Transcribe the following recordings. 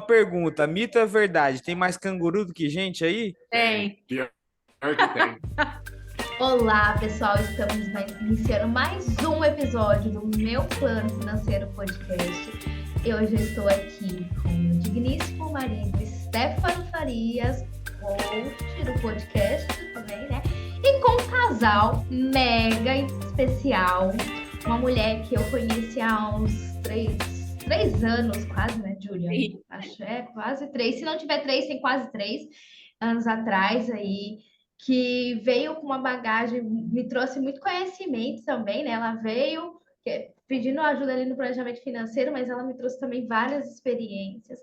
pergunta, mito é verdade? Tem mais canguru do que gente aí? Tem. Pior que tem. Olá, pessoal. Estamos iniciando mais um episódio do Meu Plano Financeiro Podcast. Eu hoje estou aqui com o meu digníssimo marido, Stefano Farias, host do podcast também, né? E com um casal mega especial, uma mulher que eu conheci há uns três anos, quase, né, Júlia? Sim. Acho quase três. Se não tiver três, tem quase 3 anos atrás aí, que veio com uma bagagem, me trouxe muito conhecimento também, né? Ela veio pedindo ajuda ali no planejamento financeiro, mas ela me trouxe também várias experiências.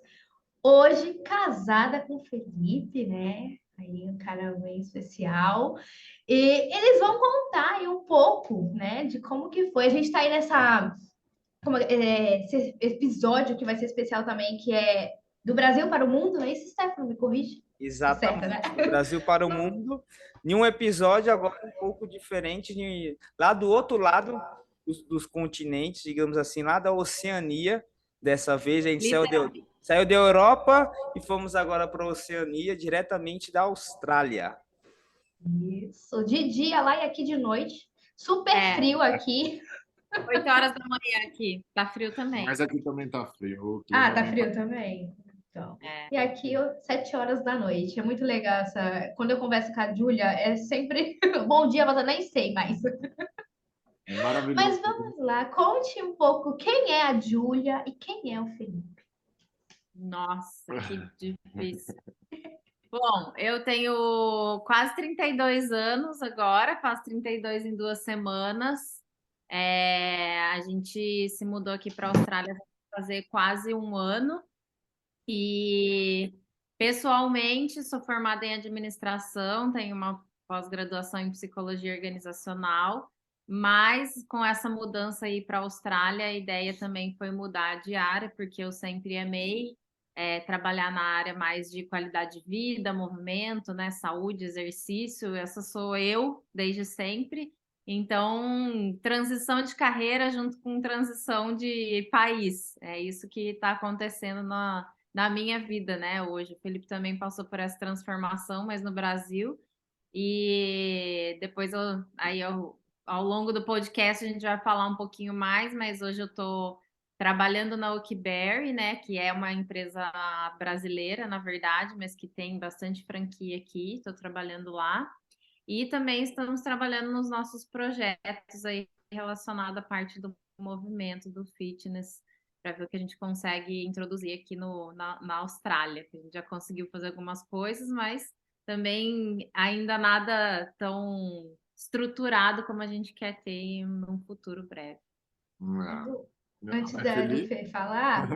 Hoje, casada com o Felipe, né? Aí um cara bem especial. E eles vão contar aí um pouco, né, de como que foi. A gente tá aí esse episódio que vai ser especial também, que é do Brasil para o mundo, é isso, Stefano? Me corrige. Tá certo, né? Exatamente. Do Brasil para o mundo. Em um episódio agora um pouco diferente, lá do outro lado dos continentes, digamos assim, lá da Oceania. Dessa vez a gente Literalmente. saiu da Europa e fomos agora para a Oceania, diretamente da Austrália. Isso, de dia lá e aqui de noite. Super É. frio aqui. 8 horas da manhã aqui. Tá frio também. Mas aqui também tá frio. O Ah, clima tá não frio também. Então. É. E aqui, 7 horas da noite. É muito legal essa. Quando eu converso com a Júlia, é sempre bom dia, mas eu nem sei mais. é maravilhoso. Mas vamos lá, conte um pouco quem é a Júlia e quem é o Felipe. Nossa, que difícil. Bom, eu tenho quase 32 anos agora, faço 32 em 2 semanas. A gente se mudou aqui para a Austrália vai fazer quase um ano. E pessoalmente sou formada em administração, tenho uma pós-graduação em psicologia organizacional, mas com essa mudança aí para a Austrália, a ideia também foi mudar de área, porque eu sempre amei trabalhar na área mais de qualidade de vida, movimento, né, saúde, exercício. Essa sou eu desde sempre. Então, transição de carreira junto com transição de país. É isso que está acontecendo na minha vida, né, hoje. O Felipe também passou por essa transformação, mas no Brasil. E depois, ao longo do podcast, a gente vai falar um pouquinho mais, mas hoje eu estou trabalhando na Oakberry, né, que é uma empresa brasileira, na verdade, mas que tem bastante franquia aqui. Estou trabalhando lá. E também estamos trabalhando nos nossos projetos aí relacionados à parte do movimento, do fitness, para ver o que a gente consegue introduzir aqui na Austrália, que a gente já conseguiu fazer algumas coisas, mas também ainda nada tão estruturado como a gente quer ter em um futuro breve. Meu Antes nome é do Felipe. Fê falar,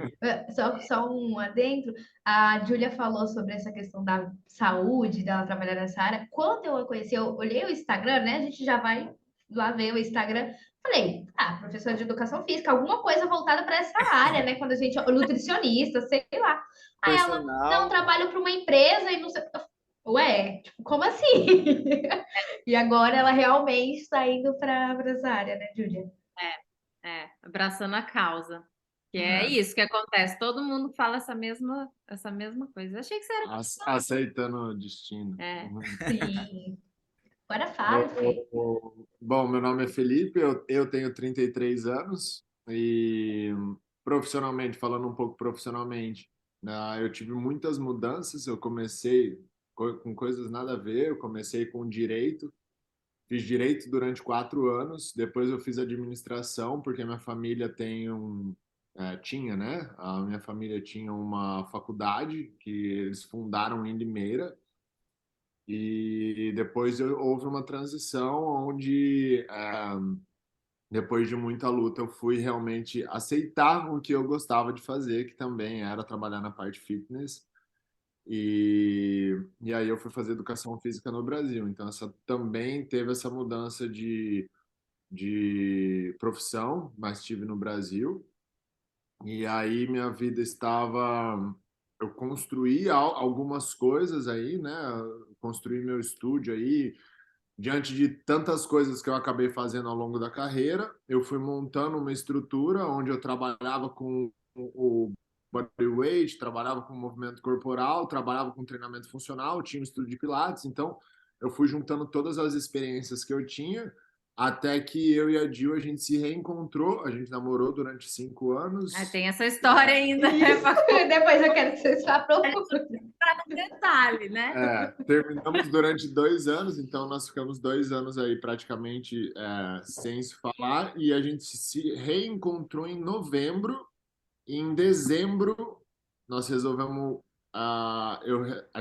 só um adentro, a Júlia falou sobre essa questão da saúde, dela trabalhar nessa área. Quando eu a conheci, eu olhei o Instagram, né? A gente já vai lá ver o Instagram. Falei, professora de educação física, alguma coisa voltada para essa área, né? Quando a gente, nutricionista, sei lá. Aí ela, não, Personal. trabalho para uma empresa e não sei. Ué, tipo, como assim? E agora ela realmente está indo para essa área, né, Júlia? Abraçando a causa. Que é isso que acontece. Todo mundo fala essa mesma coisa. Achei que você era. Aceitando o destino. É. Sim. Agora fala, Fê. Bom, meu nome é Felipe, eu tenho 33 anos e profissionalmente, falando um pouco profissionalmente, eu tive muitas mudanças. Eu comecei com coisas nada a ver, eu comecei com direito, fiz direito durante 4 anos, depois eu fiz administração, porque minha família tinha, né? A minha família tinha uma faculdade que eles fundaram em Limeira, e depois houve uma transição onde, depois de muita luta, eu fui realmente aceitar o que eu gostava de fazer, que também era trabalhar na parte fitness. E aí eu fui fazer educação física no Brasil. Então, essa também teve essa mudança de profissão, mas tive no Brasil. E aí minha vida estava. Eu construí algumas coisas aí, né? Construí meu estúdio aí. Diante de tantas coisas que eu acabei fazendo ao longo da carreira, eu fui montando uma estrutura onde eu trabalhava com bodyweight, trabalhava com movimento corporal, trabalhava com treinamento funcional, tinha um estúdio de pilates, então eu fui juntando todas as experiências que eu tinha, até que eu e a Jill, a gente se reencontrou, a gente namorou durante 5 anos. Tem essa história ainda, né? Isso. Depois eu quero que vocês se aprofundem. Detalhe, né? Terminamos durante 2 anos, então nós ficamos 2 anos aí praticamente sem se falar, e a gente se reencontrou em novembro, e em dezembro nós resolvemos, a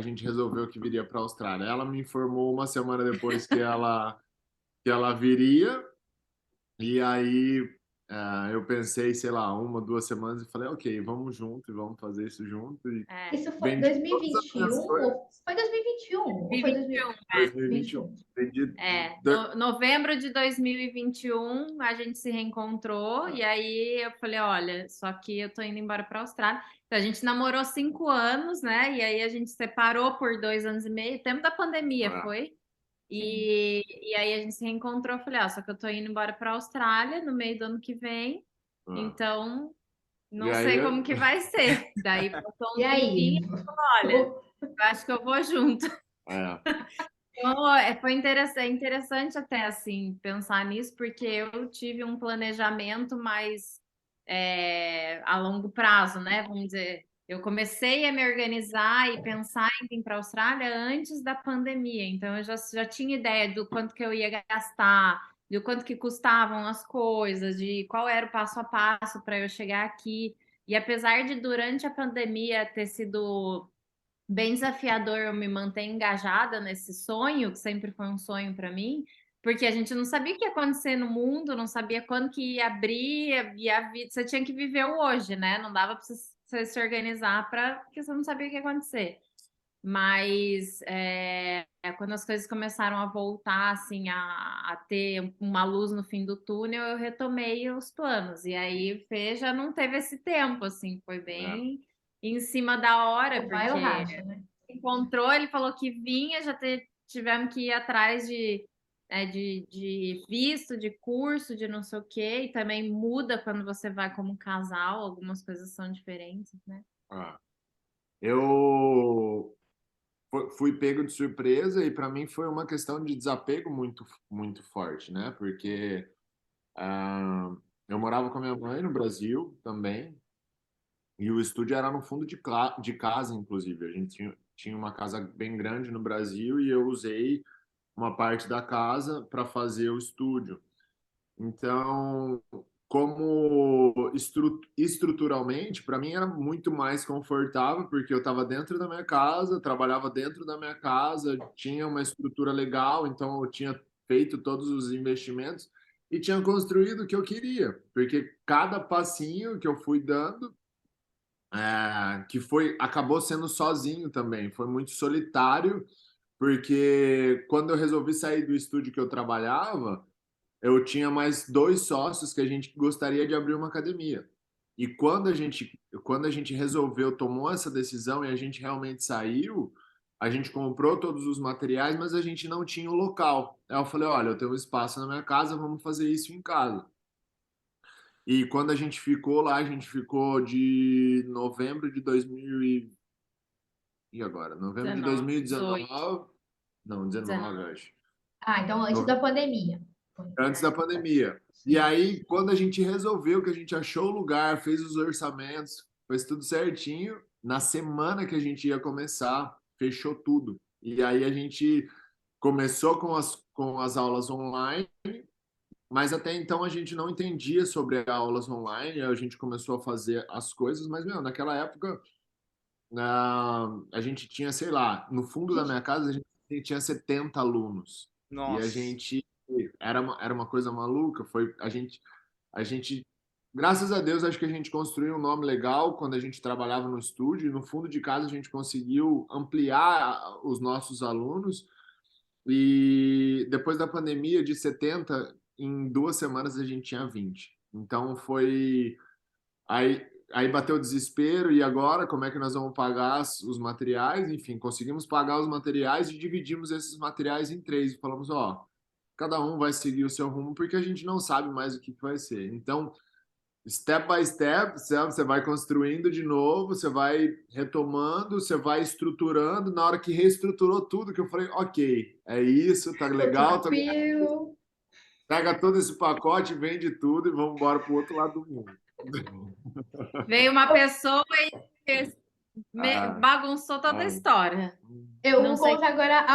gente resolveu que viria para a Austrália. Ela me informou uma semana depois que ela viria, e aí eu pensei, sei lá, 1, 2 semanas e falei, ok, vamos junto e vamos fazer isso junto. E Isso foi vendi todas as 2021 minhas coisas. ou foi 2021? Ou foi 2021. Vendi Novembro de 2021 a gente se reencontrou e aí eu falei, olha, só que eu tô indo embora para a Austrália. Então a gente namorou 5 anos, né? E aí a gente separou por 2 anos e meio, tempo da pandemia foi. E aí a gente se reencontrou, eu falei, só que eu tô indo embora para a Austrália no meio do ano que vem, então não sei como que vai ser. Daí passou um tempinho e falou, olha, eu acho que eu vou junto. Então, foi interessante até assim pensar nisso, porque eu tive um planejamento mais a longo prazo, né? Vamos dizer, eu comecei a me organizar e pensar em vir para a Austrália antes da pandemia, então eu já tinha ideia do quanto que eu ia gastar, do quanto que custavam as coisas, de qual era o passo a passo para eu chegar aqui. E apesar de durante a pandemia ter sido bem desafiador eu me manter engajada nesse sonho, que sempre foi um sonho para mim, porque a gente não sabia o que ia acontecer no mundo, não sabia quando que ia abrir, e a vida, você tinha que viver o hoje, né? Não dava para você se organizar porque você não sabia o que ia acontecer. Mas quando as coisas começaram a voltar, assim, a ter uma luz no fim do túnel, eu retomei os planos. E aí o Fê já não teve esse tempo, assim, foi bem em cima da hora, Vai ou porque racha, né? encontrou, ele falou que vinha, tivemos que ir atrás de visto, de curso, de não sei o quê, e também muda quando você vai como casal, algumas coisas são diferentes, né? Eu fui pego de surpresa e para mim foi uma questão de desapego muito, muito forte, né? Porque eu morava com a minha mãe no Brasil também, e o estúdio era no fundo de casa, inclusive. A gente tinha uma casa bem grande no Brasil e eu usei uma parte da casa para fazer o estúdio. Então, como estruturalmente, para mim era muito mais confortável, porque eu estava dentro da minha casa, trabalhava dentro da minha casa, tinha uma estrutura legal, então eu tinha feito todos os investimentos e tinha construído o que eu queria, porque cada passinho que eu fui dando acabou sendo sozinho também, foi muito solitário, porque quando eu resolvi sair do estúdio que eu trabalhava, eu tinha mais 2 sócios que a gente gostaria de abrir uma academia. E quando a gente resolveu, tomou essa decisão e a gente realmente saiu, a gente comprou todos os materiais, mas a gente não tinha o local. Aí eu falei, olha, eu tenho um espaço na minha casa, vamos fazer isso em casa. E quando a gente ficou lá, a gente ficou de novembro de 2000 e agora? Novembro de 2019. Não, 19, acho. Então antes da pandemia. Antes da pandemia. E aí, quando a gente resolveu, que a gente achou o lugar, fez os orçamentos, fez tudo certinho, na semana que a gente ia começar, fechou tudo. E aí a gente começou com as aulas online, mas até então a gente não entendia sobre aulas online, a gente começou a fazer as coisas, mas, meu, naquela época a gente tinha, sei lá, no fundo da minha casa a gente tinha 70 alunos. Nossa. E a gente era uma coisa maluca, a gente graças a Deus acho que a gente construiu um nome legal quando a gente trabalhava no estúdio, e no fundo de casa a gente conseguiu ampliar os nossos alunos, e depois da pandemia de 70 em 2 semanas a gente tinha 20. Então foi aí bateu o desespero, e agora como é que nós vamos pagar os materiais? Enfim, conseguimos pagar os materiais e dividimos esses materiais em 3 e falamos, ó, cada um vai seguir o seu rumo porque a gente não sabe mais o que vai ser. Então, step by step, sabe? Você vai construindo de novo, você vai retomando, você vai estruturando. Na hora que reestruturou tudo, que eu falei, ok, é isso, tá Tô legal, tranquilo. pega todo esse pacote, vende tudo e vamos embora pro outro lado do mundo. Veio uma pessoa e Ah, bagunçou toda a ah, história. Eu Não vou sei. contar agora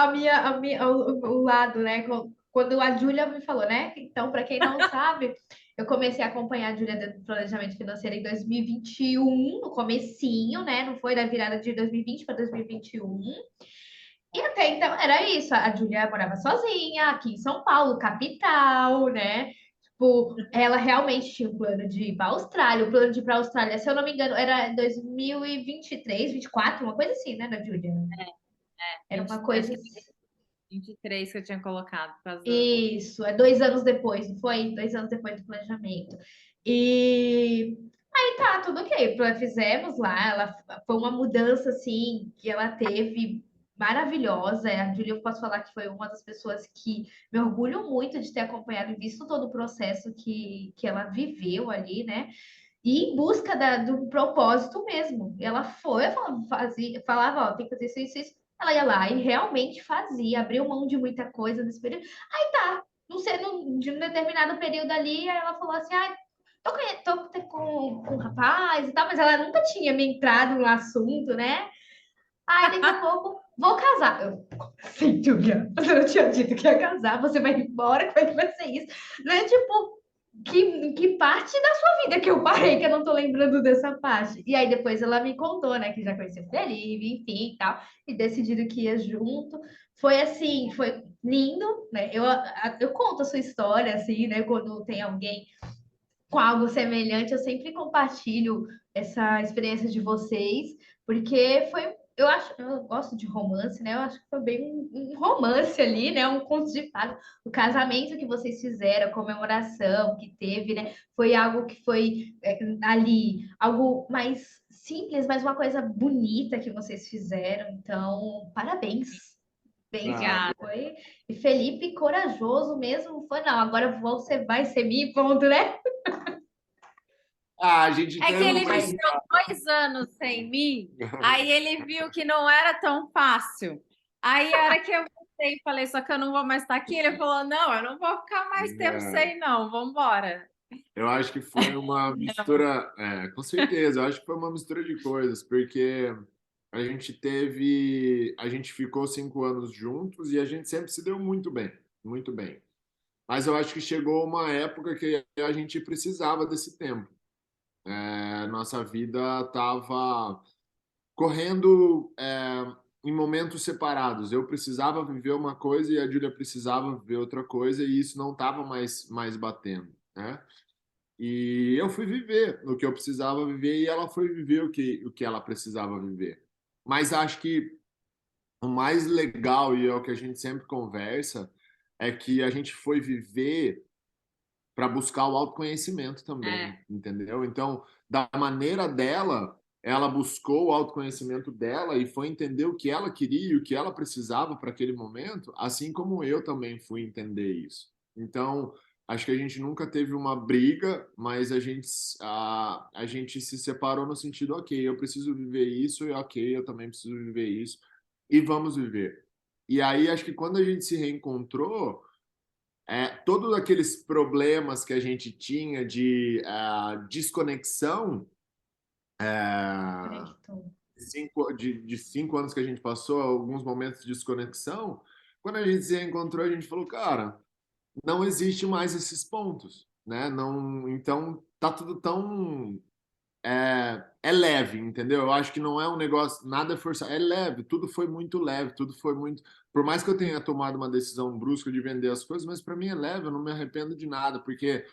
o lado, né? Quando a Júlia me falou, né? Então, para quem não sabe, eu comecei a acompanhar a Júlia do planejamento financeiro em 2021, no comecinho, né? Não foi da virada de 2020 para 2021. E até então era isso. A Júlia morava sozinha aqui em São Paulo, capital, né? Tipo, ela realmente tinha um plano de ir para a Austrália. O plano de ir para a Austrália, se eu não me engano, era 2023, 24, uma coisa assim, né, da Júlia? Era uma coisa. Acho que 23 que eu tinha colocado. Por causa Isso, é 2 anos depois, não foi? 2 anos depois do planejamento. E aí tá, tudo ok. Fizemos lá, ela foi uma mudança assim que ela teve maravilhosa. A Júlia, eu posso falar que foi uma das pessoas que me orgulho muito de ter acompanhado e visto todo o processo que ela viveu ali, né? E em busca do propósito mesmo. Ela foi, falava, ó, tem que fazer isso, isso, isso. Ela ia lá e realmente fazia, abriu mão de muita coisa nesse período. Aí tá, não sei, de um determinado período ali, aí ela falou assim: ah, tô com um rapaz e tal, mas ela nunca tinha me entrado no assunto, né? Aí daqui a pouco, vou casar. Eu, sim, Julia, você não tinha dito que ia casar, você vai embora, como é que vai ser isso? Não é tipo, que parte da sua vida que eu parei, que eu não tô lembrando dessa parte. E aí depois ela me contou, né, que já conheceu o Felipe, enfim e tal, e decidiram que ia junto. Foi assim, foi lindo, né? Eu conto a sua história, assim, né? Quando tem alguém com algo semelhante, eu sempre compartilho essa experiência de vocês, porque foi, eu acho, eu gosto de romance, né? Eu acho que foi bem um romance ali, né? Um conto de fadas. O casamento que vocês fizeram, a comemoração que teve, né? Foi algo que foi ali, algo mais simples, mas uma coisa bonita que vocês fizeram. Então, parabéns. Bem, ah, Obrigada. foi. E Felipe, corajoso mesmo, foi, não, agora você vai ser minha, ponto, né? a gente É que teve ele uma Aí, viveu 2 anos sem mim, aí ele viu que não era tão fácil. Aí, a hora que eu voltei e falei, só que eu não vou mais estar aqui, ele falou: não, eu não vou ficar mais tempo sem, não, vamos embora. Eu acho que foi uma mistura, com certeza, eu acho que foi uma mistura de coisas, porque a gente ficou 5 anos juntos e a gente sempre se deu muito bem, muito bem. Mas eu acho que chegou uma época que a gente precisava desse tempo. Nossa vida estava correndo, em momentos separados. Eu precisava viver uma coisa e a Júlia precisava viver outra coisa e isso não estava mais batendo, né? E eu fui viver o que eu precisava viver e ela foi viver o que ela precisava viver. Mas acho que o mais legal, e é o que a gente sempre conversa, é que a gente foi viver para buscar o autoconhecimento também, É, entendeu? Então, da maneira dela, ela buscou o autoconhecimento dela e foi entender o que ela queria e o que ela precisava para aquele momento, assim como eu também fui entender isso. Então, acho que a gente nunca teve uma briga, mas a gente se separou no sentido, ok, eu preciso viver isso e ok, eu também preciso viver isso e vamos viver. E aí, acho que quando a gente se reencontrou, todos aqueles problemas que a gente tinha de desconexão, conectou. de 5 anos que a gente passou, alguns momentos de desconexão, quando a gente se reencontrou, a gente falou, cara, não existe mais esses pontos, né? Não, então tá tudo tão é leve, entendeu? Eu acho que não é um negócio, nada é forçado, é leve, tudo foi muito leve, tudo foi muito. Por mais que eu tenha tomado uma decisão brusca de vender as coisas, mas para mim é leve, eu não me arrependo de nada, porque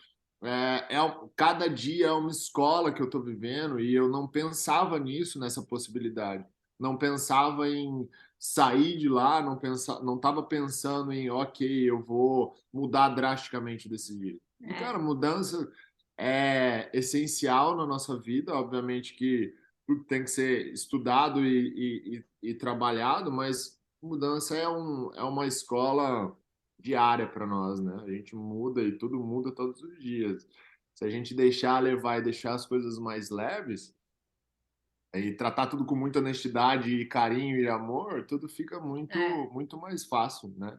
cada dia é uma escola que eu estou vivendo e eu não pensava nisso, nessa possibilidade. Não pensava em sair de lá, não estava pensando em, ok, eu vou mudar drasticamente desse jeito. E, é. cara, mudança é essencial na nossa vida, obviamente que tudo tem que ser estudado e trabalhado, mas mudança é uma escola diária para nós, né? A gente muda e tudo muda todos os dias. Se a gente deixar levar e deixar as coisas mais leves, e tratar tudo com muita honestidade e carinho e amor, tudo fica É. muito mais fácil, né?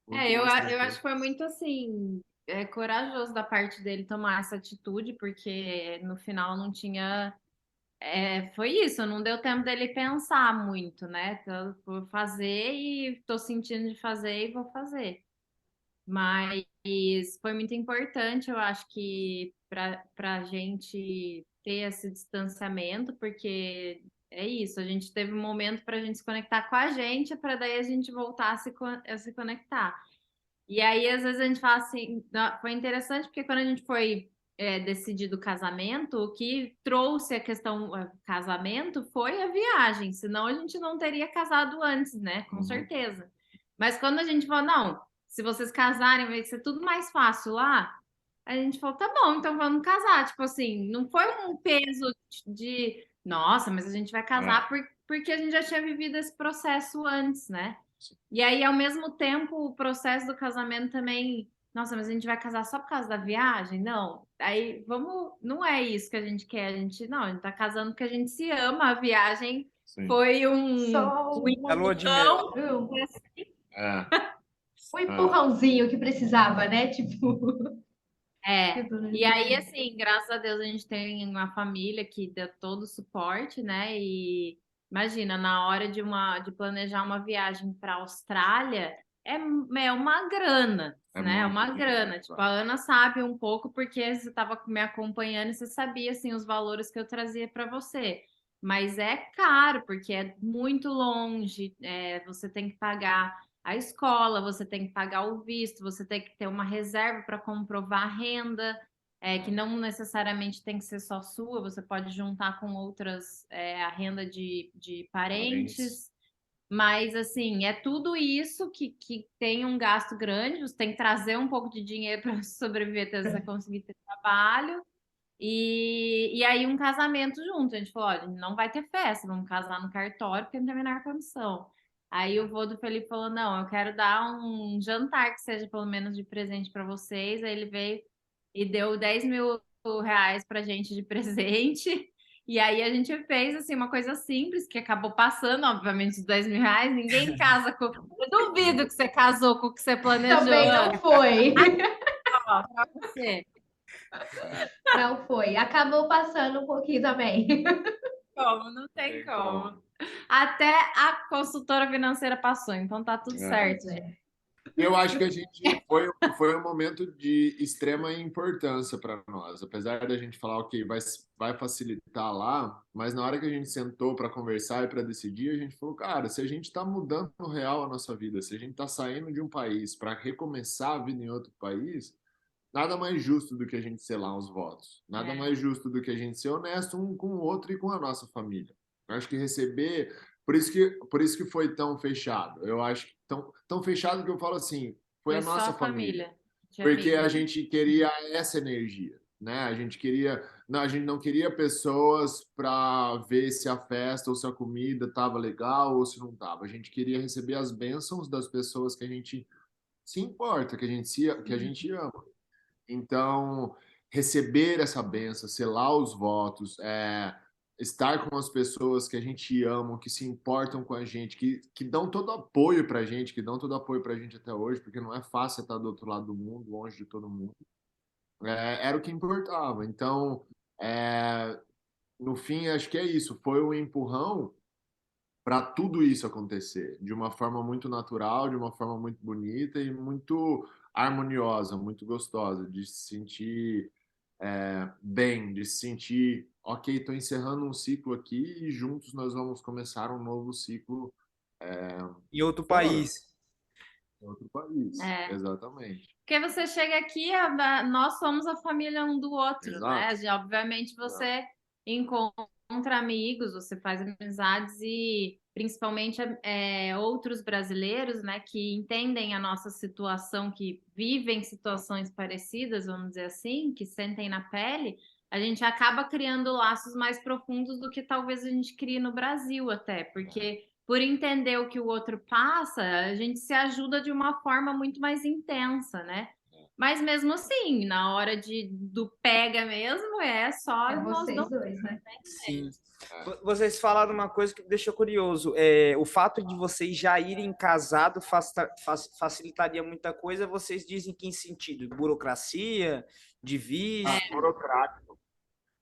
Muito Eu mais acho tranquilo. que foi muito assim, corajoso da parte dele tomar essa atitude, porque no final não tinha. Foi isso, não deu tempo dele pensar muito, né? Então, vou fazer e tô sentindo de fazer e vou fazer. Mas foi muito importante, eu acho que para a gente ter esse distanciamento, porque é isso, a gente teve um momento para a gente se conectar com a gente, para daí a gente voltar a se conectar. E aí, às vezes, a gente fala assim, foi interessante porque quando a gente foi decidir do casamento, o que trouxe a questão casamento foi a viagem, senão a gente não teria casado antes, né? Com Uhum. certeza. Mas quando a gente falou, não, se vocês casarem, vai ser tudo mais fácil lá, a gente falou, tá bom, então vamos casar. Tipo assim, não foi um peso de, nossa, mas a gente vai casar porque a gente já tinha vivido esse processo antes, né? E aí, ao mesmo tempo, o processo do casamento também. Nossa, mas a gente vai casar só por causa da viagem? Não. Aí, vamos. Não é isso que a gente quer. A gente não, a gente tá casando porque a gente se ama. A viagem Sim. foi Só um A lua de mel. empurrão. É, um é. empurrãozinho que precisava, né? Tipo, É. E aí, assim, graças a Deus, a gente tem uma família que deu todo o suporte, né? E imagina, na hora de planejar uma viagem para a Austrália, é uma grana, É né? É muito uma dinheiro. grana. Tipo, a Ana sabe um pouco porque você estava me acompanhando e você sabia, assim, os valores que eu trazia para você. Mas é caro, porque é muito longe, você tem que pagar a escola, você tem que pagar o visto, você tem que ter uma reserva para comprovar a renda, que não necessariamente tem que ser só sua, você pode juntar com outras, a renda de Parentes. parentes. Mas, assim, é tudo isso que tem um gasto grande, você tem que trazer um pouco de dinheiro para sobreviver até você conseguir ter trabalho. E aí um casamento junto. A gente falou, olha, não vai ter festa, vamos casar no cartório porque não tem a menor condição. Aí o vô do Felipe falou, não, eu quero dar um jantar que seja pelo menos de presente para vocês. Aí ele veio e deu 10.000 reais pra gente de presente. E aí a gente fez assim uma coisa simples que acabou passando, obviamente, os 10.000 reais. Ninguém casa com. Eu duvido que você casou com o que você planejou, também não Ana. foi. Ó, pra você. Não foi. Acabou passando um pouquinho também. Como? Não tem Tem como. como. Até a consultora financeira passou, então tá tudo É. certo, gente. Eu acho que a gente foi um momento de extrema importância para nós. Apesar da gente falar, ok, vai facilitar lá, mas na hora que a gente sentou para conversar e para decidir, a gente falou, cara, se a gente está mudando no real a nossa vida, se a gente está saindo de um país para recomeçar a vida em outro país, nada mais justo do que a gente selar os votos. Nada mais justo do que a gente ser honesto um com o outro e com a nossa família. Eu acho que receber, por isso que foi tão fechado. Eu acho que tão fechado que eu falo assim, foi a Foi só nossa a família. família de Porque a amigos. gente queria essa energia, né? A gente queria, não, a gente não queria pessoas para ver se a festa ou se a comida estava legal ou se não estava. A gente queria receber as bênçãos das pessoas que a gente se importa, que a gente ama. Então, receber essa benção, selar os votos, estar com as pessoas que a gente ama, que se importam com a gente, que dão todo apoio para a gente, que dão todo apoio para a gente até hoje, porque não é fácil estar do outro lado do mundo, longe de todo mundo, era o que importava. Então, é, no fim, acho que é isso. Foi um empurrão para tudo isso acontecer de uma forma muito natural, de uma forma muito bonita e muito harmoniosa, muito gostosa, de se sentir bem, de se sentir, ok, estou encerrando um ciclo aqui e juntos nós vamos começar um novo ciclo Em outro fora, país. em outro país. É. Exatamente. Porque você chega aqui, nós somos a família um do outro, né? Exato. Obviamente Exato. você encontra amigos, você faz amizades e principalmente outros brasileiros, né, que entendem a nossa situação, que vivem situações parecidas, vamos dizer assim, que sentem na pele, a gente acaba criando laços mais profundos do que talvez a gente crie no Brasil até, porque por entender o que o outro passa, a gente se ajuda de uma forma muito mais intensa, né? Mas mesmo assim, na hora do pega mesmo, é só É nós vocês dois. dois, né? Sim. Vocês falaram uma coisa que me deixou curioso. O fato de vocês já irem casado facilitaria muita coisa. Vocês dizem que em sentido? Burocracia, de visto? Burocrático.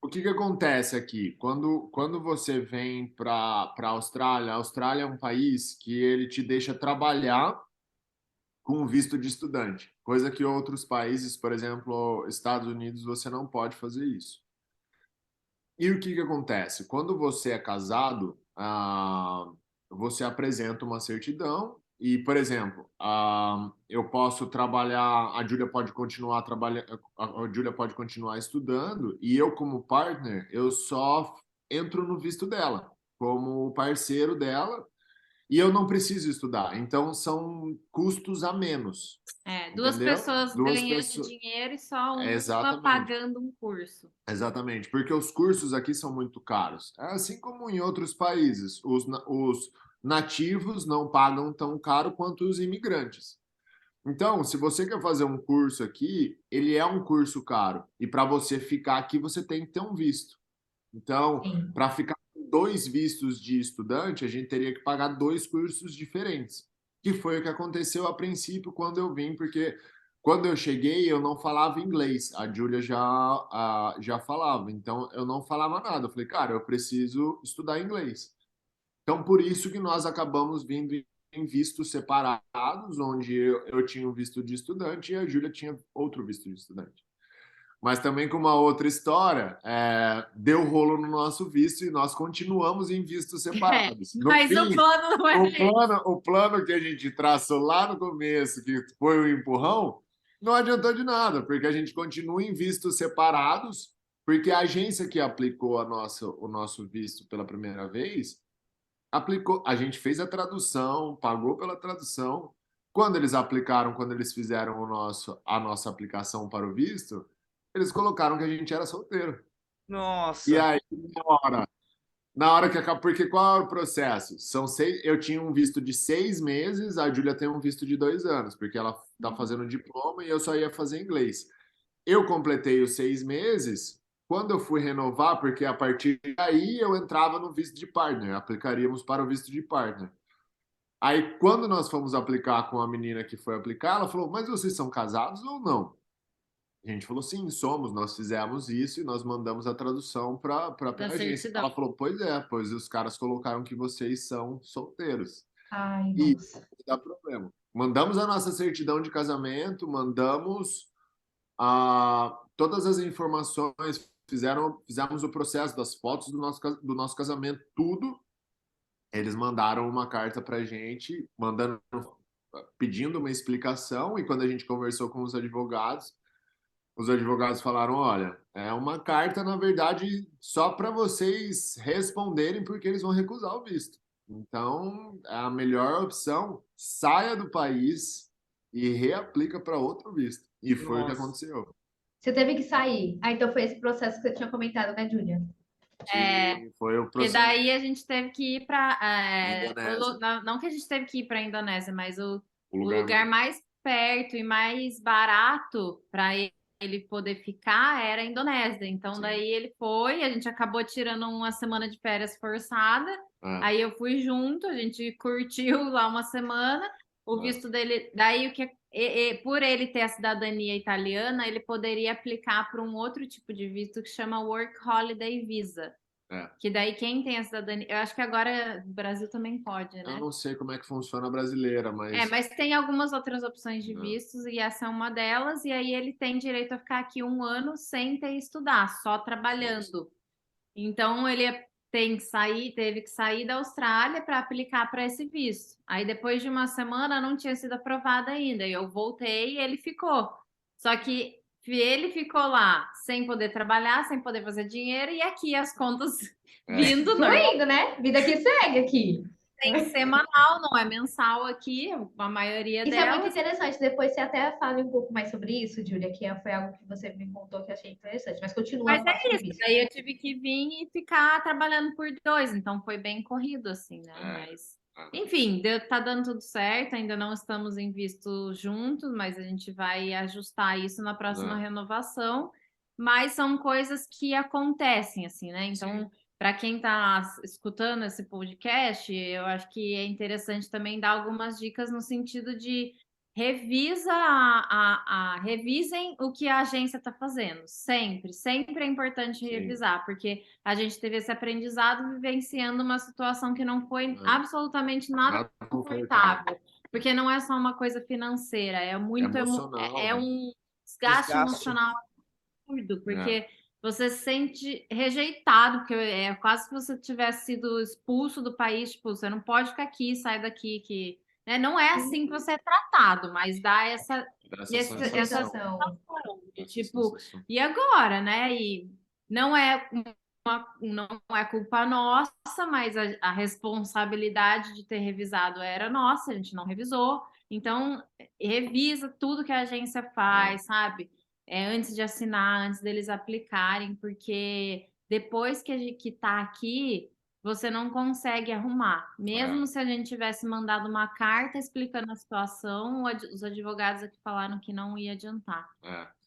O que acontece aqui? Quando você vem para a Austrália é um país que ele te deixa trabalhar com visto de estudante, coisa que outros países, por exemplo, Estados Unidos, você não pode fazer isso. E o que acontece? Quando você é casado, você apresenta uma certidão e, por exemplo, eu posso trabalhar, a Júlia pode continuar trabalhando, a Júlia pode continuar estudando e eu, como partner, eu só entro no visto dela, como parceiro dela, e eu não preciso estudar. Então, são custos a menos, Duas entendeu? pessoas Duas ganhando pessoas. dinheiro e só uma Exatamente. pagando um curso. Exatamente, porque os cursos aqui são muito caros. Assim como em outros países, os nativos não pagam tão caro quanto os imigrantes. Então, se você quer fazer um curso aqui, ele é um curso caro. E para você ficar aqui, você tem que ter um visto. Então, Sim. para ficar com 2 vistos de estudante, a gente teria que pagar 2 cursos diferentes. Que foi o que aconteceu a princípio quando eu vim, porque quando eu cheguei eu não falava inglês. A Júlia já falava, então eu não falava nada. Eu falei, cara, eu preciso estudar inglês. Então, por isso que nós acabamos vindo em vistos separados, onde eu tinha um visto de estudante e a Júlia tinha outro visto de estudante. Mas também com uma outra história, deu rolo no nosso visto e nós continuamos em vistos separados. No Mas o fim, plano não é o plano que a gente traçou lá no começo, que foi o empurrão, não adiantou de nada, porque a gente continua em vistos separados, porque a agência que aplicou o nosso visto pela primeira vez, a gente fez a tradução, pagou pela tradução. Quando eles aplicaram, quando eles fizeram a nossa aplicação para o visto, eles colocaram que a gente era solteiro. E Nossa, aí, na hora que acabou, porque qual é o processo? Eu tinha um visto de 6 meses, a Júlia tem um visto de 2 anos, porque ela está fazendo diploma e eu só ia fazer inglês. Eu completei os 6 meses. Quando eu fui renovar, porque a partir daí eu entrava no visto de partner, aplicaríamos para o visto de partner. Aí, quando nós fomos aplicar com a menina que foi aplicar, ela falou: Mas vocês são casados ou não? A gente falou: Sim, somos. Nós fizemos isso e nós mandamos a tradução para da a agência. certidão. Ela falou: Pois é, pois os caras colocaram que vocês são solteiros. Ai, E nossa. não dá problema. Mandamos a nossa certidão de casamento, mandamos todas as informações, fizemos o processo das fotos do nosso casamento, tudo. Eles mandaram uma carta para a gente, pedindo uma explicação, e quando a gente conversou com os advogados falaram: olha, é uma carta, na verdade, só para vocês responderem, porque eles vão recusar o visto. Então, a melhor opção, saia do país e reaplica para outro visto. E foi o que nossa. aconteceu. Você teve que sair. Ah, então foi esse processo que você tinha comentado, né, Júlia? Foi o Porque processo. daí a gente teve que ir para. Indonésia. Não que a gente teve que ir para a Indonésia, mas o O lugar mais perto e mais barato para ele poder ficar era a Indonésia. Então, Sim. daí ele foi, a gente acabou tirando uma semana de férias forçada. Aí eu fui junto, a gente curtiu lá uma semana. O visto dele, daí o que por ele ter a cidadania italiana, ele poderia aplicar para um outro tipo de visto que chama Work Holiday Visa. Que daí quem tem a cidadania, eu acho que agora o Brasil também pode, né? Eu não sei como é que funciona a brasileira, mas Mas tem algumas outras opções de vistos e essa é uma delas, e aí ele tem direito a ficar aqui 1 ano sem ter que estudar, só trabalhando. Então ele teve que sair da Austrália para aplicar para esse visto. Aí depois de uma semana não tinha sido aprovado ainda, e eu voltei e ele ficou. Só que ele ficou lá sem poder trabalhar, sem poder fazer dinheiro, e aqui as contas vindo normal. Fluindo, né? Vida que segue aqui. tem semanal, não é mensal aqui, a maioria Isso é muito delas. interessante. Depois você até fala um pouco mais sobre isso, Júlia, que foi algo que você me contou que eu achei interessante. Mas continua Mas a parte é do isso, visto. daí eu tive que vir e ficar trabalhando por 2, então foi bem corrido, assim, né? Mas, enfim, tá dando tudo certo, ainda não estamos em visto juntos, mas a gente vai ajustar isso na próxima renovação. Mas são coisas que acontecem, assim, né? Então, para quem está escutando esse podcast, eu acho que é interessante também dar algumas dicas no sentido de revisem o que a agência está fazendo. Sempre é importante revisar, porque a gente teve esse aprendizado vivenciando uma situação que não foi absolutamente nada confortável. Porque não é só uma coisa financeira, é muito emocional, é um desgaste emocional absurdo, porque você se sente rejeitado, porque é quase que você tivesse sido expulso do país, tipo, você não pode ficar aqui, sai daqui, que né? Não é assim que você é tratado, mas dá essa sensação de tipo, e agora, né? E não é não é culpa nossa, mas a responsabilidade de ter revisado era nossa, a gente não revisou. Então, revisa tudo que a agência faz, sabe? Antes de assinar, antes deles aplicarem, porque depois que tá aqui, você não consegue arrumar. Mesmo se a gente tivesse mandado uma carta explicando a situação, os advogados aqui falaram que não ia adiantar.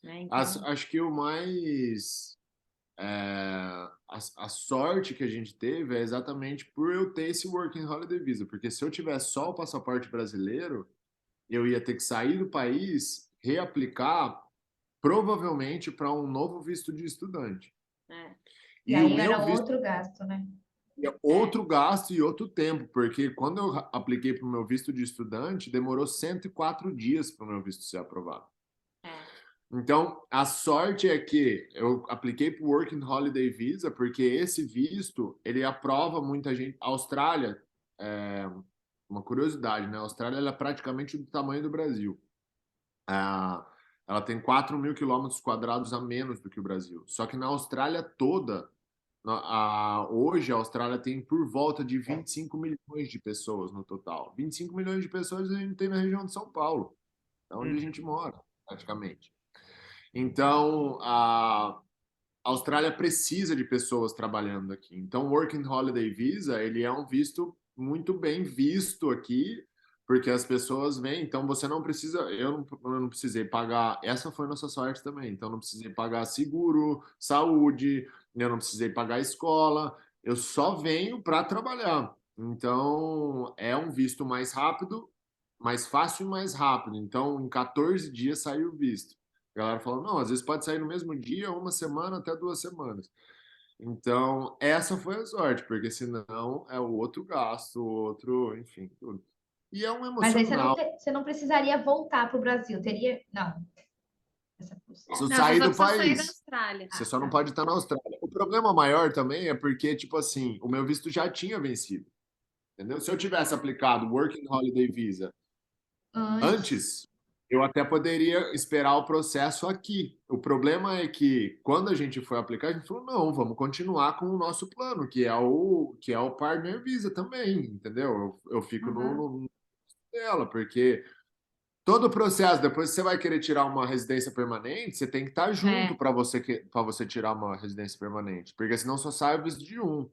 Né? Então... Acho que o mais... a sorte que a gente teve é exatamente por eu ter esse Working Holiday Visa, porque se eu tivesse só o passaporte brasileiro, eu ia ter que sair do país, reaplicar, provavelmente para um novo visto de estudante. E aí era outro gasto, né? Outro gasto e outro tempo, porque quando eu apliquei para o meu visto de estudante, demorou 104 dias para o meu visto ser aprovado. Então, a sorte é que eu apliquei para o Working Holiday Visa, porque esse visto, ele aprova muita gente. A Austrália, uma curiosidade, né? A Austrália ela é praticamente do tamanho do Brasil. Ela tem 4.000 quilômetros quadrados a menos do que o Brasil. Só que na Austrália toda, hoje a Austrália tem por volta de 25 milhões de pessoas no total. 25 milhões de pessoas a gente tem na região de São Paulo, onde a gente mora, praticamente. Então, a Austrália precisa de pessoas trabalhando aqui. Então, o Working Holiday Visa, ele é um visto muito bem visto aqui, porque as pessoas vêm. Então, você não precisa... Eu não precisei pagar... Essa foi nossa sorte também. Então, não precisei pagar seguro, saúde, eu não precisei pagar escola. Eu só venho para trabalhar. Então, é um visto mais rápido, mais fácil e mais rápido. Então, em 14 dias saiu o visto. A galera falou, não, às vezes pode sair no mesmo dia, uma semana, até 2 semanas. Então, essa foi a sorte, porque senão é o outro gasto, outro, enfim, tudo. E é um Mas aí emocional. você não precisaria voltar para o Brasil, teria... Não. Se sair do país, sair da Austrália. você só não pode estar na Austrália. O problema maior também é porque, tipo assim, o meu visto já tinha vencido. Entendeu? Se eu tivesse aplicado Working Holiday Visa antes, eu até poderia esperar o processo aqui. O problema é que, quando a gente foi aplicar, a gente falou, não, vamos continuar com o nosso plano, que é o Partner Visa também, entendeu? Eu fico no dela, porque todo o processo, depois que você vai querer tirar uma residência permanente, você tem que estar junto para você tirar uma residência permanente, porque senão só sai o visto de um.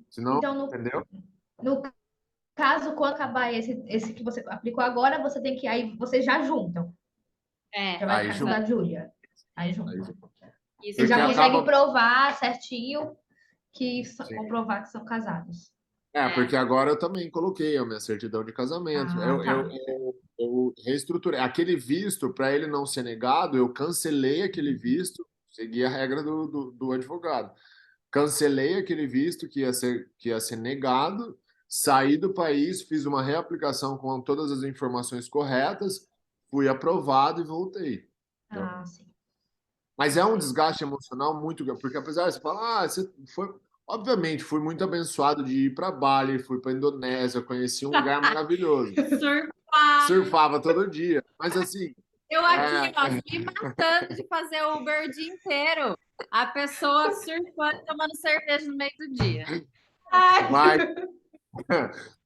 Senão, Então, entendeu? No caso, quando acabar esse que você aplicou agora, você tem que... Aí vocês já juntam. Já vai ficar da Júlia. Aí juntam. Você já consegue provar certinho que comprovar que são casados. Porque agora eu também coloquei a minha certidão de casamento. Eu reestruturei. Aquele visto, para ele não ser negado, eu cancelei aquele visto, segui a regra do advogado. Cancelei aquele visto que ia ser negado, saí do país, fiz uma reaplicação com todas as informações corretas, fui aprovado e voltei. Sim. Mas é um desgaste emocional muito grande, porque apesar de você falar, você foi... Obviamente, fui muito abençoado de ir para Bali, fui para Indonésia, conheci um lugar maravilhoso. Surfava todo dia. Mas assim. Eu aqui, ó, me matando de fazer o Uber o dia inteiro. A pessoa surfando, tomando cerveja no meio do dia.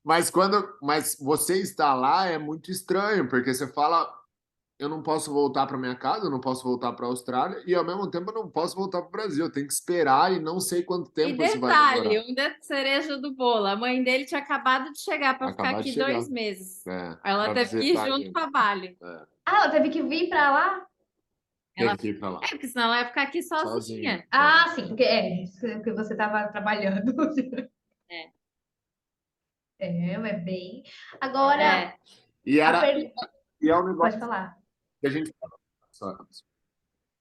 Mas você está lá é muito estranho, porque você fala, eu não posso voltar para minha casa, eu não posso voltar para a Austrália, e ao mesmo tempo eu não posso voltar para o Brasil. Eu tenho que esperar e não sei quanto E tempo isso vai detalhe, demorar. um da cereja do bolo, a mãe dele tinha acabado de chegar para ficar Acabar de aqui chegar. 2 meses. É, Ela para teve que ir visitar a junto gente. com a Vale. É, Ah, ela teve que vir para lá? Ela... teve que ir para lá. porque senão ela ia ficar aqui Sozinha. sozinha. Ah, sim, porque você estava trabalhando. É. É bem. Agora, É. E a era, per... e é um pode negócio falar. que a gente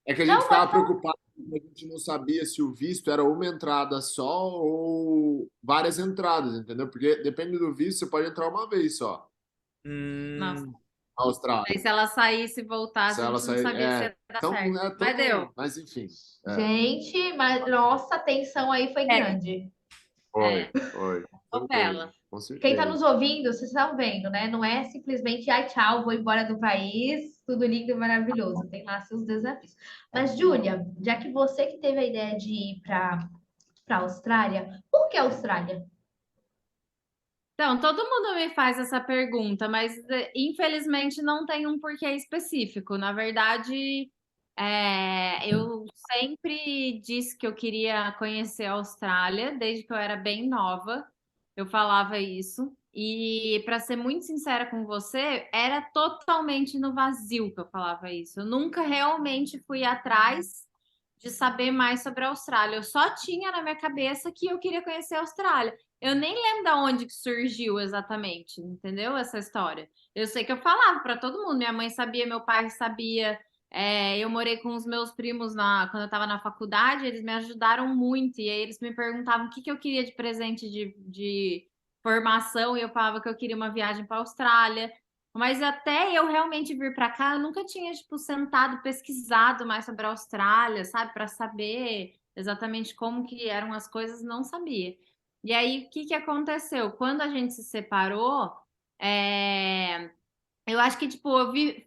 é que a gente Não, pode ficava falar. preocupado, porque a gente não sabia se o visto era uma entrada só ou várias entradas, entendeu? Porque depende do visto, você pode entrar uma vez só Nossa. Hum, na Aí Austrália. se ela saísse e Se voltasse, a ela gente não sair, sabia se ia dar então certo. não é Mas deu. tão, mas enfim, Gente, mas nossa, a tensão aí foi É, grande. foi novela. tranquilo, com Quem está certeza. nos ouvindo, vocês estão vendo, né? Não é simplesmente, ai, tchau, vou embora do país, tudo lindo e maravilhoso. Tem lá seus desafios. Mas, Júlia, já que você que teve a ideia de ir para a Austrália, por que Austrália? Então, todo mundo me faz essa pergunta, mas infelizmente não tem um porquê específico. Na verdade, eu sempre disse que eu queria conhecer a Austrália, desde que eu era bem nova. Eu falava isso. E, para ser muito sincera com você, era totalmente no vazio que eu falava isso. Eu nunca realmente fui atrás de saber mais sobre a Austrália. Eu só tinha na minha cabeça que eu queria conhecer a Austrália. Eu nem lembro de onde que surgiu exatamente, entendeu? Essa história. Eu sei que eu falava para todo mundo. Minha mãe sabia, meu pai sabia. Eu morei com os meus primos quando eu estava na faculdade, eles me ajudaram muito. E aí eles me perguntavam o que, que eu queria de presente de formação, e eu falava que eu queria uma viagem para a Austrália. Mas até eu realmente vir para cá, eu nunca tinha, tipo, sentado, pesquisado mais sobre a Austrália, sabe? Para saber exatamente como que eram as coisas, não sabia. E aí, o que que aconteceu? Quando a gente se separou, é, eu acho que, tipo,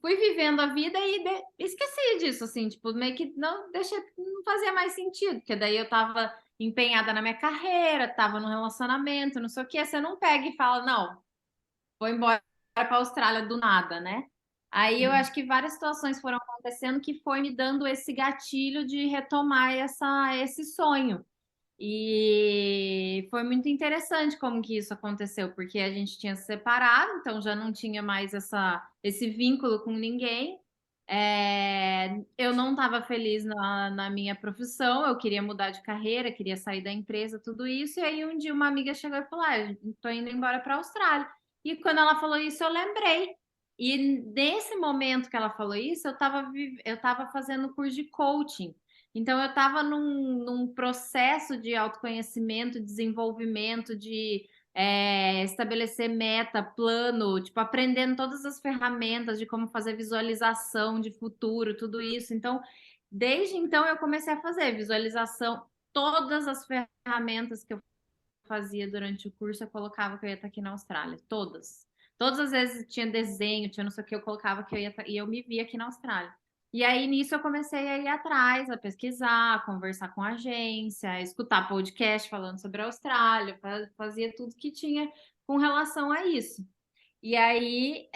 fui vivendo a vida e esqueci disso, assim, tipo, meio que não deixei, não fazia mais sentido, porque daí eu tava empenhada na minha carreira, tava no relacionamento, não sei o quê, você não pega e fala, não, vou embora para a Austrália do nada, né? Aí eu acho que várias situações foram acontecendo que foi me dando esse gatilho de retomar esse sonho. E foi muito interessante como que isso aconteceu, porque a gente tinha se separado, então já não tinha mais esse vínculo com ninguém. Eu não estava feliz na minha profissão, eu queria mudar de carreira, queria sair da empresa, tudo isso. E aí um dia uma amiga chegou e falou: estou indo embora para a Austrália. E quando ela falou isso, eu lembrei. E nesse momento que ela falou isso, eu estava fazendo curso de coaching. Então, eu estava num processo de autoconhecimento, desenvolvimento, de estabelecer meta, plano, tipo, aprendendo todas as ferramentas de como fazer visualização de futuro, tudo isso. Então, desde então, eu comecei a fazer visualização, todas as ferramentas que eu fazia durante o curso, eu colocava que eu ia estar aqui na Austrália, todas. Todas as vezes tinha desenho, tinha não sei o que, eu colocava que eu ia e eu me via aqui na Austrália. E aí, nisso, eu comecei a ir atrás, a pesquisar, a conversar com a agência, a escutar podcast falando sobre a Austrália, fazia tudo que tinha com relação a isso. E aí,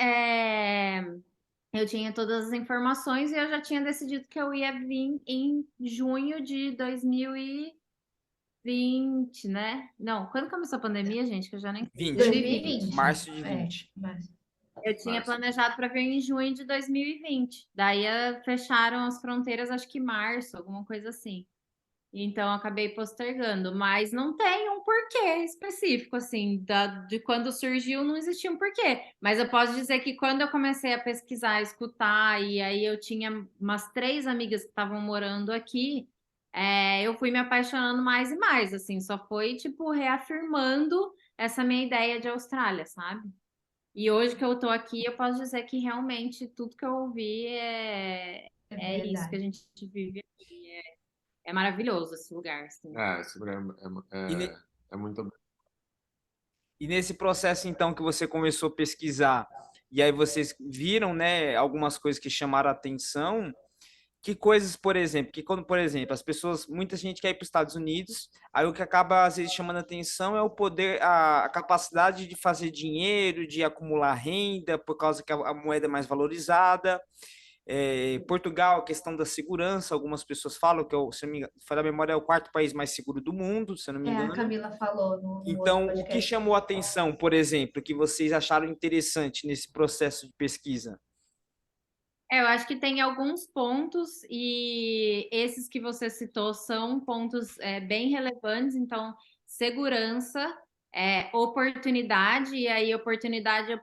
eu tinha todas as informações e eu já tinha decidido que eu ia vir em junho de 2020, né? Não, quando começou a pandemia, gente, que eu já nem sei. 20. 2020. Março de 20. Mas... Eu tinha Março. planejado para vir em junho de 2020. Daí fecharam as fronteiras, acho que em março, alguma coisa assim. Então, eu acabei postergando, mas não tem um porquê específico, assim, de quando surgiu, não existia um porquê. Mas eu posso dizer que quando eu comecei a pesquisar, escutar, e aí eu tinha umas 3 amigas que estavam morando aqui, eu fui me apaixonando mais e mais, assim, só foi, tipo, reafirmando essa minha ideia de Austrália, sabe? E hoje que eu tô aqui, eu posso dizer que realmente tudo que eu ouvi É é isso que a verdade. gente vive aqui. É maravilhoso esse lugar, assim. Esse programa E, ne- é muito. e nesse processo, então, que você começou a pesquisar, e aí vocês viram, né, algumas coisas que chamaram a atenção, Que coisas, por exemplo, que quando, por exemplo, as pessoas, muita gente quer ir para os Estados Unidos, aí o que acaba às vezes chamando a atenção é o poder, a capacidade de fazer dinheiro, de acumular renda, por causa que a moeda é mais valorizada. Portugal, a questão da segurança, algumas pessoas falam que, se não me engano, fora da memória, é o quarto país mais seguro do mundo, se eu não me A engano. Camila falou no outro Então, o que podcast. chamou a atenção, por exemplo, que vocês acharam interessante nesse processo de pesquisa? Eu acho que tem alguns pontos, e esses que você citou são pontos bem relevantes. Então, segurança, oportunidade, e aí oportunidade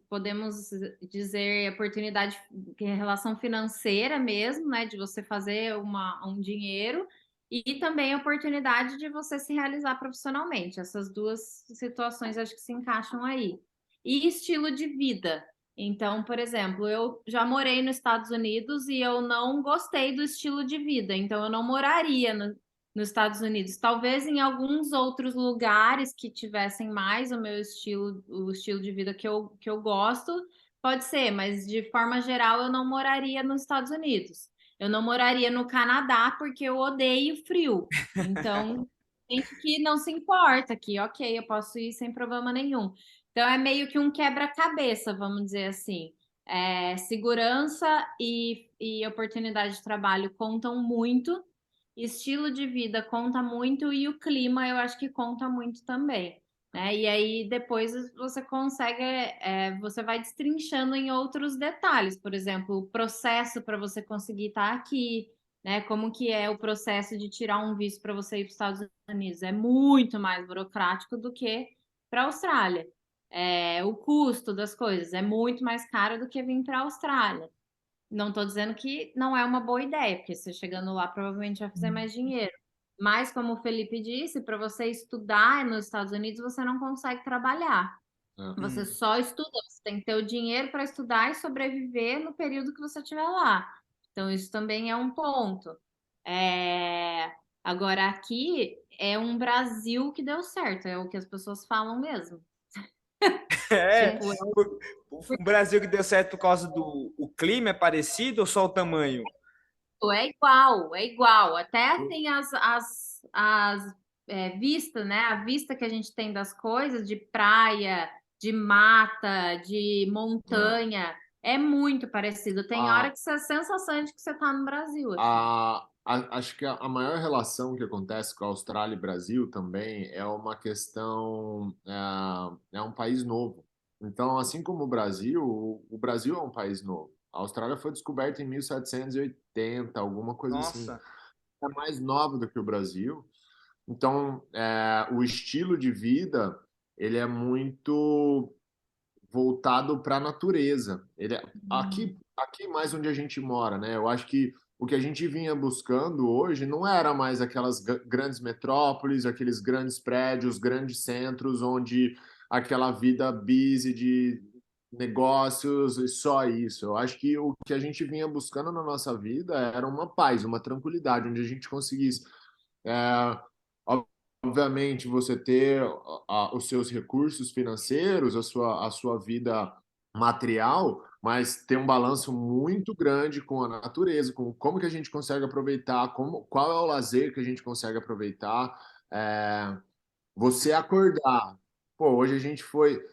podemos dizer oportunidade em relação financeira mesmo, né? De você fazer um dinheiro, e também a oportunidade de você se realizar profissionalmente. Essas duas situações acho que se encaixam aí. E estilo de vida. Então, por exemplo, eu já morei nos Estados Unidos e eu não gostei do estilo de vida, então eu não moraria nos Estados Unidos. Talvez em alguns outros lugares que tivessem mais o estilo de vida que eu gosto, pode ser, mas de forma geral eu não moraria nos Estados Unidos. Eu não moraria no Canadá porque eu odeio frio. Então, gente que não se importa, que ok, eu posso ir sem problema nenhum. Então, é meio que um quebra-cabeça, vamos dizer assim. Segurança e oportunidade de trabalho contam muito, estilo de vida conta muito, e o clima eu acho que conta muito também, né? E aí depois você consegue, você vai destrinchando em outros detalhes, por exemplo, o processo para você conseguir estar aqui, né? Como que é o processo de tirar um visto para você ir para os Estados Unidos? É muito mais burocrático do que para a Austrália. O custo das coisas é muito mais caro do que vir para a Austrália. Não estou dizendo que não é uma boa ideia, porque você chegando lá provavelmente vai fazer mais dinheiro. Mas, como o Felipe disse, para você estudar nos Estados Unidos, você não consegue trabalhar. Você só estuda, você tem que ter o dinheiro para estudar e sobreviver no período que você estiver lá. Então, isso também é um ponto. Agora, aqui é um Brasil que deu certo, é o que as pessoas falam mesmo. É, Tipo, o Brasil que deu certo por causa do o clima é parecido ou só o tamanho? é igual, é igual. Até assim vistas, né? A vista que a gente tem das coisas, de praia, de mata, de montanha, é muito parecido. Tem hora A, que você a sensação de que você está no Brasil, assim. acho que a maior relação que acontece com a Austrália e Brasil também é uma questão, é um país novo. Então, assim como o Brasil é um país novo. A Austrália foi descoberta em 1780, alguma coisa assim. Nossa, É mais nova do que o Brasil. Então, o estilo de vida, ele é muito voltado para a natureza. Aqui mais onde a gente mora, né? Eu acho que o que a gente vinha buscando hoje não era mais aquelas grandes metrópoles, aqueles grandes prédios, grandes centros, onde aquela vida busy de negócios e só isso. Eu acho que o que a gente vinha buscando na nossa vida era uma paz, uma tranquilidade, onde a gente conseguisse é, obviamente, você ter os seus recursos financeiros, a sua vida material, mas ter um balanço muito grande com a natureza, com como que a gente consegue aproveitar, qual é o lazer que a gente consegue aproveitar. Você acordar. Pô, hoje a gente foi.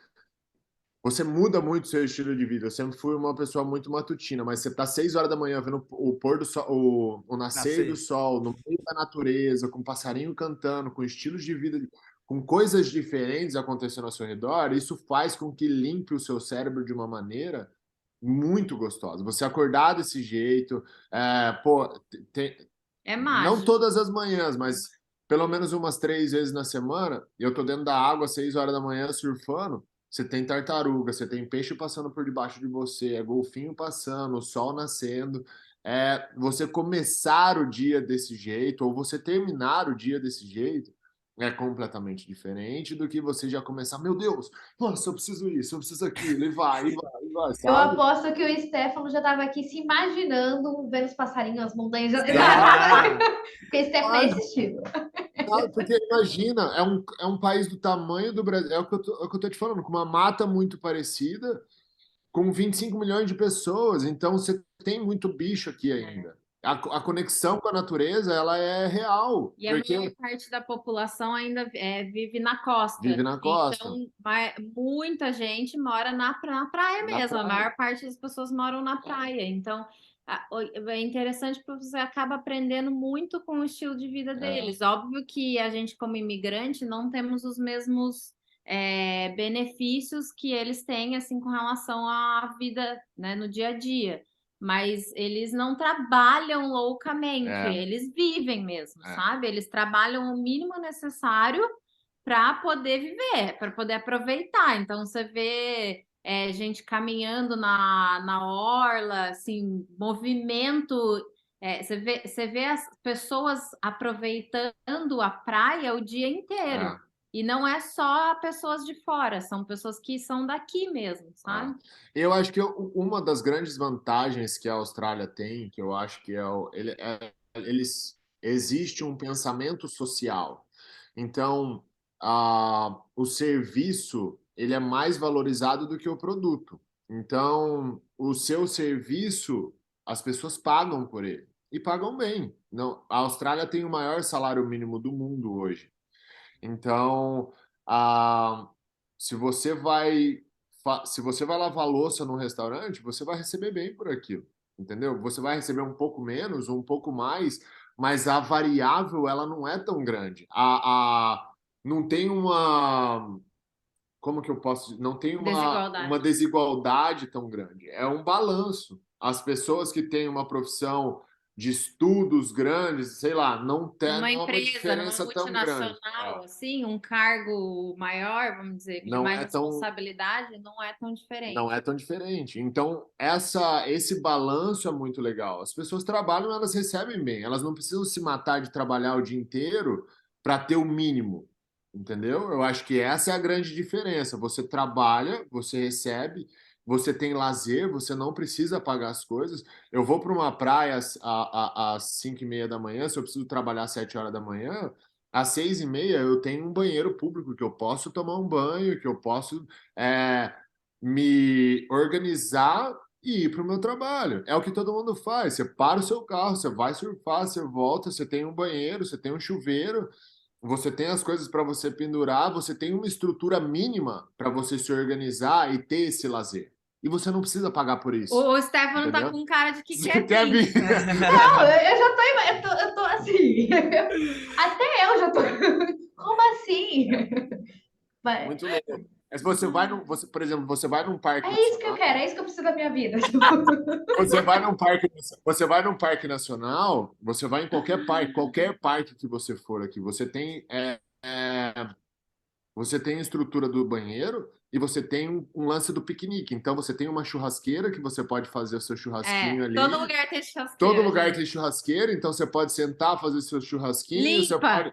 Você muda muito o seu estilo de vida. Eu sempre fui uma pessoa muito matutina, mas você tá 6 horas da manhã vendo o pôr do sol, o nascer do nascer. sol, no meio da natureza, com passarinho cantando, com estilos de vida, com coisas diferentes acontecendo ao seu redor, isso faz com que limpe o seu cérebro de uma maneira muito gostosa. Você acordar desse jeito, pô, É não mágico. todas as manhãs, mas pelo menos umas 3 vezes na semana, eu tô dentro da água às 6 horas da manhã surfando. Você tem tartaruga, você tem peixe passando por debaixo de você, é golfinho passando, o sol nascendo. Você começar o dia desse jeito, ou você terminar o dia desse jeito, é completamente diferente do que você já começar, meu Deus, nossa, eu preciso isso, eu preciso aquilo, e vai, Eu sabe? aposto que o Stefano já estava aqui se imaginando vendo os passarinhos, as montanhas. Ah, Porque o Stefano é esse estilo. Porque imagina, é um país do tamanho do Brasil, é o que eu tô te falando, com uma mata muito parecida, com 25 milhões de pessoas, então você tem muito bicho aqui ainda. A conexão com a natureza, ela é real, E a maior parte da população ainda vive na costa. Vive na costa. Então, muita gente mora na praia mesmo. praia. A maior parte das pessoas moram na praia. Então, é interessante porque você acaba aprendendo muito com o estilo de vida deles. Óbvio que a gente, como imigrante, não temos os mesmos benefícios que eles têm, assim, com relação à vida, né, no dia a dia. Mas eles não trabalham loucamente, eles vivem mesmo, sabe? Eles trabalham o mínimo necessário para poder viver, para poder aproveitar. Então, você vê gente caminhando na orla, assim, movimento. Você vê as pessoas aproveitando a praia o dia inteiro. E não é só pessoas de fora, são pessoas que são daqui mesmo, sabe? Eu acho que uma das grandes vantagens que a Austrália tem, que eu acho que existe um pensamento social. Então, o serviço ele é mais valorizado do que o produto. Então, o seu serviço, as pessoas pagam por ele e pagam bem. Não, a Austrália tem o maior salário mínimo do mundo hoje. Então, se você vai lavar louça num restaurante, você vai receber bem por aquilo, entendeu? Você vai receber um pouco menos, um pouco mais, mas a variável ela não é tão grande. Não tem uma, como que eu posso, não tem uma desigualdade tão grande. É um balanço. As pessoas que têm uma profissão de estudos grandes, sei lá, não tem uma diferença tão grande. Assim, um cargo maior, vamos dizer, de mais responsabilidade, não é tão diferente. Não é tão diferente. Então, esse balanço é muito legal. As pessoas trabalham, elas recebem bem. Elas não precisam se matar de trabalhar o dia inteiro para ter o mínimo. Entendeu? Eu acho que essa é a grande diferença. Você trabalha, você recebe, você tem lazer, você não precisa pagar as coisas. Eu vou para uma praia às 5h30 da manhã, se eu preciso trabalhar às 7 horas da manhã, às 6h30 eu tenho um banheiro público que eu posso tomar um banho, que eu posso me organizar e ir para o meu trabalho. É o que todo mundo faz. Você para o seu carro, você vai surfar, você volta, você tem um banheiro, você tem um chuveiro, você tem as coisas para você pendurar, você tem uma estrutura mínima para você se organizar e ter esse lazer. E você não precisa pagar por isso. O Stefano tá com cara de que quer vir. Não, eu já tô assim. Até eu já tô. Como assim? Muito louco. Mas por exemplo, você vai num parque. É isso que eu quero, é isso que eu preciso da minha vida. Você vai num parque nacional, você vai em qualquer parque que você for aqui, você tem a estrutura do banheiro e você tem um lance do piquenique. Então você tem uma churrasqueira que você pode fazer o seu churrasquinho ali. Todo lugar tem churrasqueira. Todo lugar tem churrasqueira, então você pode sentar, fazer seu churrasquinho.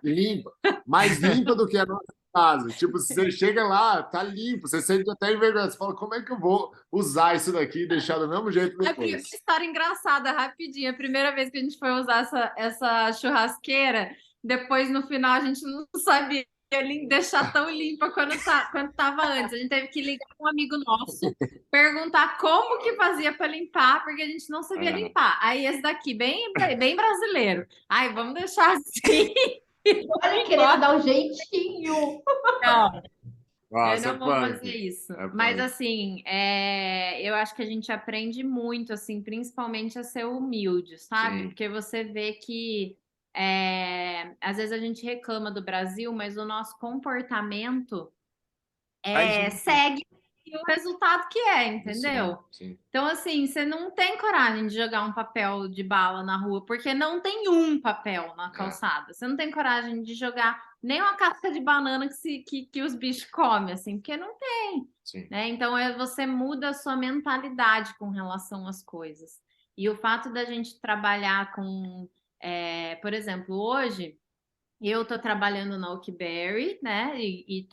Limpa. Mais limpa do que a nossa casa. Tipo, você chega lá, tá limpo, você sente até envergonhado. Você fala, como é que eu vou usar isso daqui e deixar do mesmo jeito depois? Uma história engraçada, rapidinho. A primeira vez que a gente foi usar essa churrasqueira, depois no final a gente não sabia deixar tão limpa quanto estava antes. A gente teve que ligar para um amigo nosso, perguntar como que fazia para limpar, porque a gente não sabia limpar. Aí esse daqui, bem brasileiro. Ai, vamos deixar assim. Olha, querendo dar um jeitinho. Não. Eu não vou fazer isso. Mas, assim, eu acho que a gente aprende muito, assim, principalmente a ser humilde, sabe? Sim. Porque você vê que às vezes a gente reclama do Brasil, mas o nosso comportamento segue o resultado que entendeu? Sim. Então, assim, você não tem coragem de jogar um papel de bala na rua, porque não tem um papel na calçada. Você não tem coragem de jogar nem uma casca de banana que os bichos comem, assim, porque não tem. Sim. Né? Então, você muda a sua mentalidade com relação às coisas. E o fato da gente trabalhar com, por exemplo, hoje eu tô trabalhando na Oakberry, né? E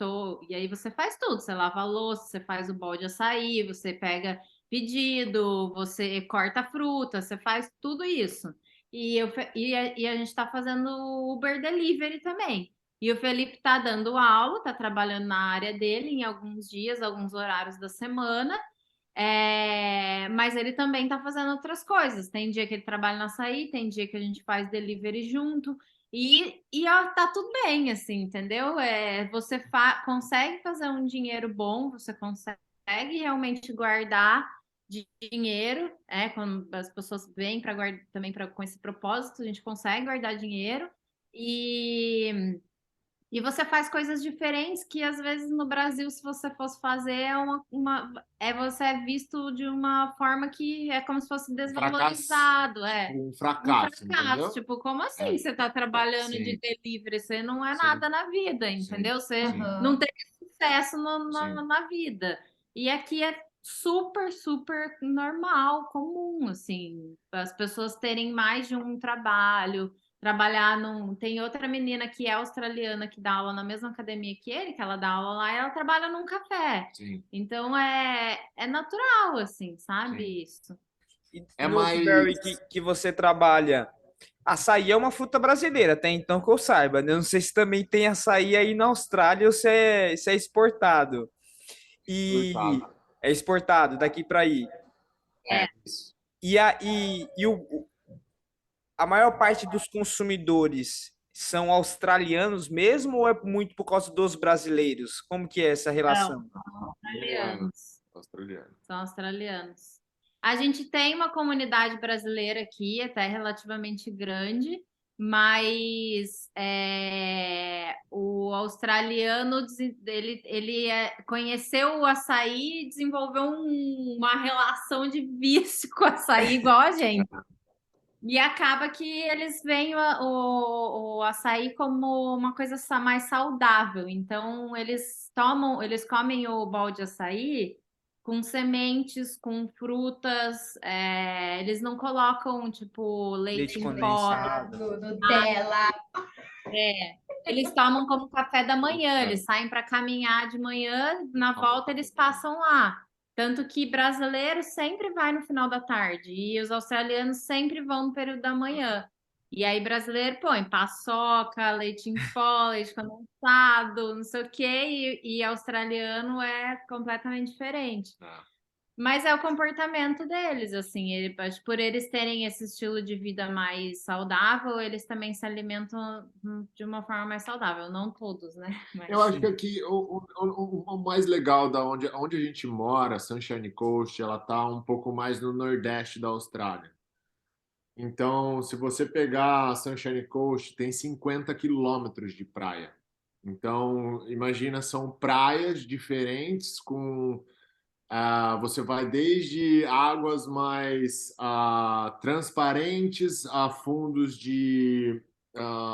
aí você faz tudo, você lava a louça, você faz o balde de açaí, você pega pedido, você corta fruta, você faz tudo isso. E a gente tá fazendo Uber Delivery também. E o Felipe tá dando aula, tá trabalhando na área dele em alguns dias, alguns horários da semana. Mas ele também tá fazendo outras coisas. Tem dia que ele trabalha no açaí, tem dia que a gente faz delivery junto. Ó, tá tudo bem, assim, entendeu? Você consegue fazer um dinheiro bom, você consegue realmente guardar dinheiro, quando as pessoas vêm para guardar também com esse propósito, a gente consegue guardar dinheiro e você faz coisas diferentes que às vezes no Brasil, se você fosse fazer, você é visto de uma forma que é como se fosse desvalorizado, Um um fracasso, fracasso. entendeu? Tipo, como assim você está trabalhando de Sim, delivery? Você não é sim, nada na vida, sim, entendeu? Você sim, não Aham. teve sucesso sim. na vida. E aqui é super, super normal, comum, assim, as pessoas terem mais de um trabalho, trabalhar num. Tem outra menina que é australiana que dá aula na mesma academia que ele, que ela dá aula lá, e ela trabalha num café. Sim, Então é natural, assim, sim. sabe isso? É E no Oakberry mais. que você trabalha, açaí é uma fruta brasileira, até então que eu saiba, né? Eu não sei se também tem açaí aí na Austrália ou se é exportado. E Exportado. é exportado daqui para aí. É, isso. A maior parte dos consumidores são australianos mesmo ou é muito por causa dos brasileiros? Como que é essa Não, relação? são Australiano. australianos. Australiano. São australianos. A gente tem uma comunidade brasileira aqui, até relativamente grande, mas o australiano conheceu o açaí e desenvolveu uma relação de vício com o açaí igual a gente. E acaba que eles veem o açaí como uma coisa mais saudável. Então, eles comem o balde de açaí com sementes, com frutas. Eles não colocam, tipo, leite Leite em pó. condensado. Nutella. Eles tomam como café da manhã, É. eles saem para caminhar de manhã, na volta eles passam lá. Tanto que brasileiro sempre vai no final da tarde e os australianos sempre vão no período da manhã. E aí brasileiro põe paçoca, leite em pó, leite condensado, não sei o quê, e australiano é completamente diferente. Ah, Mas é o comportamento deles, assim, acho que por eles terem esse estilo de vida mais saudável, eles também se alimentam de uma forma mais saudável. Não todos, né? eu Mas acho que aqui o mais legal onde a gente mora, Sunshine Coast, ela tá um pouco mais no nordeste da Austrália. Então, se você pegar a Sunshine Coast, tem 50 quilômetros de praia. Então, imagina, são praias diferentes você vai desde águas mais transparentes a fundos de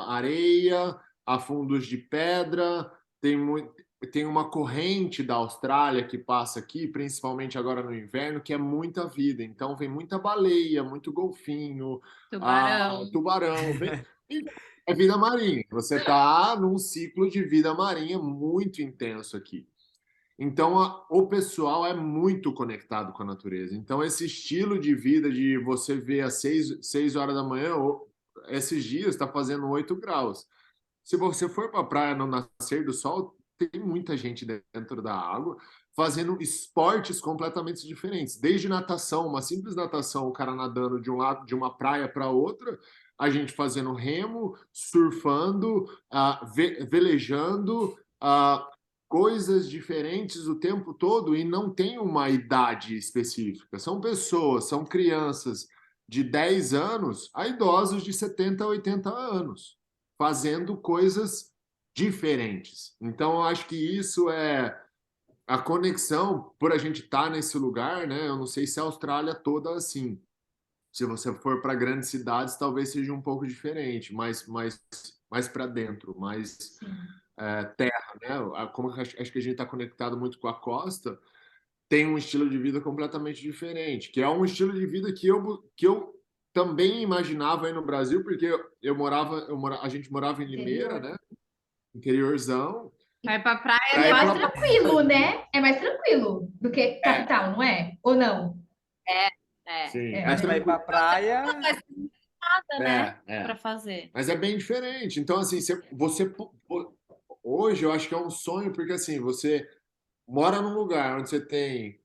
areia, a fundos de pedra. Tem uma corrente da Austrália que passa aqui, principalmente agora no inverno, que é muita vida. Então vem muita baleia, muito golfinho, tubarão. tubarão. É vida marinha. Você está num ciclo de vida marinha muito intenso aqui. Então, o pessoal é muito conectado com a natureza. Então, esse estilo de vida de você ver às 6 horas da manhã, esses dias está fazendo 8 graus. Se você for para a praia no nascer do sol, tem muita gente dentro da água fazendo esportes completamente diferentes. Desde natação, uma simples natação, o cara nadando de um lado de uma praia para outra, a gente fazendo remo, surfando, velejando, coisas diferentes o tempo todo e não tem uma idade específica. São pessoas, são crianças de 10 anos a idosos de 70, 80 anos, fazendo coisas diferentes. Então, eu acho que isso é a conexão, por a gente estar nesse lugar, né? Eu não sei se a Austrália toda é assim. Se você for para grandes cidades, talvez seja um pouco diferente, mais para dentro, mais Sim. terra, né? Como acho que a gente está conectado muito com a costa, tem um estilo de vida completamente diferente, que é um estilo de vida que eu também imaginava aí no Brasil, porque a gente morava em Limeira, Interior. né? Interiorzão. Vai pra praia E Pra é ir mais pra... tranquilo, né? É mais tranquilo do que É, capital, não é? Ou não? sim, É, é Mas para ir né? para tranquilo. praia, nada, né? É. Pra fazer. Mas é bem diferente. Então, assim, hoje eu acho que é um sonho, porque assim, você mora num lugar onde você tem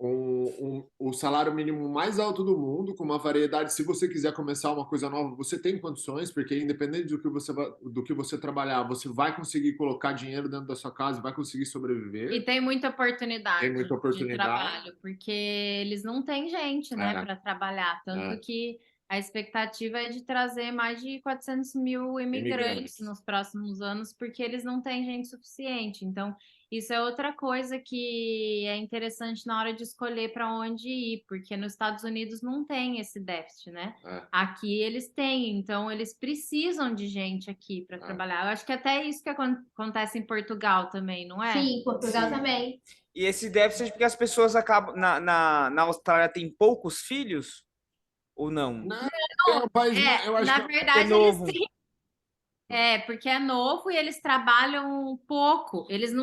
o salário mínimo mais alto do mundo, com uma variedade. Se você quiser começar uma coisa nova, você tem condições, porque independente do que você trabalhar, você vai conseguir colocar dinheiro dentro da sua casa, vai conseguir E sobreviver. tem muita Tem oportunidade muita de oportunidade. trabalho, porque eles não têm gente, né, É, para trabalhar. Tanto é. que a expectativa é de trazer mais de 400 mil imigrantes Imigrantes. nos próximos anos, porque eles não têm gente suficiente. Então, isso é outra coisa que é interessante na hora de escolher para onde ir, porque nos Estados Unidos não tem esse déficit, né? É, Aqui eles têm, então eles precisam de gente aqui para é. trabalhar. Eu acho que até isso que acontece em Portugal também, não é? Sim, Portugal Sim. também. E esse déficit é porque as pessoas acabam. Na Austrália tem poucos filhos? Ou não? Não, é um país, eu acho que Na É verdade, eles novo. têm. Porque é novo e eles trabalham pouco. Eles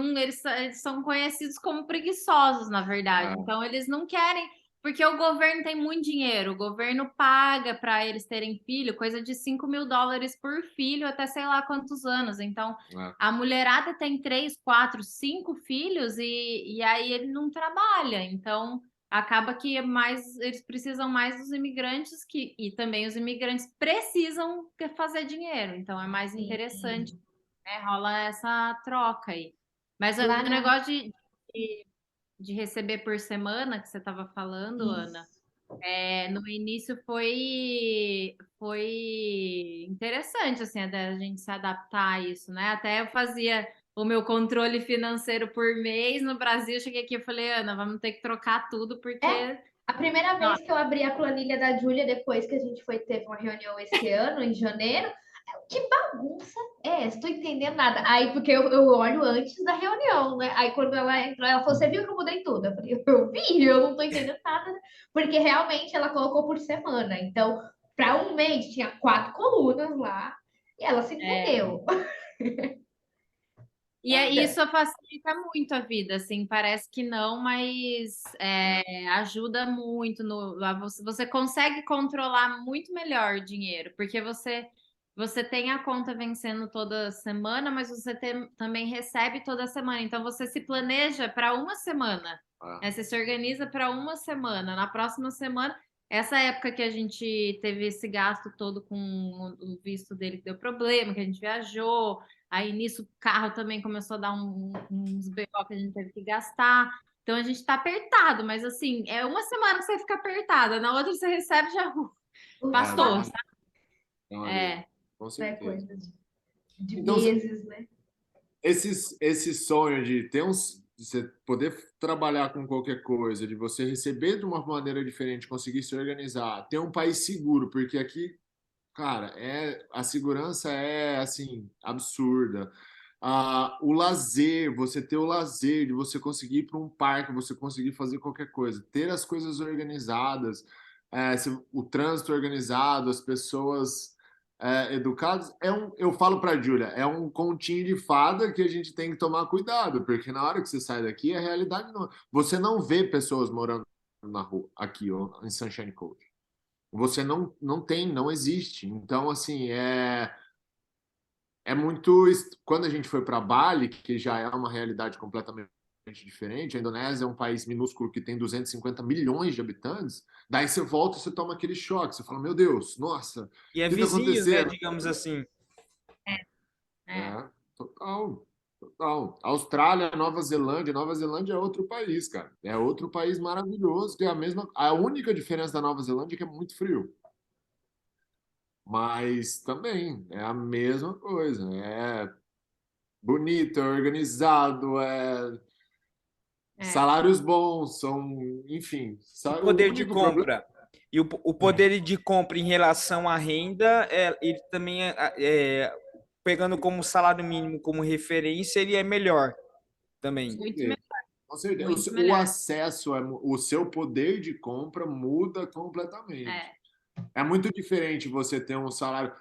são conhecidos como preguiçosos, na verdade. é, Então, eles não querem, porque o governo tem muito dinheiro. O governo paga para eles terem filho, coisa de US$ 5.000 por filho até sei lá quantos anos. Então, é. a mulherada tem 3, 4, 5 filhos e aí ele não trabalha. Então, acaba que eles precisam mais dos imigrantes e também os imigrantes precisam fazer dinheiro, então é mais interessante, Sim. né? Rola essa troca aí. Mas o Lá na. negócio de receber por semana que você estava falando, Ana, Isso. no início foi interessante assim, a gente se adaptar a isso, né? Até eu fazia o meu controle financeiro por mês no Brasil, eu cheguei aqui e falei, Ana, vamos ter que trocar tudo É, porque a primeira vez nossa, que eu abri a planilha da Júlia, depois que a gente teve uma reunião esse ano, em janeiro, que bagunça é essa? Tô entendendo nada. Aí, porque eu olho antes da reunião, né? Aí, quando ela entrou, ela falou: Você viu que eu mudei tudo? Eu falei: Eu vi, eu não tô entendendo nada. Porque realmente ela colocou por semana. Então, para um mês, tinha 4 colunas lá e ela se é. entendeu. Isso facilita muito a vida, assim, parece que não, mas ajuda muito você consegue controlar muito melhor o dinheiro, porque você tem a conta vencendo toda semana, mas você também recebe toda semana, então você se planeja para uma semana, né? Você se organiza para uma semana, na próxima semana, essa época que a gente teve esse gasto todo com o visto dele que deu problema, que a gente viajou. Aí nisso o carro também começou a dar uns BO que a gente teve que gastar. Então a gente tá apertado, mas assim, é uma semana que você fica apertada, na outra você recebe já passou, Exatamente. sabe? É um alívio, É, com É certeza. coisa de Então, meses, né? esse sonho de ter de você poder trabalhar com qualquer coisa, de você receber de uma maneira diferente, conseguir se organizar, ter um país seguro, porque aqui, cara, a segurança é assim absurda. O lazer, você ter o lazer de você conseguir ir para um parque, você conseguir fazer qualquer coisa, ter as coisas organizadas, o trânsito organizado, as pessoas educadas, eu falo para a Júlia, é um continho de fada que a gente tem que tomar cuidado, porque na hora que você sai daqui, a realidade não, você não vê pessoas morando na rua, aqui ó, em Sunshine Coast. Você não tem, não existe. Então, assim, é muito. Quando a gente foi para Bali, que já é uma realidade completamente diferente, a Indonésia é um país minúsculo que tem 250 milhões de habitantes. Daí você volta e você toma aquele choque. Você fala: Meu Deus, nossa, o E é que está vizinhos, né? acontecendo? Digamos assim. é. Total. Total. Austrália, Nova Zelândia é outro país, cara. É outro país maravilhoso, que é a única diferença da Nova Zelândia é que é muito frio. Mas também é a mesma coisa. É bonito, é organizado, É. salários bons, enfim. E O poder de único problema compra. E o poder de compra em relação à renda, ele também pegando como salário mínimo como referência, ele é melhor com também. Muito certeza, melhor, com certeza. muito O melhor. acesso, o seu poder de compra muda completamente. É. É muito diferente você ter um salário.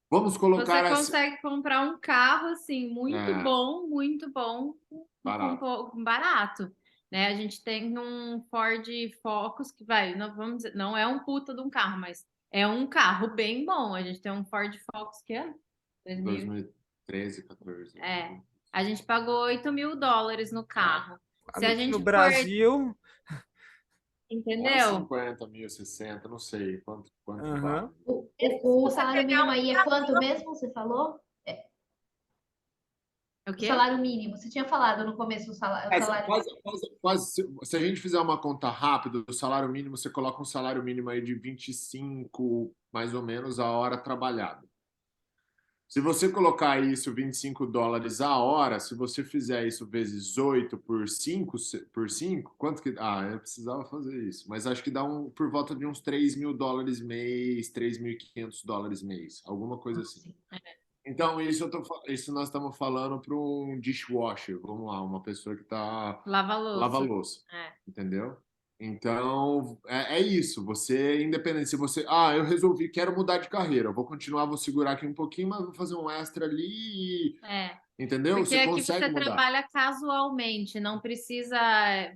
Vamos Você colocar assim. consegue comprar um carro assim É, muito bom, barato. com barato, né? A gente tem um Ford Focus que vai, não vamos dizer, não é um puta de um carro, mas é um carro bem bom. A gente tem um Ford Focus que é 2000, 2013, 14. a gente pagou US$ 8.000 no carro. Se a Aqui no gente for Brasil, entendeu? 50, 1.060, não sei quanto Aham. vale. O Você salário pegar mínimo aí é quanto mesmo? Você falou? O O quê? salário mínimo. Você tinha falado no começo o salário mínimo. Se a gente fizer uma conta rápida, o salário mínimo, você coloca um salário mínimo aí de 25, mais ou menos, a hora trabalhada. Se você colocar isso, US$ 25 a hora, se você fizer isso vezes 8 por 5, quanto que... Ah, eu precisava fazer isso. Mas acho que dá por volta de uns US$ 3.000 mês, US$ 3.500 mês, alguma coisa assim. Então, isso nós estamos falando para um dishwasher, vamos lá, uma pessoa que está Lava lava louça. louça, É. entendeu? Então, é isso. Você, independente, se você, eu resolvi, quero mudar de carreira, eu vou continuar, vou segurar aqui um pouquinho, mas vou fazer um extra ali, É. entendeu? Porque Você aqui consegue você mudar. trabalha casualmente, não precisa,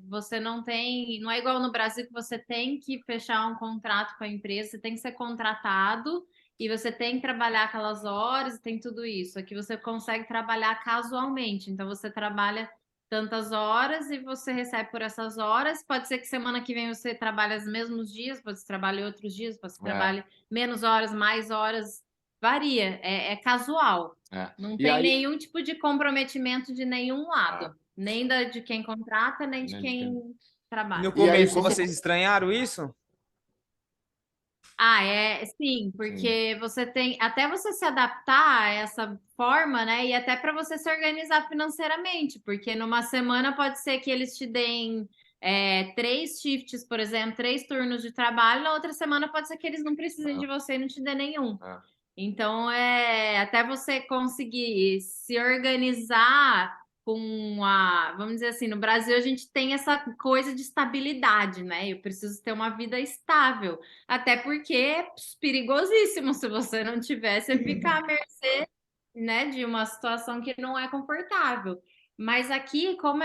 você não tem, não é igual no Brasil que você tem que fechar um contrato com a empresa, você tem que ser contratado e você tem que trabalhar aquelas horas, tem tudo isso. Aqui você consegue trabalhar casualmente, então você trabalha tantas horas e você recebe por essas horas. Pode ser que semana que vem você trabalhe os mesmos dias, pode ser que trabalhe outros dias, pode ser que trabalhe menos horas, mais horas, varia, é casual. Não E tem aí, nenhum tipo de comprometimento de nenhum lado, nem de quem contrata, nem de né, quem E no trabalha. e aí começo como vocês estranharam isso? Sim, Sim. porque você tem, até você se adaptar a essa forma, né? E até para você se organizar financeiramente, porque numa semana pode ser que eles te deem 3 shifts, por exemplo, 3 turnos de trabalho, na outra semana pode ser que eles não precisem de você e não te dê nenhum. Então, até você conseguir se organizar com vamos dizer assim, no Brasil a gente tem essa coisa de estabilidade, né? Eu preciso ter uma vida estável, até porque é perigosíssimo se você não tiver, você fica à mercê, né, de uma situação que não é confortável. Mas aqui, como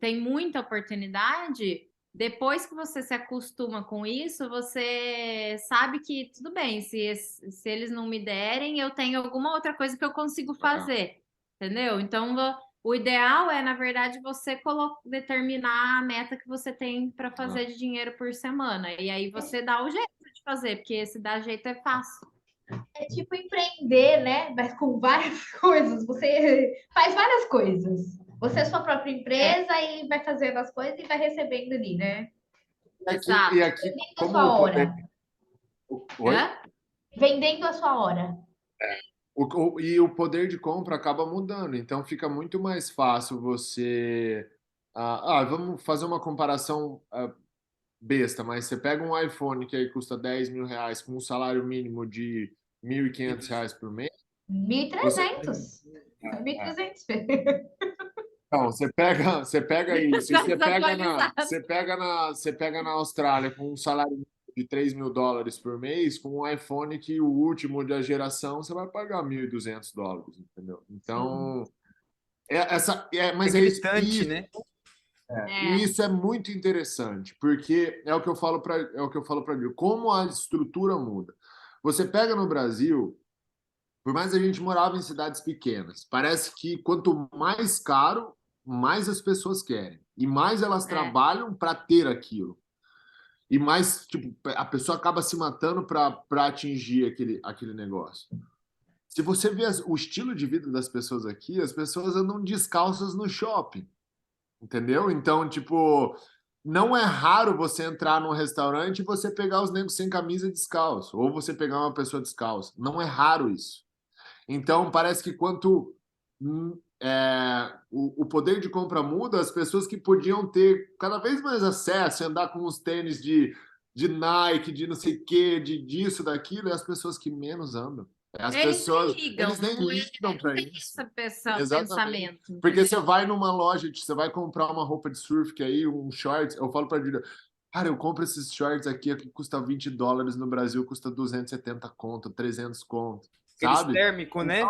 tem muita oportunidade, depois que você se acostuma com isso, você sabe que tudo bem, se eles não me derem, eu tenho alguma outra coisa que eu consigo fazer, entendeu? Então, o ideal é, na verdade, você determinar a meta que você tem para fazer de dinheiro por semana. E aí você dá o jeito de fazer, porque se dá jeito é fácil. É tipo empreender, né? Mas com várias coisas. Você faz várias coisas. Você é sua própria empresa e vai fazendo as coisas e vai recebendo ali, né? E Exato. aqui Vendendo a como sua o poder... hora. Oi? Hã? Vendendo a sua hora. E o poder de compra acaba mudando, então fica muito mais fácil você. Vamos fazer uma comparação besta, mas você pega um iPhone que aí custa R$ 10.000 com um salário mínimo de R$ 1.500 por mês, você. 1.300. 1.300. Então, você pega isso, e Tá desatualizado. você pega na Austrália com um salário mínimo de US$ 3.000 por mês, com um iPhone que o último da geração você vai pagar US$ 1.200, entendeu? Então, É mas é isso, gritante, né? e isso é muito interessante, porque é o que eu falo para Gil, como a estrutura muda. Você pega no Brasil, por mais a gente morava em cidades pequenas, parece que quanto mais caro, mais as pessoas querem. E mais elas trabalham para ter aquilo. E mais, tipo, a pessoa acaba se matando para atingir aquele negócio. Se você vê o estilo de vida das pessoas aqui, as pessoas andam descalças no shopping. Entendeu? Então, tipo, não é raro você entrar num restaurante e você pegar os negros sem camisa e descalço. Ou você pegar uma pessoa descalça. Não é raro isso. Então, parece que quanto o poder de compra muda, as pessoas que podiam ter cada vez mais acesso, andar com os tênis de Nike, de não sei o quê, disso, daquilo, é as pessoas que menos andam. As Eles pessoas, nem ligam, eles nem ligam para tem isso. esse Exatamente. pensamento, Porque você entendeu? vai numa loja, você vai comprar uma roupa de surf, que aí um shorts, eu falo para Julia, cara, eu compro esses shorts aqui que custa US$ 20, no Brasil custa 270 conto, 300 conto, Aqueles sabe? térmicos, né?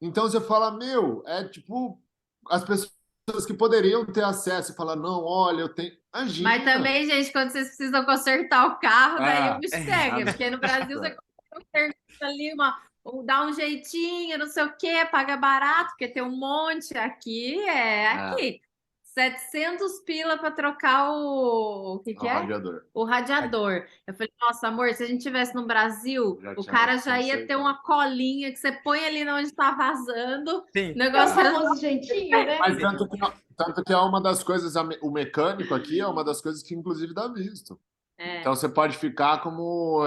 Então você fala, meu, é tipo, as pessoas que poderiam ter acesso e falar, não, olha, eu tenho. Mas Imagina! também, gente, quando vocês precisam consertar o carro, daí o É, bicho pega, porque no Brasil você conserta ali dá um jeitinho, não sei o quê, paga barato, porque tem um monte aqui, aqui. 700 pila para trocar o que O é? radiador. O radiador. Eu falei, nossa, amor, se a gente tivesse no Brasil, Já o tinha cara já ia ter consertado. uma colinha que você põe ali onde tá vazando. O Sim. É o negócio era famoso jeitinho, né? Mas tanto que é uma das coisas, o mecânico aqui é uma das coisas que inclusive dá visto. Então você pode ficar como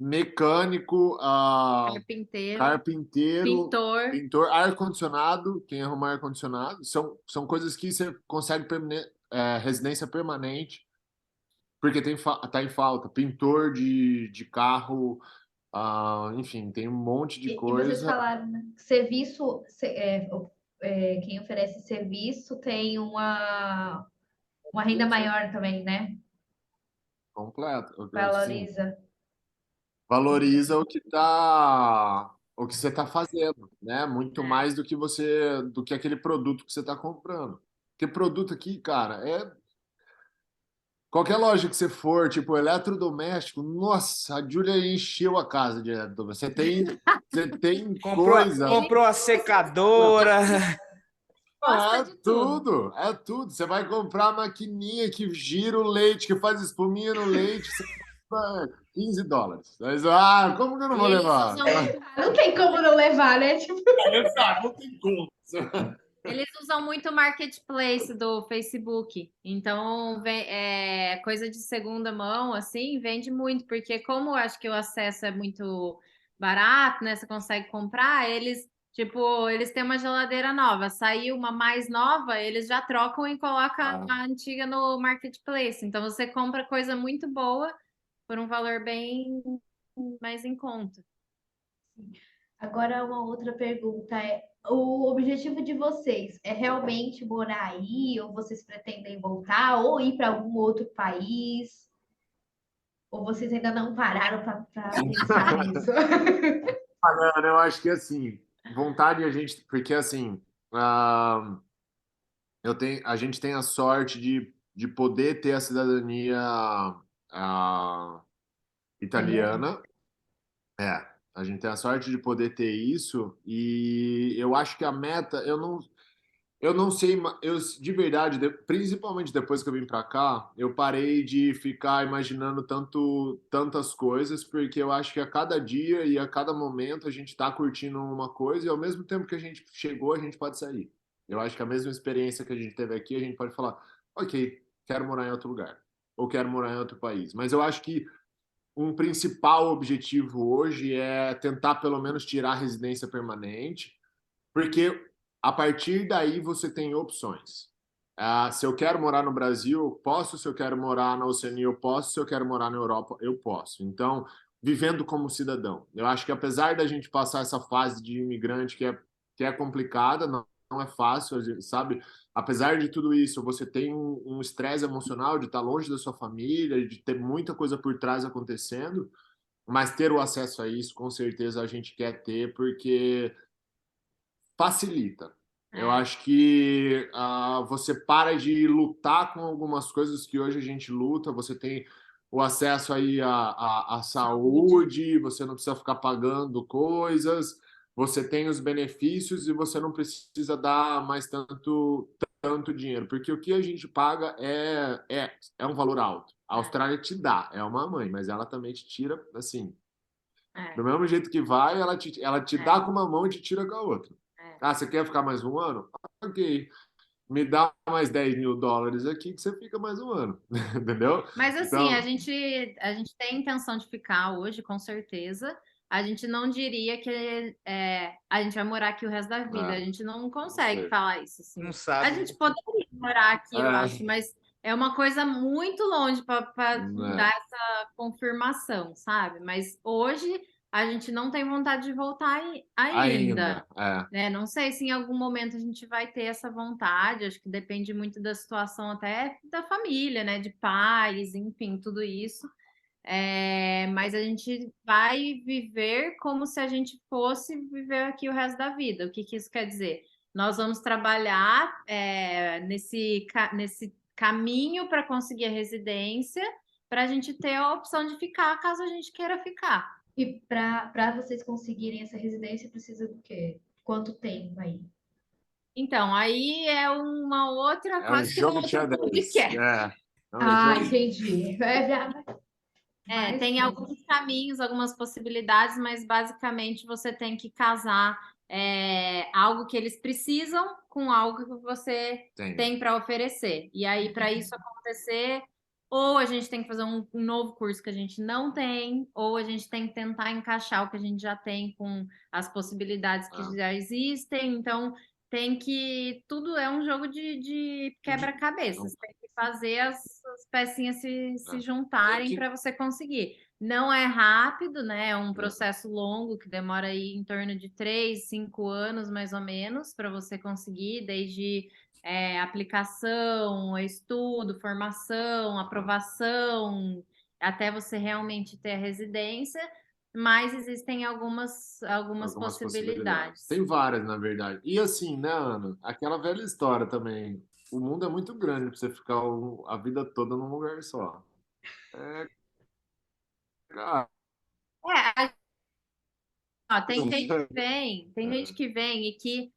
mecânico, carpinteiro, carpinteiro, pintor. pintor, ar-condicionado, quem arruma ar-condicionado, são coisas que você consegue residência permanente, porque tá em falta. Pintor de carro, enfim, tem um monte de E vocês coisa. falaram, né? Serviço, quem oferece serviço tem uma renda maior também, né? Completo. Assim, Valoriza. valoriza o que você está fazendo, né? Muito mais do que aquele produto que você está comprando. Porque produto aqui, cara, qualquer loja que você for, tipo eletrodoméstico, nossa, a Júlia encheu a casa de eletrodoméstico. Você tem coisa. Comprou a secadora. Gosta É de tudo, é tudo. Você vai comprar a maquininha que gira o leite, que faz espuminha no leite, você compra $15. Mas, como que eu não vou E eles levar? usam Não tem como não levar, né? Tipo, Não tem como. Eles usam muito o marketplace do Facebook, então coisa de segunda mão, assim, vende muito, porque como eu acho que o acesso é muito barato, né? Você consegue comprar, eles têm uma geladeira nova, saiu uma mais nova, eles já trocam e colocam a antiga no marketplace. Então você compra coisa muito boa por um valor bem mais em conta. agora uma outra pergunta é: o objetivo de vocês é realmente morar aí, ou vocês pretendem voltar, ou ir para algum outro país? Ou vocês ainda não pararam para pensar nisso? Mano, eu acho que assim, vontade a gente, porque assim, a gente tem a sorte de poder ter a cidadania ah, Italiano. italiana. A gente tem a sorte de poder ter isso e eu acho que a meta, eu não sei, de verdade, principalmente depois que eu vim para cá, eu parei de ficar imaginando tantas coisas, porque eu acho que a cada dia e a cada momento a gente está curtindo uma coisa e ao mesmo tempo que a gente chegou, a gente pode sair. Eu acho que a mesma experiência que a gente teve aqui, a gente pode falar, ok, quero morar em outro lugar, ou quero morar em outro país. Mas eu acho que um principal objetivo hoje é tentar pelo menos tirar a residência permanente, porque a partir daí você tem opções. Se eu quero morar no Brasil, eu posso. Se eu quero morar na Oceania, eu posso. Se eu quero morar na Europa, eu posso. Então, vivendo como cidadão. Eu acho que apesar da gente passar essa fase de imigrante que é complicada, não é fácil, sabe? Apesar de tudo isso, você tem um estresse emocional de estar longe da sua família, de ter muita coisa por trás acontecendo, mas ter o acesso a isso, com certeza a gente quer ter, porque facilita. Eu acho que você para de lutar com algumas coisas que hoje a gente luta. Você tem o acesso aí à saúde, você não precisa ficar pagando coisas, você tem os benefícios e você não precisa dar mais tanto dinheiro, porque o que a gente paga é um valor alto. A Austrália te dá, é uma mãe, mas ela também te tira, assim, do mesmo jeito que vai, ela te dá com uma mão e te tira com a outra. Você quer ficar mais um ano? Ok. Me dá mais $10.000 aqui que você fica mais um ano. Entendeu? Mas assim, Então, a gente tem intenção de ficar hoje, com certeza. A gente não diria que a gente vai morar aqui o resto da vida. A gente não consegue sei. falar isso, assim. Não A sabe. gente poderia morar aqui, eu É. acho, mas é uma coisa muito longe para É. dar essa confirmação, sabe? Mas hoje a gente não tem vontade de voltar ainda. Ainda. Né? Não sei se em algum momento a gente vai ter essa vontade, acho que depende muito da situação até da família, né? De pais, enfim, tudo isso. Mas a gente vai viver como se a gente fosse viver aqui o resto da vida. O que isso quer dizer? Nós vamos trabalhar nesse caminho para conseguir a residência, para a gente ter a opção de ficar caso a gente queira ficar. E para vocês conseguirem essa residência, precisa do quê? Quanto tempo aí? Então, aí é uma outra, É um quase que um jogo de outro xadrez. podcast. É um Ah, jogo. entendi. Mais Tem coisa. alguns caminhos, algumas possibilidades, mas basicamente você tem que casar algo que eles precisam com algo que você Tem. tem para oferecer. E aí, para isso acontecer, ou a gente tem que fazer um novo curso que a gente não tem, ou a gente tem que tentar encaixar o que a gente já tem com as possibilidades que já existem. Então, tem que. Tudo é um jogo de quebra-cabeça. Você tem que fazer as pecinhas se juntarem para você conseguir. Não é rápido, né? É um processo longo que demora aí em torno de 3, 5 anos, mais ou menos, para você conseguir, desde aplicação, estudo, formação, aprovação, até você realmente ter a residência. Mas existem algumas Algumas possibilidades. Tem várias, na verdade. E assim, né, Ana? Aquela velha história também. O mundo é muito grande para você ficar a vida toda num lugar só. É, cara, É, tem gente que vem e que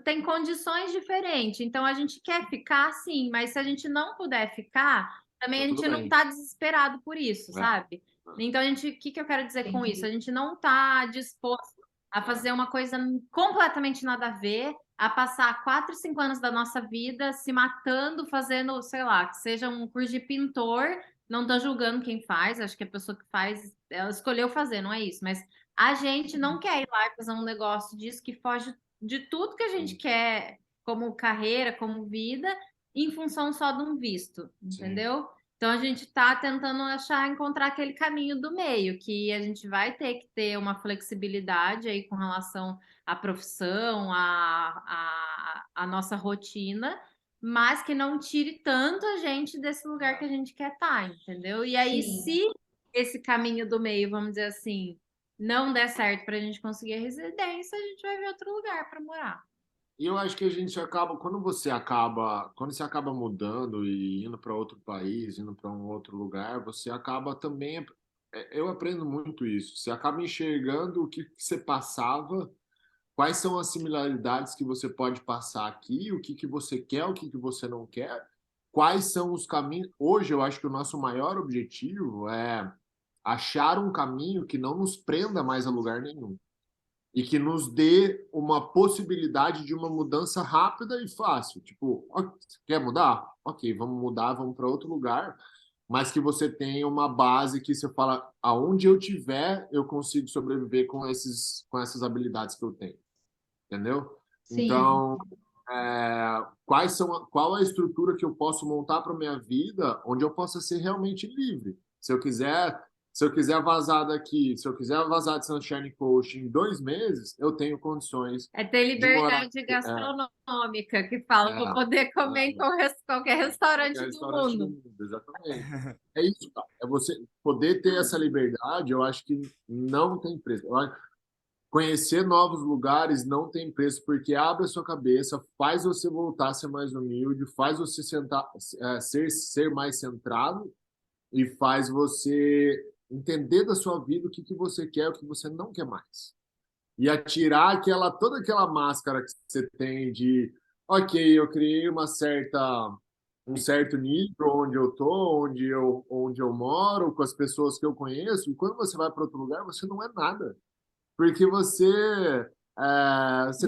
tem condições diferentes. Então a gente quer ficar sim, mas se a gente não puder ficar, também tá a tudo gente não bem. está desesperado por isso, É, sabe? Então o que que eu quero dizer com isso? A gente não está disposto a fazer uma coisa completamente nada a ver, a passar 4, 5 anos da nossa vida se matando, fazendo, sei lá, que seja um curso de pintor. Não estou julgando quem faz, acho que a pessoa que faz, ela escolheu fazer, não é isso, mas a gente não quer ir lá e fazer um negócio disso que foge de tudo que a gente quer como carreira, como vida, em função só de um visto, sim. entendeu? Então a gente está tentando encontrar aquele caminho do meio, que a gente vai ter que ter uma flexibilidade aí com relação à profissão, à nossa rotina, mas que não tire tanto a gente desse lugar que a gente quer estar, entendeu? E aí, Sim. se esse caminho do meio, vamos dizer assim, não der certo para a gente conseguir a residência, a gente vai ver outro lugar para morar. E eu acho que a gente acaba, quando você acaba mudando e indo para outro país, indo para um outro lugar, você acaba também, eu aprendo muito isso. Você acaba enxergando o que você passava, quais são as similaridades que você pode passar aqui, o que que você quer, o que que você não quer, quais são os caminhos. Hoje eu acho que o nosso maior objetivo é achar um caminho que não nos prenda mais a lugar nenhum e que nos dê uma possibilidade de uma mudança rápida e fácil. Tipo, ó, quer mudar? Ok, vamos mudar, vamos para outro lugar, mas que você tenha uma base que você fala, aonde eu tiver, eu consigo sobreviver com essas habilidades que eu tenho, entendeu? Sim. Então, qual a estrutura que eu posso montar para minha vida, onde eu possa ser realmente livre? Se eu quiser vazar daqui, se eu quiser vazar de Sunshine Coast em 2 meses, eu tenho condições É ter de morar. liberdade gastronômica, que fala, vou poder comer em qualquer É restaurante a do restaurante do mundo. mundo, exatamente. É isso, cara. É você poder ter essa liberdade, eu acho que não tem preço. Conhecer novos lugares não tem preço, porque abre a sua cabeça, faz você voltar a ser mais humilde, faz você ser mais centrado e faz você entender da sua vida o que que você quer, o que você não quer mais. E atirar toda aquela máscara que você tem de, ok, eu criei um certo nível onde eu tô, onde eu moro, com as pessoas que eu conheço, e quando você vai para outro lugar, você não é nada. Porque você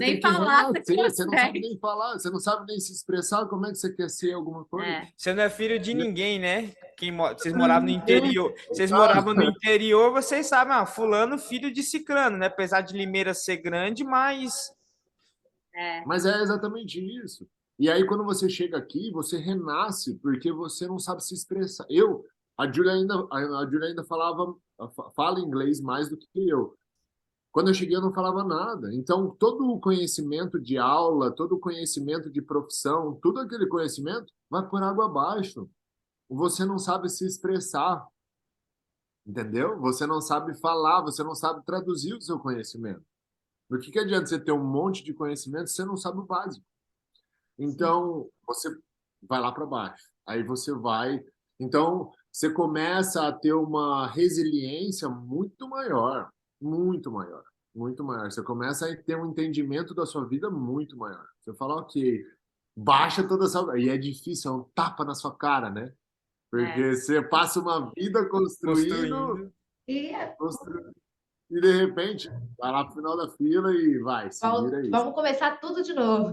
tem Nem que falar você renascer, você não sabe consegue. nem falar, você não sabe nem se expressar, como é que você quer ser alguma coisa? É. Você não é filho de ninguém, né? Vocês moravam no interior. Vocês moravam no interior, vocês sabem, fulano, filho de ciclano, né? Apesar de Limeira ser grande, mas Mas é exatamente isso. E aí, quando você chega aqui, você renasce porque você não sabe se expressar. A Júlia ainda fala inglês mais do que eu. Quando eu cheguei, eu não falava nada. Então, todo o conhecimento de aula, todo o conhecimento de profissão, tudo aquele conhecimento vai por água abaixo. Você não sabe se expressar, entendeu? Você não sabe falar, você não sabe traduzir o seu conhecimento. Do que adianta você ter um monte de conhecimento se você não sabe o básico? Então, você vai lá para baixo. Aí você vai. Então, você começa a ter uma resiliência muito maior, muito maior. muito maior. Você começa a ter um entendimento da sua vida muito maior. Você fala, ok, baixa toda essa... E é difícil, é um tapa na sua cara, né? É. Porque você passa uma vida construindo, Construindo. E construindo e de repente vai lá pro final da fila e vai, se vira aí. vamos começar tudo de novo.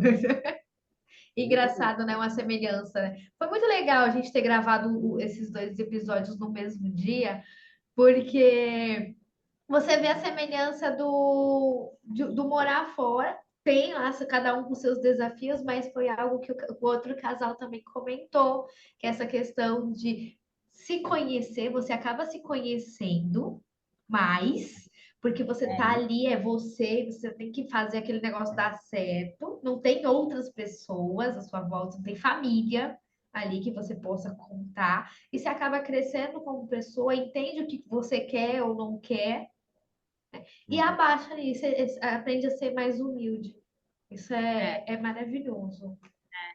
Engraçado, né? Uma semelhança, né? Foi muito legal a gente ter gravado esses dois episódios no mesmo dia, porque você vê a semelhança do morar fora. Tem lá cada um com seus desafios, mas foi algo que o outro casal também comentou, que é essa questão de se conhecer, você acaba se conhecendo mais, porque você tá ali, é você, você tem que fazer aquele negócio dar certo, não tem outras pessoas à sua volta, não tem família ali que você possa contar, e você acaba crescendo como pessoa, entende o que você quer ou não quer, e abaixa ali, você aprende a ser mais humilde. Isso é maravilhoso.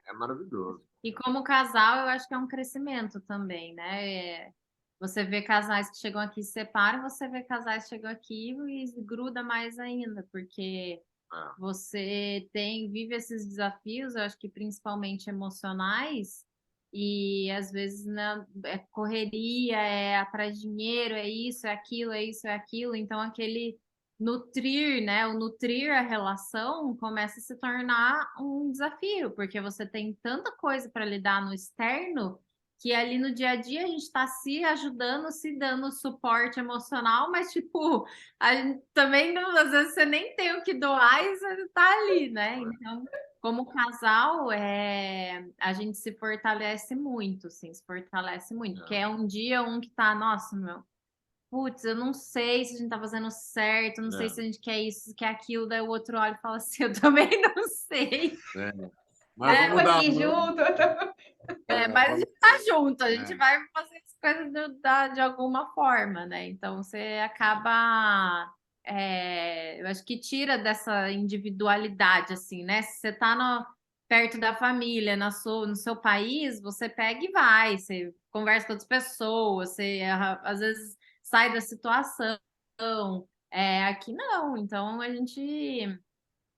É maravilhoso. E como casal, eu acho que é um crescimento também, né? Você vê casais que chegam aqui e se separam, você vê casais que chegam aqui e gruda mais ainda, porque É. você vive esses desafios, eu acho que principalmente emocionais, e às vezes, né, é correria, é atrás de dinheiro, é isso, é aquilo, é isso, é aquilo, então aquele nutrir, né, o nutrir a relação começa a se tornar um desafio, porque você tem tanta coisa para lidar no externo que ali no dia a dia a gente está se ajudando, se dando suporte emocional, mas tipo, a gente também não, às vezes você nem tem o que doar e você tá ali, né? Então, como casal, a gente se fortalece muito, sim, se fortalece muito, porque é um dia um que tá, nossa, meu, putz, eu não sei se a gente tá fazendo certo, não sei se a gente quer isso, quer aquilo, daí o outro olha e fala assim, eu também não sei. Mas vamos Estamos dar aqui junto. Mas a gente tá junto, a gente É. vai fazer as coisas de alguma forma, né? Então você acaba, eu acho que tira dessa individualidade, assim, né? Se você tá perto da família, no seu país, você pega e vai, você conversa com outras pessoas, você às vezes sai da situação. Aqui não, então a gente.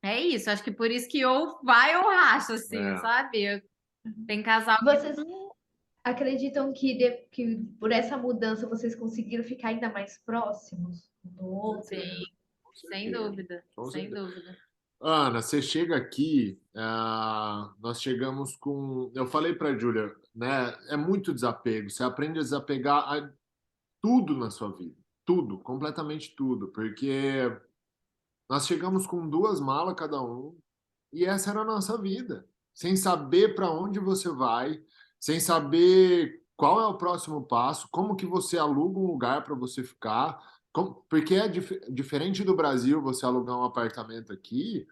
É isso, acho que por isso que ou vai ou racha, assim, É. sabe? Tem casal Vocês que acreditam que por essa mudança vocês conseguiram ficar ainda mais próximos um do outro? sim, Com sem certeza. dúvida, Com sem certeza. dúvida. Ana, você chega aqui, nós chegamos com. Eu falei para a Júlia, né? É muito desapego. Você aprende a desapegar a tudo na sua vida, tudo, completamente tudo, porque nós chegamos com 2 malas cada um e essa era a nossa vida, sem saber para onde você vai, sem saber qual é o próximo passo, como que você aluga um lugar para você ficar, porque é diferente do Brasil você alugar um apartamento aqui.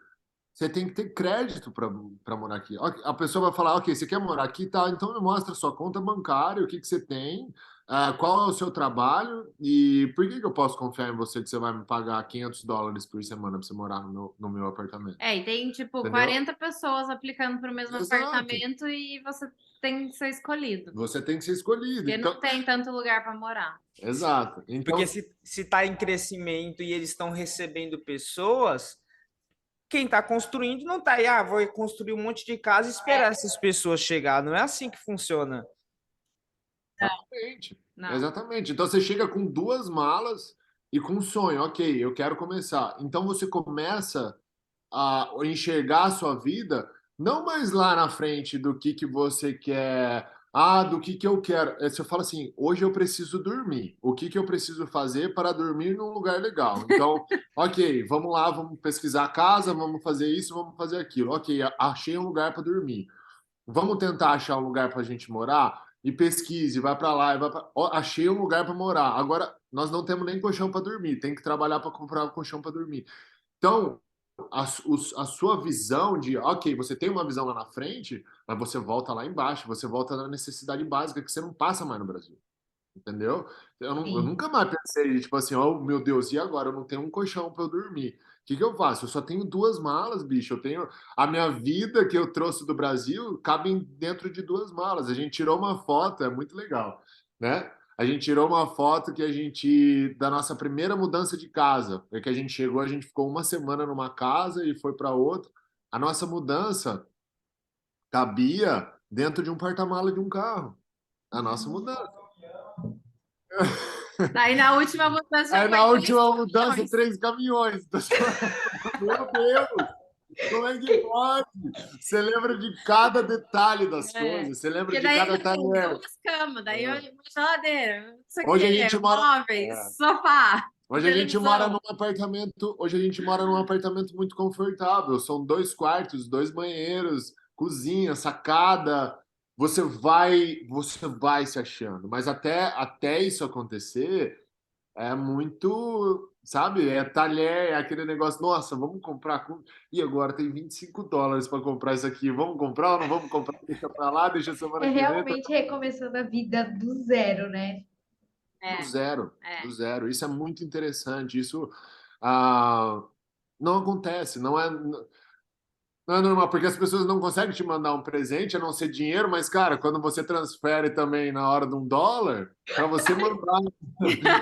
Você tem que ter crédito para morar aqui. A pessoa vai falar, ok, você quer morar aqui? Tá, então me mostra a sua conta bancária, o que que você tem, qual é o seu trabalho e por que que eu posso confiar em você que você vai me pagar US$ 500 por semana para você morar no meu apartamento? E tem, tipo, Entendeu? 40 pessoas aplicando para o mesmo Exato. apartamento e você tem que ser escolhido. Você tem que ser escolhido. Porque Então, não tem tanto lugar para morar. exato. Porque Então, se está em crescimento e eles estão recebendo pessoas, quem está construindo não está aí, vou construir um monte de casa e esperar essas pessoas chegar. Não é assim que funciona. exatamente. Não. Exatamente. Então você chega com 2 malas e com um sonho, ok, eu quero começar. Então você começa a enxergar a sua vida não mais lá na frente do que você quer, do que eu quero. Você fala assim, hoje eu preciso dormir. O que eu preciso fazer para dormir num lugar legal? Então, ok, vamos lá, vamos pesquisar a casa, vamos fazer isso, vamos fazer aquilo. Ok, achei um lugar para dormir. Vamos tentar achar um lugar para a gente morar? E pesquise, vai para lá, achei um lugar para morar. Agora, nós não temos nem colchão para dormir, tem que trabalhar para comprar um colchão para dormir. Então, a sua visão de, ok, você tem uma visão lá na frente, mas você volta lá embaixo, você volta na necessidade básica que você não passa mais no Brasil. Entendeu? Eu Sim. nunca mais pensei, tipo assim, oh meu Deus, e agora? Eu não tenho um colchão para eu dormir. O que eu faço? Eu só tenho 2 malas, bicho. Eu tenho a minha vida que eu trouxe do Brasil, cabe dentro de 2 malas. A gente tirou uma foto, é muito legal, né? A gente tirou uma foto da nossa primeira mudança de casa. É que a gente chegou, a gente ficou uma semana numa casa e foi para outra. A nossa mudança cabia dentro de um porta-mala de um carro. A nossa mudança. Aí na última mudança já Aí foi na 3 última mudança, caminhões. 3 caminhões. Então, você fala, meu Deus, como é que pode? Você lembra de cada detalhe das coisas, você lembra Porque de daí cada ainda tem talher. 2 camas, daí uma geladeira, não sei o Hoje a quê, gente mora. móveis, sofá, Hoje a gente mora televisão. num apartamento. Hoje a gente mora num apartamento muito confortável. São 2 quartos, 2 banheiros, cozinha, sacada. Você vai se achando. Mas até isso acontecer é muito, sabe? É talher, é aquele negócio. Nossa, vamos comprar. E agora tem US$ 25 para comprar isso aqui. Vamos comprar ou não vamos comprar? Deixa para lá, deixa É semana que vem. realmente recomeçando a vida do zero, né? Do É, zero, do é. zero. Isso é muito interessante. Isso ah, não acontece, não é normal, porque as pessoas não conseguem te mandar um presente a não ser dinheiro, mas, cara, quando você transfere também na hora de $1, para você mandar,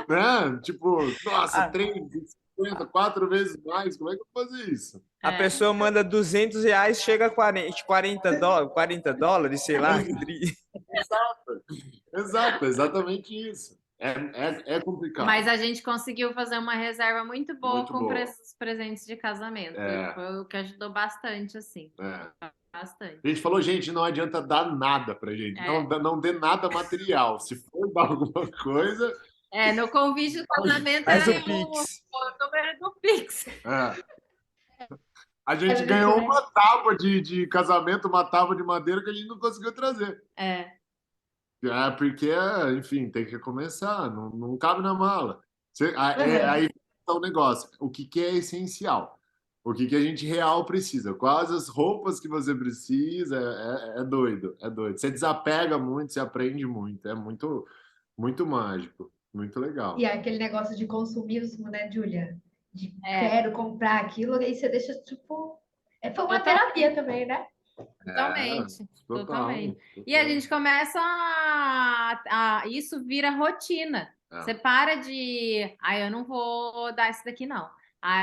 né? Tipo, nossa, A, 3,50, 4 vezes mais, como é que eu vou fazer isso? a É. pessoa manda R$ 200, chega a 40 dólares, sei lá. Exato, exato, exatamente isso. É Mas complicado, a gente conseguiu fazer uma reserva muito boa muito com boa. esses presentes de casamento. É, Foi o que ajudou bastante, assim. é. Bastante. A gente falou, gente, não adianta dar nada pra gente. Não, É. não dê nada material. Se for dar alguma coisa, No convite do casamento Faz era o o Pix. número do Pix. é. A gente Presente, ganhou né? uma tábua de casamento, uma tábua de madeira que a gente não conseguiu trazer. É. Porque, enfim, tem que começar, não cabe na mala. Aham. Aí tá o negócio. O que é essencial? O que a gente real precisa? Quais as roupas que você precisa? É doido, é doido. Você desapega muito, você aprende muito. É muito, muito mágico, muito E legal. é aquele negócio de consumismo, né, Julia? De É. quero comprar aquilo, aí você deixa, tipo. Foi uma Totalmente. terapia também, né? É, Totalmente, total, totalmente. E a total. gente começa isso vira rotina. É, Você para de, eu não vou dar isso daqui não.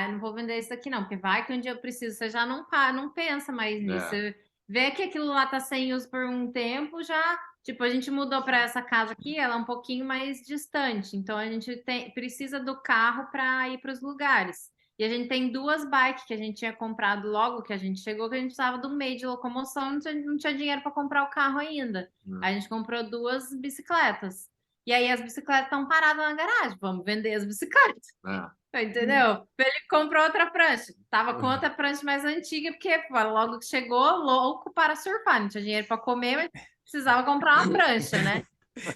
Eu não vou vender isso daqui não, porque vai que um dia eu preciso. Você já não pensa mais nisso. é, Você vê que aquilo lá tá sem uso por um tempo, já, tipo, a gente mudou para essa casa aqui, ela é um pouquinho mais distante. Então a gente precisa do carro para ir para os lugares. E a gente tem 2 bikes que a gente tinha comprado logo que a gente chegou, que a gente precisava do meio de locomoção, não tinha dinheiro para comprar o carro ainda. é, A gente comprou 2 bicicletas. E aí as bicicletas estão paradas na garagem. Vamos vender as bicicletas. é. Entendeu? Ele comprou outra prancha. Tava com outra prancha mais antiga, porque pô, logo que chegou, louco para surfar. Não tinha dinheiro para comer, mas precisava comprar uma prancha, né?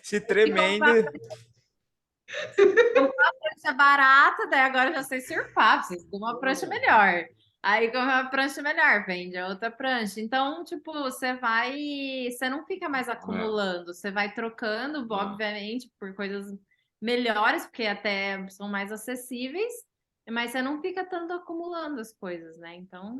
Se E tremendo. Prancha barata, daí agora eu já sei surfar, preciso de uma prancha melhor. Aí, com uma prancha melhor, vende a outra prancha. Então, tipo, você não fica mais É, acumulando, você vai trocando, é. obviamente, por coisas melhores, porque até são mais acessíveis, mas você não fica tanto acumulando as coisas, né? Então,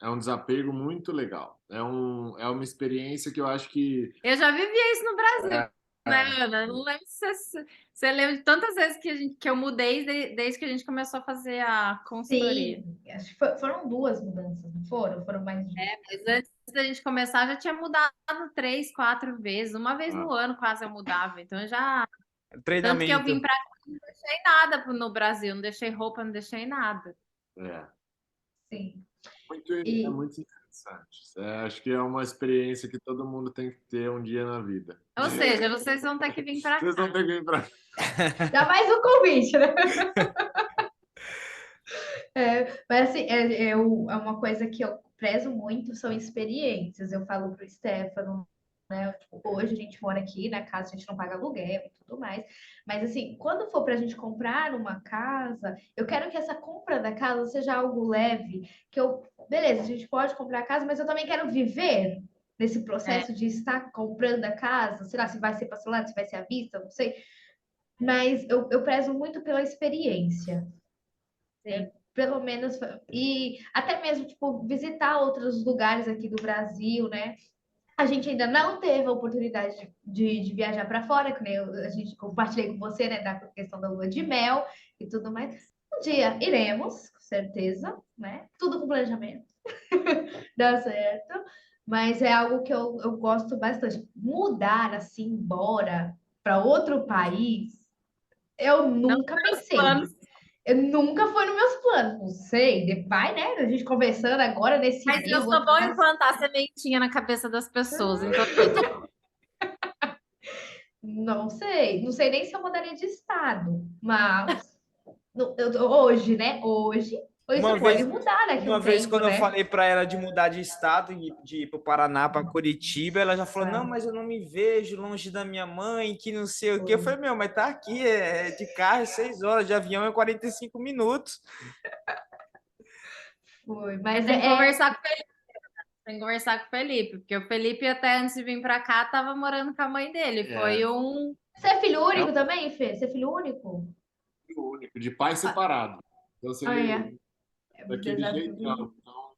É um desapego muito legal. É uma experiência que eu acho que. eu já vivia isso no Brasil, É, né, é, Ana? Não lembro se você lembra de tantas vezes que eu mudei desde que a gente começou a fazer a consultoria. Sim, acho que foram 2 mudanças, não foram? Foram mais de 2. Mas antes da gente começar, já tinha mudado 3, 4 vezes. Uma vez é, no ano quase eu mudava. Então já. Tanto que eu vim Treinamento. pra cá, não deixei nada no Brasil, não deixei roupa, não deixei nada. é. Sim. É E muito interessante. Acho que é uma experiência que todo mundo tem que ter um dia na vida. Ou seja, vocês vão ter que vir pra Vocês vão cá. ter que vir pra. dá mais um convite, né? Mas assim, é uma coisa que eu prezo muito, são experiências. Eu falo pro Stefano, né? Tipo, hoje a gente mora aqui na casa, a gente não paga aluguel e tudo mais. Mas assim, quando for para a gente comprar uma casa, eu quero que essa compra da casa seja algo leve, beleza, a gente pode comprar a casa, mas eu também quero viver nesse É, processo de estar comprando a casa, sei lá, se vai ser parcelado, se vai ser à vista, não sei. Mas eu prezo muito pela experiência. sim. Pelo menos, e até mesmo, tipo, visitar outros lugares aqui do Brasil, né? A gente ainda não teve a oportunidade de viajar para fora, que nem a gente compartilhei com você, né, da questão da lua de mel e tudo mais. Um dia iremos, com certeza, né? Tudo com planejamento, dá certo. Mas é algo que eu gosto bastante. Mudar assim, embora para outro país, eu nunca pensei. Planos. Eu nunca foi nos meus planos, não sei. Vai, né? A gente conversando agora nesse Mas meio. eu sou boa em plantar sementinha na cabeça das pessoas. Então, Não sei. Não sei nem se eu mudaria de estado. Mas hoje, né? Hoje Uma você pode vez, mudar daqui a uma um vez tempo, quando eu né? falei para ela de mudar de estado e de ir para o Paraná, para Curitiba, ela já falou: não, mas eu não me vejo longe da minha mãe, que não sei o quê. Eu falei: meu, mas tá aqui, de carro é 6 horas, de avião é 45 minutos. Foi. Mas tem que conversar com o Felipe. Tem que conversar com o Felipe, porque o Felipe, até antes de vir para cá, tava morando com a mãe dele. Foi um. Você é filho É único um também, Fê? Você é filho único? filho único, de pai separado. Então, você Ah, vê é. É um daquele desafio. jeitão. Então,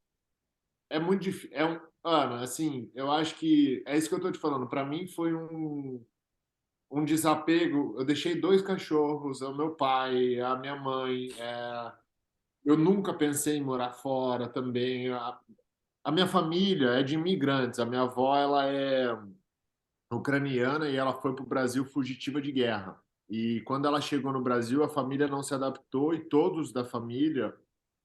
é muito difícil. Ana, assim, eu acho que é isso que eu tô te falando. Para mim foi um desapego. Eu deixei 2 cachorros, o meu pai, a minha mãe. Eu nunca pensei em morar fora também. A minha família é de imigrantes. A minha avó, ela é ucraniana e ela foi para o Brasil fugitiva de guerra. E quando ela chegou no Brasil, a família não se adaptou e todos da família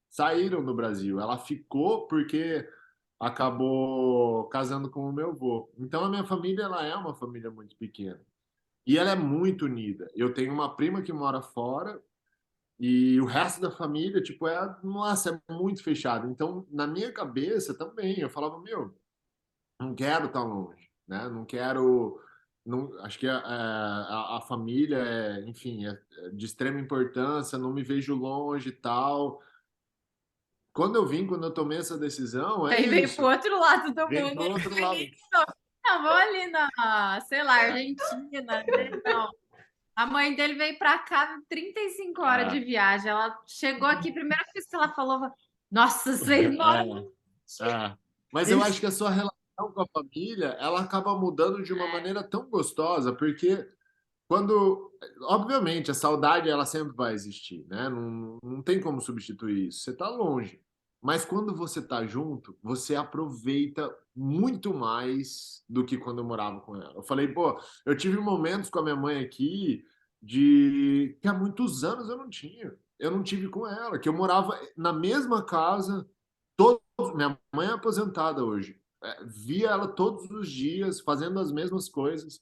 saíram do Brasil. Ela ficou porque acabou casando com o meu avô. Então a minha família, ela é uma família muito pequena. E ela é muito unida. Eu tenho uma prima que mora fora e o resto da família, tipo, nossa, é muito fechado. Então, na minha cabeça também, eu falava, meu, não quero estar longe, né? Não quero, não, acho que a família enfim, é de extrema importância, não me vejo longe e tal. Quando eu tomei essa decisão, é Aí veio pro isso. outro lado do Vem mundo. pro outro lado. Não, vou ali na, sei lá, Argentina, né? Não. A mãe dele veio pra cá 35 horas de viagem. Ela chegou aqui, primeira coisa que ela falou, nossa, vocês moram. Mas eu acho que a sua relação com a família, ela acaba mudando de uma maneira tão gostosa, porque obviamente, a saudade ela sempre vai existir, né? Não tem como substituir isso. Você tá longe. Mas quando você tá junto, você aproveita muito mais do que quando eu morava com ela. Eu falei, pô, eu tive momentos com a minha mãe aqui de que há muitos anos eu não tinha. Eu não tive com ela, que eu morava na mesma casa. Minha mãe é aposentada hoje. Via ela todos os dias fazendo as mesmas coisas,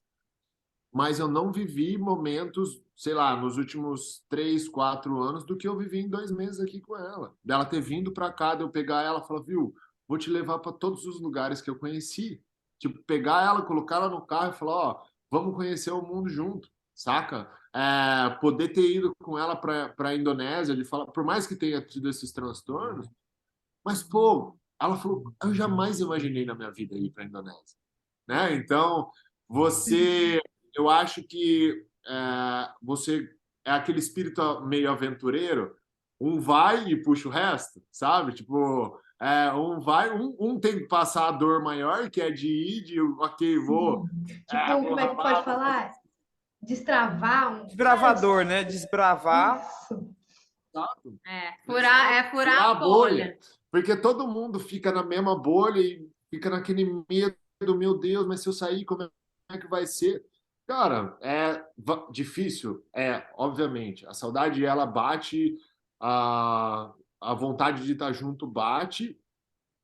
mas eu não vivi momentos, sei lá, nos últimos 3, 4 anos do que eu vivi em 2 meses aqui com ela. Dela ter vindo para cá, de eu pegar ela e falar, viu, vou te levar para todos os lugares que eu conheci. Tipo, pegar ela, colocar ela no carro e falar, ó, vamos conhecer o mundo junto, saca? Poder ter ido com ela para a Indonésia, de falar, por mais que tenha tido esses transtornos, mas, pô, ela falou, eu jamais imaginei na minha vida ir para a Indonésia, né? Então, você, eu acho que você é aquele espírito meio aventureiro, um vai e puxa o resto, sabe? Tipo, um vai, um tem que passar a dor maior, que é de ir, ok, vou, Tipo, vou como é que pode ralar, vou fazer falar? Destravar um. Desbravador, né? Desbravar. Isso. isso. Furar Furar a a bolha. bolha. Porque todo mundo fica na mesma bolha e fica naquele medo, meu Deus, mas se eu sair, como é que vai ser? Cara, difícil, obviamente. A saudade, ela bate, a vontade de estar junto bate,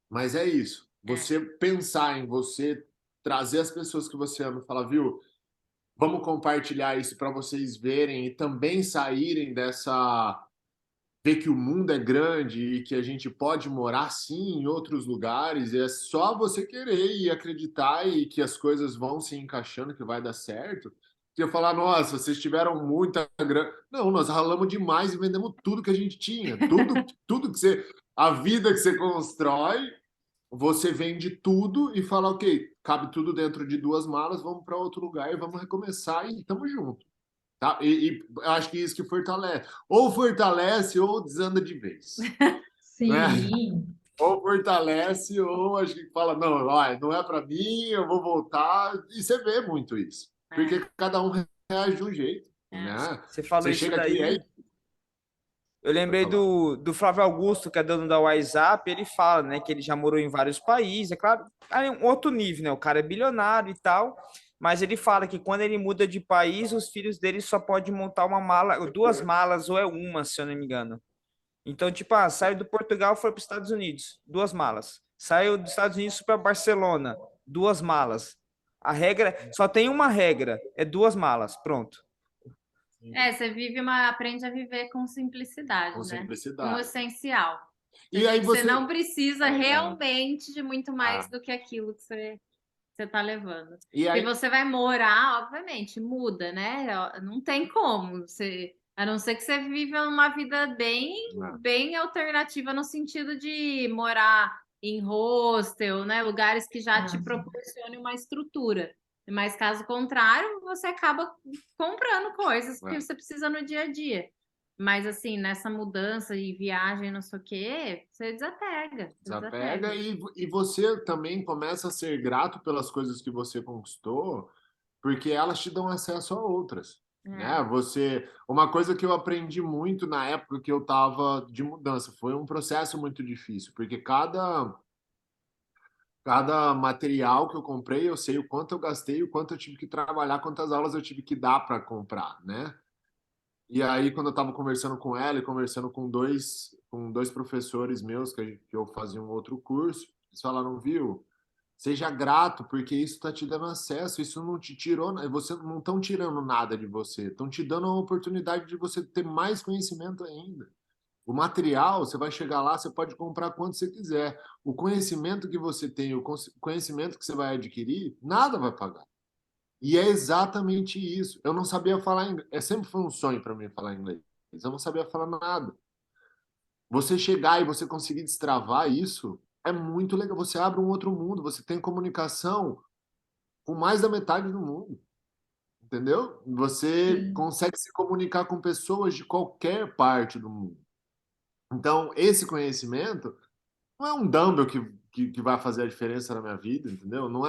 mas é isso. Você pensar em você trazer as pessoas que você ama e falar, viu, vamos compartilhar isso para vocês verem e também saírem dessa ver que o mundo é grande e que a gente pode morar sim em outros lugares, é só você querer e acreditar e que as coisas vão se encaixando, que vai dar certo. Se eu falar, nossa, vocês tiveram muita grana. Não, nós ralamos demais e vendemos tudo que a gente tinha. Tudo que você. A vida que você constrói, você vende tudo e fala, ok, cabe tudo dentro de 2 malas, vamos para outro lugar e vamos recomeçar e estamos juntos. Tá? E eu acho que isso que fortalece. Ou fortalece ou desanda de vez. Né? Sim. ou fortalece, ou a gente fala, não, olha, não é para mim, eu vou voltar. E você vê muito isso. Porque cada um reage de um jeito, né? Você falou Você isso chega aqui, daí. aí, Eu pode lembrei falar. do Flávio Augusto, que é dono da WhatsApp, ele fala, né, que ele já morou em vários países, é claro, aí é um outro nível, né? O cara é bilionário e tal, mas ele fala que quando ele muda de país, os filhos dele só podem montar uma mala, ou duas malas, ou é uma, se eu não me engano. Então, tipo, saiu do Portugal, foi para os Estados Unidos, duas malas. Saiu dos Estados Unidos para Barcelona, duas malas. A regra, só tem uma regra, é duas malas, pronto. Você aprende a viver com simplicidade, Com né? Com o simplicidade. essencial. E aí Você você. não precisa realmente de muito mais Ah, do que aquilo que você tá levando. e E aí. você vai morar, obviamente, muda, né? Não tem como. A não ser que você viva uma vida Ah, bem alternativa no sentido de morar em hostel, né? Lugares que já te proporcionem uma estrutura. Mas caso contrário, você acaba comprando coisas que ah. você precisa no dia a dia. Mas assim, nessa mudança e viagem, não sei o quê, você desapega, você Desapega desapega. e você também começa a ser grato pelas coisas que você conquistou, porque elas te dão acesso a outras, É. né? Uma coisa que eu aprendi muito na época que eu estava de mudança, foi um processo muito difícil, porque cada material que eu comprei, eu sei o quanto eu gastei, o quanto eu tive que trabalhar, quantas aulas eu tive que dar para comprar, né? E aí, quando eu estava conversando com ela e conversando com dois professores meus, que eu fazia um outro curso, eles falaram, viu, seja grato, porque isso está te dando acesso, isso não te tirou, você não estão tirando nada de você, estão te dando a oportunidade de você ter mais conhecimento ainda. O material, você vai chegar lá, você pode comprar quanto você quiser. O conhecimento que você tem, o conhecimento que você vai adquirir, nada vai pagar. E é exatamente isso. Eu não sabia falar inglês. Sempre foi um sonho para mim falar inglês. Eu não sabia falar nada. Você chegar e você conseguir destravar isso é muito legal. Você abre um outro mundo. Você tem comunicação com mais da metade do mundo. Entendeu? Você Sim. consegue se comunicar com pessoas de qualquer parte do mundo. Então, esse conhecimento não é um dumbbell que vai fazer a diferença na minha vida, entendeu? Não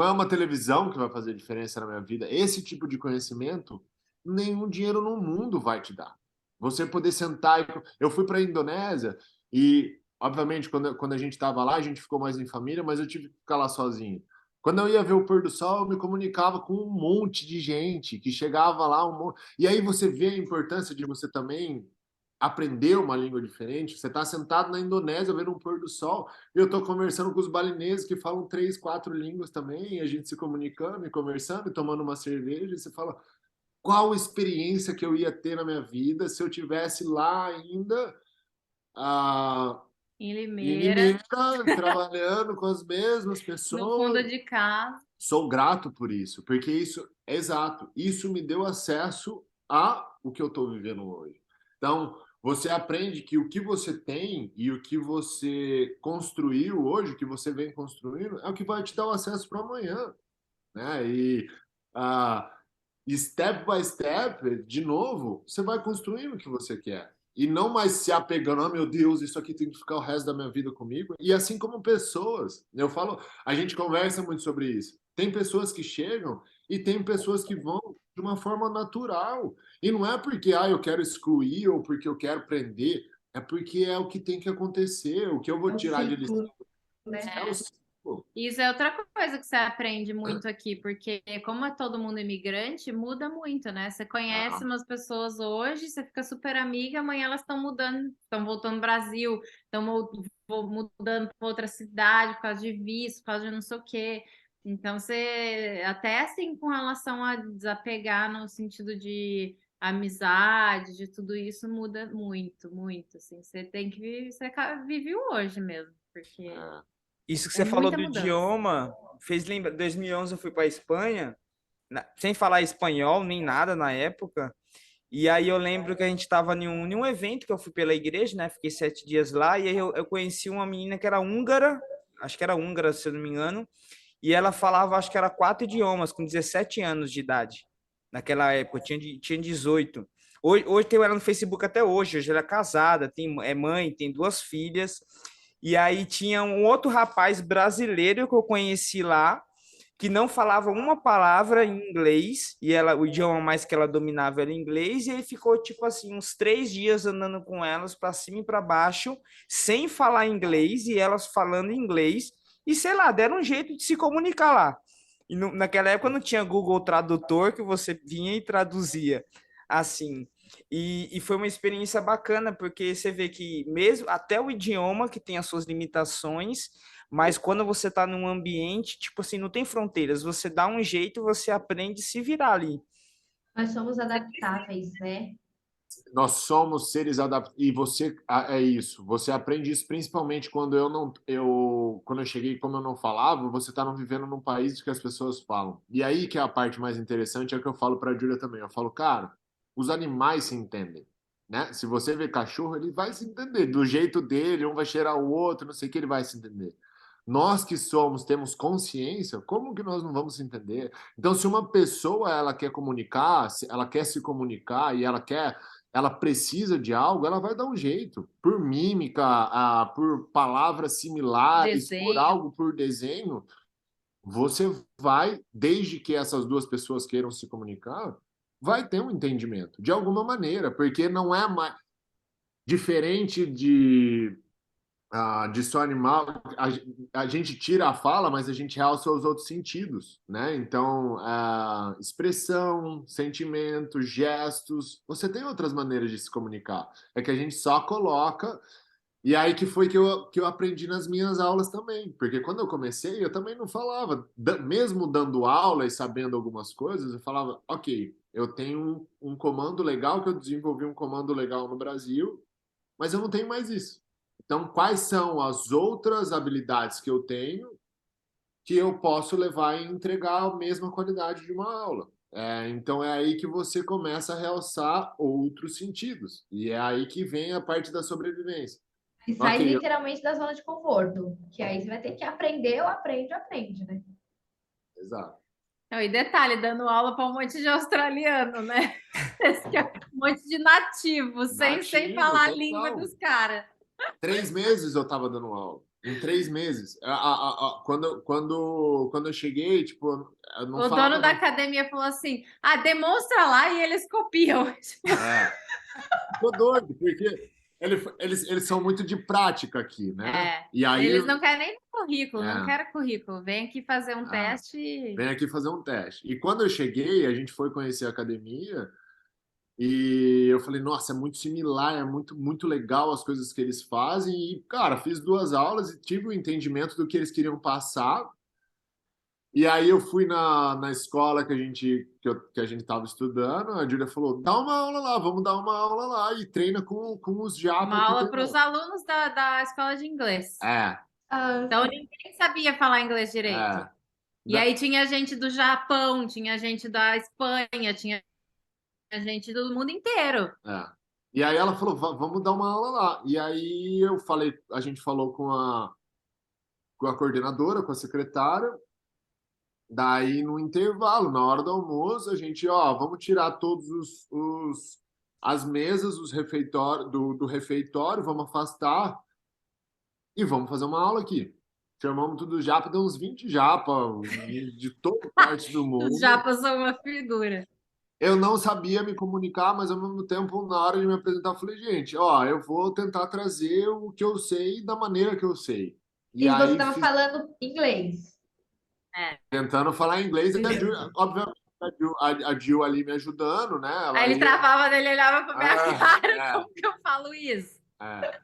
é uma televisão que vai fazer a diferença na minha vida. Esse tipo de conhecimento, nenhum dinheiro no mundo vai te dar. Você poder sentar. Eu fui para a Indonésia e, obviamente, quando a gente estava lá, a gente ficou mais em família, mas eu tive que ficar lá sozinho. Quando eu ia ver o pôr do sol, eu me comunicava com um monte de gente que chegava lá. E aí você vê a importância de você também aprender uma língua diferente. Você está sentado na Indonésia vendo um pôr do sol, e eu estou conversando com os balineses que falam 3, 4 línguas também, e a gente se comunicando e conversando e tomando uma cerveja, e você fala, qual experiência que eu ia ter na minha vida se eu tivesse lá ainda Em em Limeira, Limeira, trabalhando com as mesmas no fundo pessoas. de casa. Sou grato por isso, porque isso, exato, isso me deu acesso a o que eu estou vivendo hoje. Então, você aprende que o que você tem e o que você construiu hoje, o que você vem construindo, é o que vai te dar o acesso para amanhã, né? E ah, step by step, de novo, você vai construindo o que você quer. E não mais se apegando, oh, meu Deus, isso aqui tem que ficar o resto da minha vida comigo. E assim como pessoas, eu falo, a gente conversa muito sobre isso. Tem pessoas que chegam e tem pessoas que vão de uma forma natural. E não é porque eu quero excluir ou porque eu quero prender, é porque é o que tem que acontecer. O que eu É vou um tirar de lição ciclo, né? é o ciclo. Isso é outra coisa que você aprende muito aqui, porque como é todo mundo imigrante, muda muito, né? Você Ah, conhece umas pessoas hoje, você fica super amiga, amanhã elas estão mudando, estão voltando ao Brasil, estão mudando para outra cidade por causa de visto, por causa de não sei o quê. Então, você, até assim, com relação a desapegar no sentido de amizade, de tudo isso, muda muito, muito, assim. Você tem que você vive o hoje mesmo, porque é. Isso que é você falou muita do mudança. idioma fez lembrar. 2011 eu fui para Espanha, sem falar espanhol nem nada na época. E aí eu lembro que a gente estava em um evento que eu fui pela igreja, né? Fiquei 7 dias lá e aí eu conheci uma menina que era húngara, acho que era húngara, se eu não me engano, e ela falava, acho que era 4 idiomas, com 17 anos de idade. Naquela época, eu tinha 18. Hoje tenho ela no Facebook até hoje ela é casada, é mãe, tem duas filhas. E aí tinha um outro rapaz brasileiro que eu conheci lá, que não falava uma palavra em inglês, e ela, o idioma mais que ela dominava era inglês, e aí ficou tipo assim, uns 3 dias andando com elas para cima e para baixo, sem falar inglês, e elas falando inglês, e sei lá, deram um jeito de se comunicar lá. E naquela época não tinha Google Tradutor que você vinha e traduzia assim. E foi uma experiência bacana, porque você vê que mesmo até o idioma que tem as suas limitações, mas quando você está num ambiente, tipo assim, não tem fronteiras, você dá um jeito, você aprende a se virar ali. Nós somos adaptáveis, né? Nós somos seres adaptados. E você é isso. Você aprende isso principalmente quando quando eu cheguei, como eu não falava, você está vivendo num país que as pessoas falam. E aí que é a parte mais interessante, é o que eu falo para a Júlia também. Eu falo, cara, os animais se entendem, né? Se você vê cachorro, ele vai se entender do jeito dele, um vai cheirar o outro, não sei o que, ele vai se entender. Nós que somos, temos consciência, como que nós não vamos se entender? Então, se uma pessoa ela quer comunicar, ela quer se comunicar e ela precisa de algo, ela vai dar um jeito. Por mímica, por palavras similares, por Desenho. algo, por desenho, você vai, desde que essas duas pessoas queiram se comunicar, vai ter um entendimento, de alguma maneira, porque não é mais diferente de só animal, a gente tira a fala, mas a gente realça os outros sentidos, né? Então, expressão, sentimento, gestos, você tem outras maneiras de se comunicar. É que a gente só coloca. E aí que foi que eu aprendi nas minhas aulas também, porque quando eu comecei, eu também não falava, mesmo dando aula e sabendo algumas coisas, eu falava, ok, eu tenho um comando legal, que eu desenvolvi um comando legal no Brasil, mas eu não tenho mais isso. Então, quais são as outras habilidades que eu tenho que eu posso levar e entregar a mesma qualidade de uma aula? Então, é aí que você começa a realçar outros sentidos. E é aí que vem a parte da sobrevivência. E sai Ok, literalmente da zona de conforto, que aí você vai ter que aprender ou aprende, né? exato. Não, e detalhe, dando aula para um monte de australiano, né? Esse que é um monte de nativo, sem Nativo, falar a língua total. dos caras. 3 meses eu estava dando aula. Em 3 meses. Quando eu cheguei, tipo, eu não O dono falava. da academia falou assim: ah, demonstra lá e eles copiam. É, ficou doido, porque eles são muito de prática aqui, né? É, E aí, eles não querem nem currículo, não é, quero currículo. Vem aqui fazer um é, teste. vem aqui fazer um teste. E quando eu cheguei, a gente foi conhecer a academia e eu falei, nossa, é muito similar, é muito, muito legal as coisas que eles fazem. E, cara, fiz 2 aulas e tive o entendimento do que eles queriam passar. E aí eu fui na escola que a gente estava estudando, a Júlia falou, dá uma aula lá, vamos dar uma aula lá e treina com os japa Uma que aula tem para lá. os alunos da escola de inglês. É, Ah, Então ninguém sabia falar inglês direito. é. E Da- aí tinha gente do Japão, tinha gente da Espanha, tinha gente do mundo inteiro. é. E aí ela falou, vamos dar uma aula lá. E aí eu falei, a gente falou com a coordenadora, com a secretária. Daí no intervalo, na hora do almoço, a gente, ó, vamos tirar todos as mesas, os refeitórios do refeitório, vamos afastar e vamos fazer uma aula aqui. Chamamos tudo japa, deu uns 20 japa de toda parte do Os mundo. japas são uma figura. Eu não sabia me comunicar, mas ao mesmo tempo, na hora de me apresentar, eu falei, gente, ó, eu vou tentar trazer o que eu sei da maneira que eu sei. E e você aí, estava falando inglês. É. tentando falar inglês, e a Ju, obviamente, a Jill ali me ajudando, né? Aí Ela ele ia. travava dele, olhava pra minha cara, É, como que eu falo isso?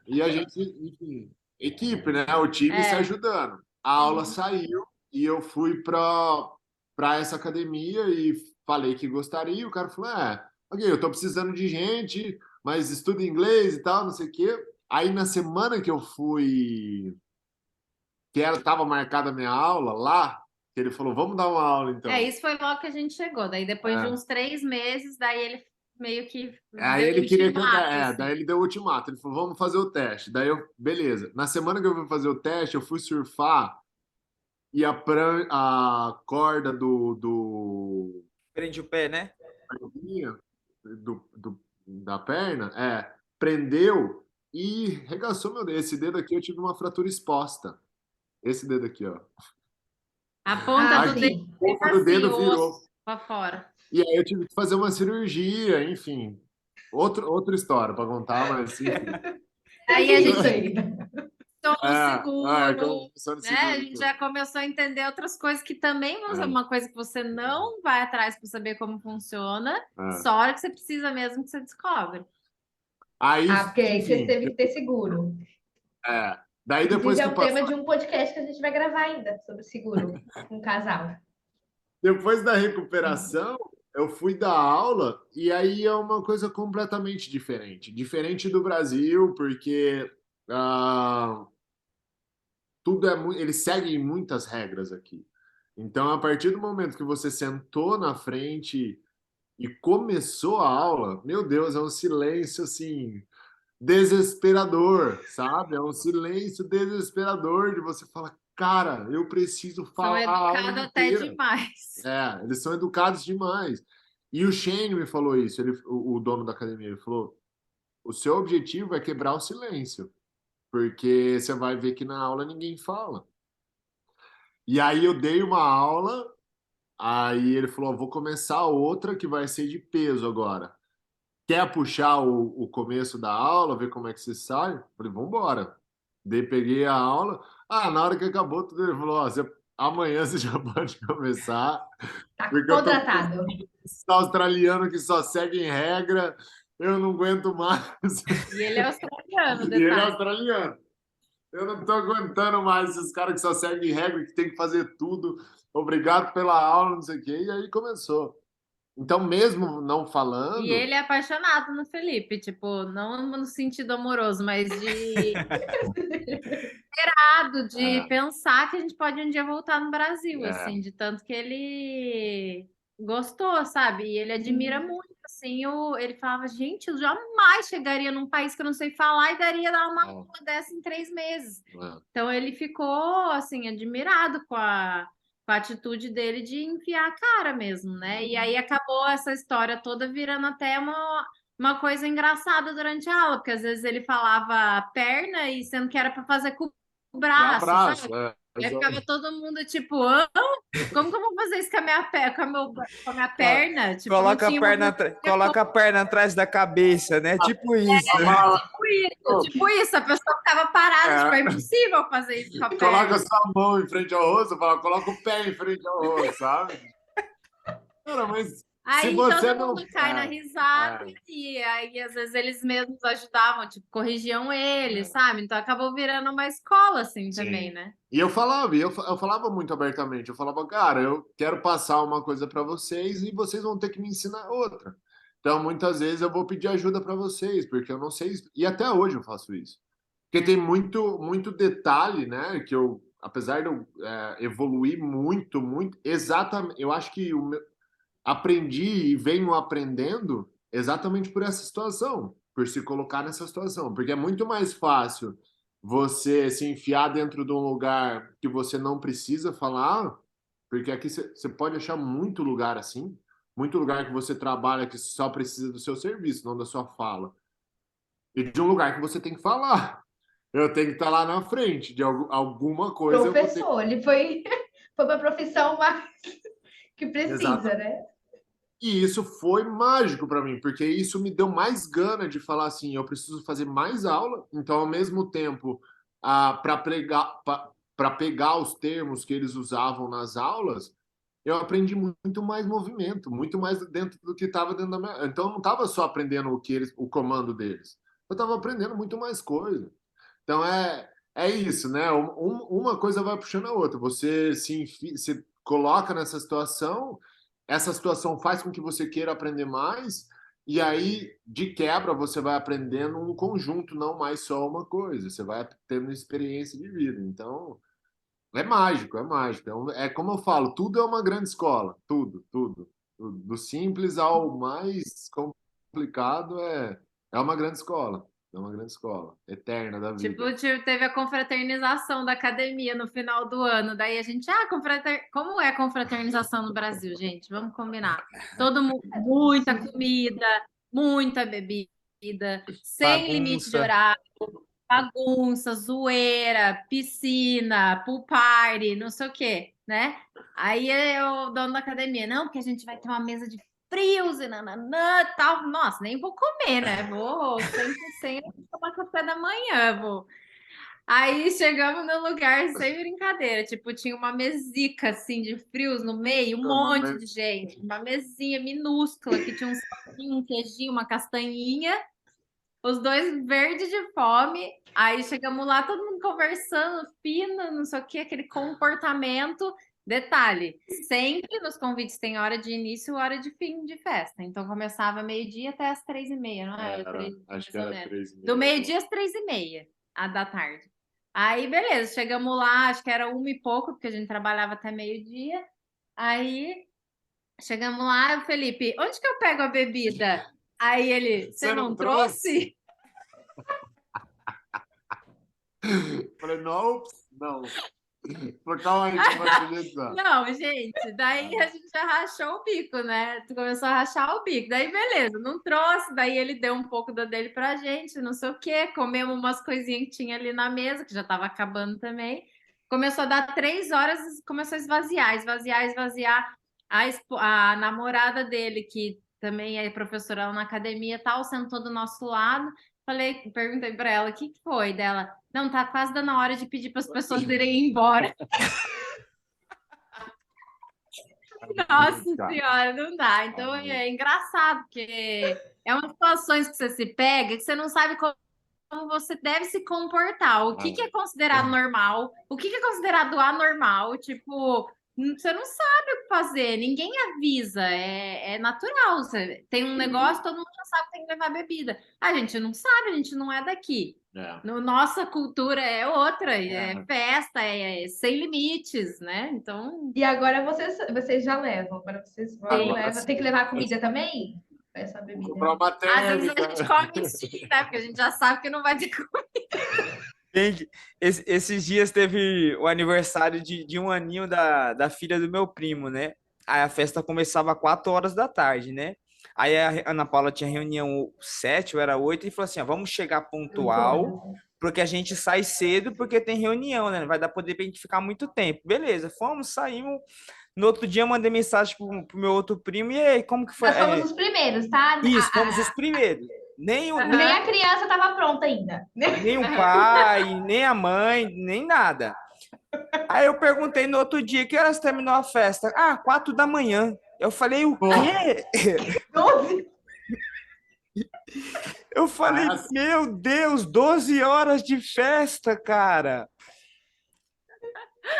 E a gente, enfim, equipe, né? O time se É, ajudando. A aula Sim. saiu e eu fui para essa academia e falei que gostaria. O cara falou: ok, eu tô precisando de gente, mas estuda inglês e tal, não sei o quê. Aí na semana que eu fui, que estava marcada a minha aula lá, que ele falou: vamos dar uma aula então. isso foi logo que a gente chegou. Daí depois de É. uns 3 meses, daí ele meio que Aí deu um ele queria que ultimato, daí assim. ele deu o ultimato. Ele falou: vamos fazer o teste. Daí eu, beleza. Na semana que eu fui fazer o teste, eu fui surfar e a corda Prende o pé, né? da perna prendeu. e regaçou meu dedo. Esse dedo aqui eu tive uma fratura exposta. Esse dedo aqui, ó. A ponta do dedo sim. A ponta do assim, dedo o virou. osso pra fora. E aí eu tive que fazer uma cirurgia, enfim. Outra história para contar, mas enfim. Aí a gente Isso aí. começou no Como seguro, funciona o né? A seguro. gente já começou a entender outras coisas que também vão ser uma coisa que você não vai atrás para saber como funciona, só a hora que você precisa mesmo que você descobre. Aí, Porque aí você enfim, teve que ter seguro. daí depois Inclusive, é que o tema passou, de um podcast que a gente vai gravar ainda, sobre seguro com um casal. depois da recuperação, eu fui dar aula e aí é uma coisa completamente diferente. Diferente do Brasil, porque ah, tudo eles seguem muitas regras aqui. Então, a partir do momento que você sentou na frente e começou a aula, meu Deus, é um silêncio assim desesperador, sabe? É um silêncio desesperador de você falar, cara, eu preciso São falar a aula educados até inteira. demais. Eles são educados demais. E o Shane me falou isso, o dono da academia, ele falou: o seu objetivo é quebrar o silêncio, porque você vai ver que na aula ninguém fala. E aí eu dei uma aula, aí ele falou: vou começar outra que vai ser de peso agora. Quer puxar o começo da aula, ver como é que você sai? Eu falei, vamos embora. Daí peguei a aula. Na hora que acabou tudo, ele falou: amanhã você já pode começar, Tá porque eu tô contratado. australiano que só segue em regra, eu não aguento mais. E ele é australiano, E ele é detalhe. australiano. Eu não tô aguentando mais esses caras que só seguem regra, que tem que fazer tudo. Obrigado pela aula, não sei o quê. E aí começou. Então, mesmo não E falando, ele é apaixonado no Felipe, tipo, não no sentido amoroso, mas de pensar que a gente pode um dia voltar no Brasil, assim, de tanto que ele gostou, sabe? E ele admira muito, assim, ele falava, gente, eu jamais chegaria num país que eu não sei falar e daria dar uma aula dessa em 3 meses. Então ele ficou, assim, admirado com a atitude dele de enfiar a cara mesmo, né? E aí acabou essa história toda virando até uma coisa engraçada durante a aula, porque às vezes ele falava perna e sendo que era para fazer com o braço, abraço. sabe? Aí ficava todo mundo tipo, como que eu vou fazer isso com a minha, com a minha perna? Tipo, não Coloca a tinha perna, coloca a perna atrás da cabeça, né? Tipo isso. tipo isso, a pessoa ficava parada, tipo, é impossível fazer isso com a perna. Coloca sua mão em frente ao rosto, fala, coloca o pé em frente ao rosto, sabe? Cara, mas se Aí você todo não. mundo cai na risada e aí às vezes eles mesmos ajudavam, tipo, corrigiam ele, sabe? Então acabou virando uma escola assim também, né? E eu falava muito abertamente. Eu falava, cara, eu quero passar uma coisa para vocês e vocês vão ter que me ensinar outra. Então, muitas vezes eu vou pedir ajuda para vocês, porque eu não sei. E até hoje eu faço isso. Porque tem muito, muito detalhe, né? Que eu, apesar de eu evoluir muito, muito, exatamente. Eu acho que aprendi e venho aprendendo exatamente por essa situação, por se colocar nessa situação, porque é muito mais fácil você se enfiar dentro de um lugar que você não precisa falar, porque aqui você pode achar muito lugar assim, muito lugar que você trabalha que só precisa do seu serviço, não da sua fala, e de um lugar que você tem que falar. Eu tenho que estar lá na frente de alguma coisa. Professor, ele foi para a profissão mais que precisa, né? E isso foi mágico para mim, porque isso me deu mais gana de falar assim, eu preciso fazer mais aula, então ao mesmo tempo, para pegar os termos que eles usavam nas aulas, eu aprendi muito mais movimento, muito mais dentro do que estava dentro da minha. Então eu não estava só aprendendo o comando deles, eu estava aprendendo muito mais coisa. Então é isso, né? Uma coisa vai puxando a outra. Você se coloca nessa situação, essa situação faz com que você queira aprender mais, e aí, de quebra, você vai aprendendo um conjunto, não mais só uma coisa. Você vai tendo experiência de vida. Então, é mágico, é mágico. É como eu falo, tudo é uma grande escola. Tudo, tudo. Do simples ao mais complicado é uma grande escola. É uma grande escola, eterna da vida. Tipo, teve a confraternização da academia no final do ano. Daí a gente, como é a confraternização no Brasil, gente? Vamos combinar. Todo mundo, muita comida, muita bebida, sem limite de Bagunça. horário, bagunça, zoeira, piscina, pool party, não sei o quê, né? Aí o dono da academia, não, porque a gente vai ter uma mesa de frios e nananã, tal. Nossa, nem vou comer, né? Vou sem tomar café da manhã, vou. Aí chegamos no lugar sem brincadeira, tipo, tinha uma mesica assim de frios no meio, um monte de gente, uma mesinha minúscula que tinha um salzinho, um queijinho, uma castanhinha, os dois verdes de fome. Aí chegamos lá, todo mundo conversando, fino, não sei o que, aquele comportamento. Detalhe, sempre nos convites tem hora de início e hora de fim de festa. Então começava meio-dia até as 3h30, não é? Acho que era 3h30. Do meio-dia às 3h30 da tarde. Aí, beleza, chegamos lá, acho que era 1 e pouco, porque a gente trabalhava até meio-dia. Aí chegamos lá, o Felipe, onde que eu pego a bebida? Aí ele, você não trouxe? Falei, não. Calma aí, que eu vou acreditar. Não, gente, daí a gente já rachou o bico, né? Tu começou a rachar o bico. Daí, beleza, não trouxe. Daí ele deu um pouco da dele pra gente, não sei o quê. Comemos umas coisinhas que tinha ali na mesa, que já tava acabando também. Começou a dar 3 horas, começou a esvaziar. A namorada dele, que também é professora lá na academia e tal, sentou do nosso lado. Perguntei pra ela, o que foi dela? Não, tá quase dando a hora de pedir para as pessoas irem embora. Nossa senhora, não dá. Então é engraçado, porque é umas situações que você se pega que você não sabe como você deve se comportar. O que é considerado normal, o que é considerado anormal. Tipo, você não sabe o que fazer, ninguém avisa, é natural. Você tem um negócio, todo mundo já sabe que tem que levar bebida. A gente não sabe, a gente não é daqui. Nossa cultura é outra, é festa, é sem limites, né? Então. E agora vocês já levam, agora vocês vão, levam. Tem que levar comida também? Essa bebida. Às vezes a gente come sim, né? Porque a gente já sabe que não vai ter comida. Gente, esses dias teve o aniversário de 1 aninho da filha do meu primo, né? Aí a festa começava às 4 horas da tarde, né? Aí a Ana Paula tinha reunião 7 ou era 8 e falou assim: ó, vamos chegar pontual, porque a gente sai cedo, porque tem reunião, né? Não vai dar poder pra gente ficar muito tempo. Beleza, fomos, saímos. No outro dia eu mandei mensagem pro meu outro primo, e aí, como que foi? Nós fomos os primeiros, tá? Isso, fomos os primeiros. Nem a criança estava pronta ainda. Nem o pai, nem a mãe, nem nada. Aí eu perguntei no outro dia, que horas terminou a festa? 4 da manhã. Eu falei, o quê? 12? Eu falei, meu Deus, 12 horas de festa, cara.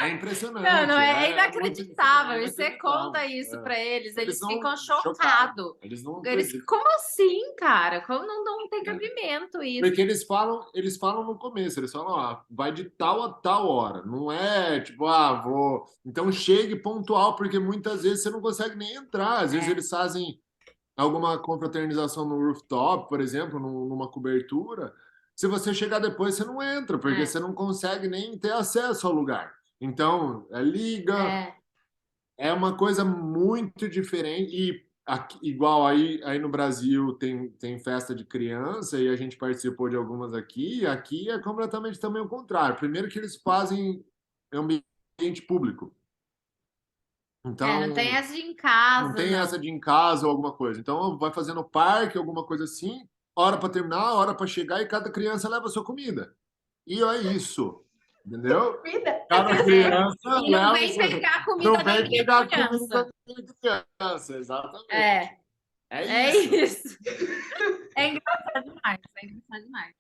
É impressionante. Não, é inacreditável. E você conta isso para eles ficam chocados. Como assim, cara? Como não tem cabimento isso? Porque eles falam no começo, eles falam, vai de tal a tal hora. Não é tipo, vou. Então chegue pontual, porque muitas vezes você não consegue nem entrar. Às vezes eles fazem alguma confraternização no rooftop, por exemplo, numa cobertura. Se você chegar depois, você não entra, porque você não consegue nem ter acesso ao lugar. Então, liga, é uma coisa muito diferente. E aqui, igual aí no Brasil tem festa de criança e a gente participou de algumas aqui. Aqui é completamente também o contrário. Primeiro que eles fazem ambiente público. Então, não tem essa de em casa. Não tem essa de em casa ou alguma coisa. Então, vai fazer no parque, alguma coisa assim, hora para terminar, hora para chegar, e cada criança leva a sua comida. E é isso. Entendeu? Cada criança e não vem pegar comida da criança. Exatamente. É isso. É engraçado demais.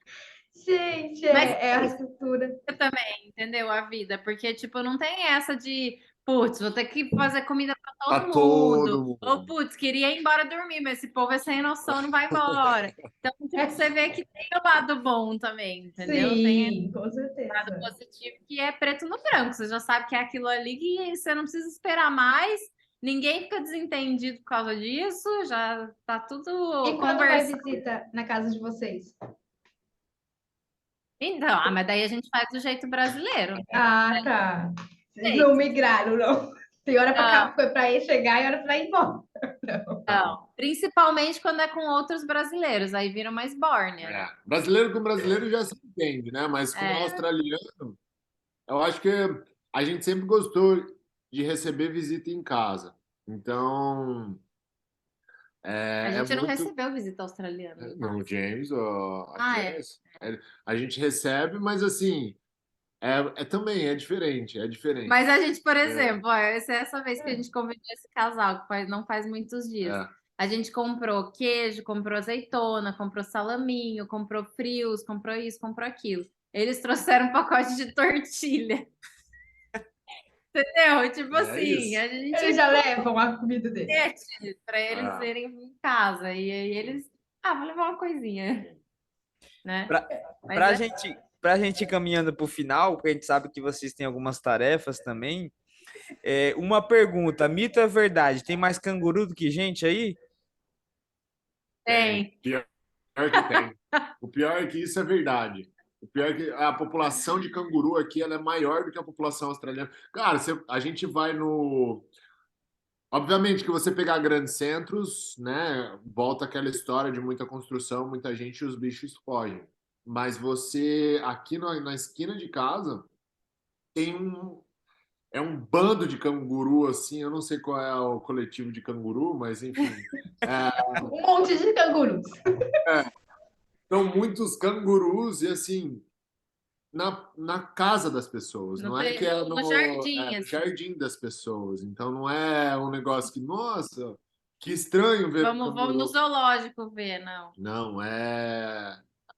Gente, mas a estrutura. Também, entendeu? A vida. Porque, tipo, não tem essa de putz, vou ter que fazer comida para todo mundo. Ou, putz, queria ir embora dormir, mas esse povo é sem noção, não vai embora. Então, tipo, você vê que tem o lado bom também, entendeu? Sim, tem com certeza. O lado positivo que é preto no branco. Você já sabe que é aquilo ali que você não precisa esperar mais. Ninguém fica desentendido por causa disso. Já tá tudo E quando vai visita na casa de vocês? Então, mas daí a gente faz do jeito brasileiro. Tá. Não migraram, não. Tem hora para ir chegar e hora para ir embora. Não, principalmente quando é com outros brasileiros, aí vira uma esbórnia, né? Brasileiro com brasileiro já se entende, né? Mas com É. australiano, eu acho que a gente sempre gostou de receber visita em casa. Então, A é gente não muito. recebeu visita australiana. Não, o James, a Ah, é. Jess, a gente recebe, mas assim, também é diferente, é diferente. Mas a gente, por exemplo, ó, essa vez que a gente convidou esse casal, que não faz muitos dias, É. a gente comprou queijo, comprou azeitona, comprou salaminho, comprou frios, comprou isso, comprou aquilo. Eles trouxeram um pacote de tortilha. Entendeu? Tipo assim, isso. a gente Eles já levam a comida dele. para eles irem em casa. E aí eles, vou levar uma coisinha, né? Mas Pra gente ir caminhando pro final, porque a gente sabe que vocês têm algumas tarefas também. Uma pergunta, mito é verdade? Tem mais canguru do que gente aí? tem. Pior que tem. O pior é que isso é verdade. O pior é que a população de canguru aqui ela é maior do que a população australiana. Cara, a gente vai no. Obviamente que você pegar grandes centros, né? Volta aquela história de muita construção, muita gente e os bichos fogem. Mas você, aqui na esquina de casa, tem um bando de canguru, assim. Eu não sei qual é o coletivo de canguru, mas enfim. Um monte de cangurus. São muitos cangurus e assim. Na casa das pessoas, não é que é No jardim, no assim. jardim das pessoas. Então não é um negócio que, nossa, que estranho ver um Vamos no canguru. zoológico ver, não. Não,